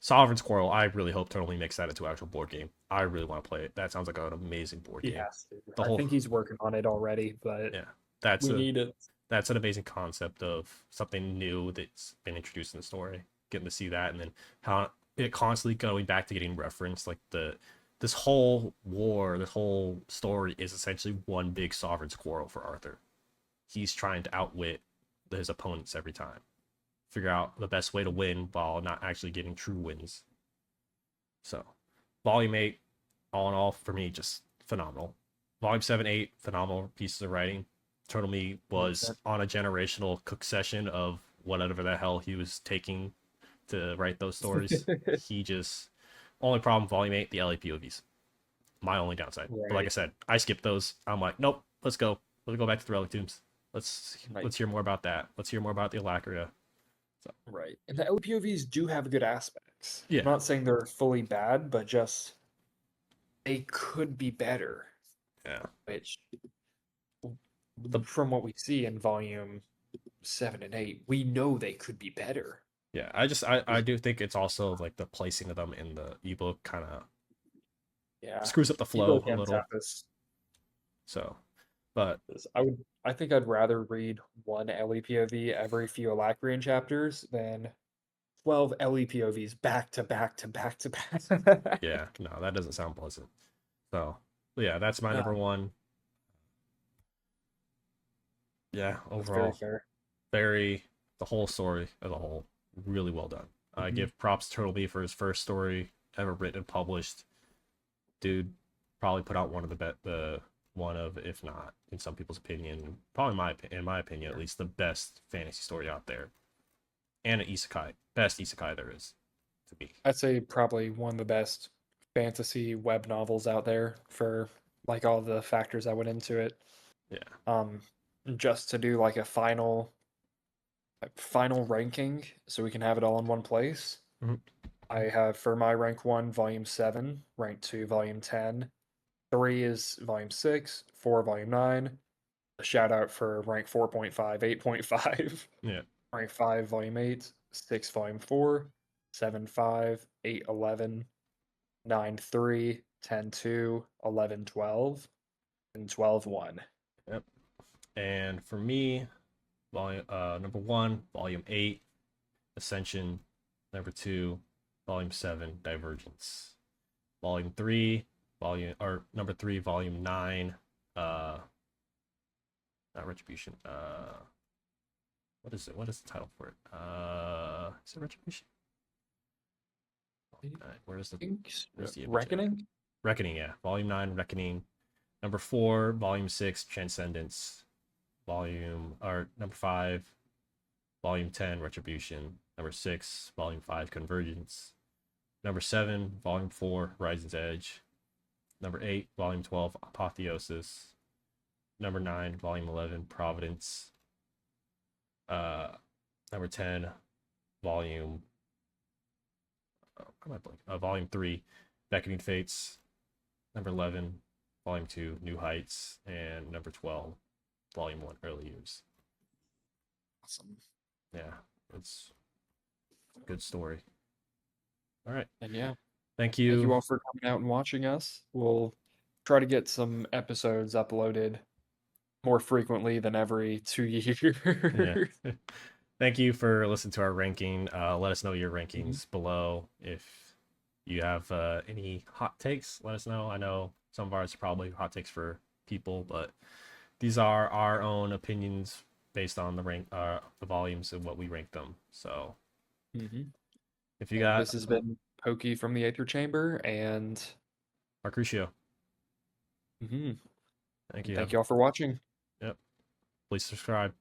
Sovereign's Quarrel, I really hope Totally makes that into an actual board game. I really want to play it. That sounds like an amazing board game. I think he's working on it already, but yeah, that's we need it. That's an amazing concept of something new that's been introduced in the story. Getting to see that, and then how it constantly going back to getting referenced. Like this whole war, this whole story is essentially one big Sovereign's Quarrel for Arthur. He's trying to outwit his opponents every time, figure out the best way to win while not actually getting true wins. So, Volume 8, all in all, for me, just phenomenal. Volume 7, 8, phenomenal pieces of writing. Turtle Me was on a generational cook session of whatever the hell he was taking to write those stories. He just only problem Volume 8, the LA POVs. My only downside. Right. But like I said, I skipped those. I'm like, nope, let's go. Let's go back to the Relic Tombs. Let's hear more about that. Let's hear more about the Alacria. So. Right. And the LPOVs do have good aspects. Yeah. I'm not saying they're fully bad, but just they could be better. Yeah. Which from what we see in volume 7 and 8, we know they could be better. Yeah, I do think it's also like the placing of them in the ebook kind of screws up the flow a little. So, but I think I'd rather read one LEPOV every few Alacrian chapters than 12 LEPOVs back to back to back to back. Yeah, no, that doesn't sound pleasant. So, yeah, that's my number one. Yeah, overall, very the whole story as a whole, really well done. I give props to Turtleby for his first story ever written and published. Dude, probably put out one of if not in some people's opinion, probably in my opinion at least, the best fantasy story out there, and an isekai, best isekai there is to me. I'd say probably one of the best fantasy web novels out there for like all the factors that went into it. Yeah. Just to do like a final ranking so we can have it all in one place. I have for my rank 1 volume 7, rank 2 volume 10, 3 is volume 6, 4 volume 9, a shout out for rank 4.5 8.5, yeah, rank 5 volume 8, 6 volume 4, 7 5, 8 11, 9 3, 10 2, 11 12, and 12 1. Yep. And for me, volume number 1, volume 8, Ascension. Number 2, volume 7, Divergence. Volume 3, number 3, volume 9, not Retribution. What is it? What is the title for it? Is it Retribution? Where's the Reckoning? Reckoning, yeah. Volume 9, Reckoning. Number 4, volume 6, Transcendence. Number 5, volume 10, Retribution. Number 6, volume 5, Convergence. Number 7, volume 4, Horizon's Edge. Number 8, volume 12, Apotheosis. Number 9, volume 11, Providence. Number 10, volume. Volume 3, Beckoning Fates. Number 11, volume 2, New Heights, and number 12, volume 1, Early Years. Awesome. Yeah, it's a good story. All right. And yeah, Thank thank you you. all for coming out and watching us. We'll try to get some episodes uploaded more frequently than every 2 years. Yeah. Thank you for listening to our ranking. Let us know your Mhm. rankings below. If you have any hot takes, let us know. I know some of ours are probably hot takes for people, but these are our own opinions based on the volumes and what we rank them. So Mhm. if you And got this has been Pokey from the Aether Chamber, and Marcutio, mhm, thank and you. thank you all for watching. Yep. Please subscribe.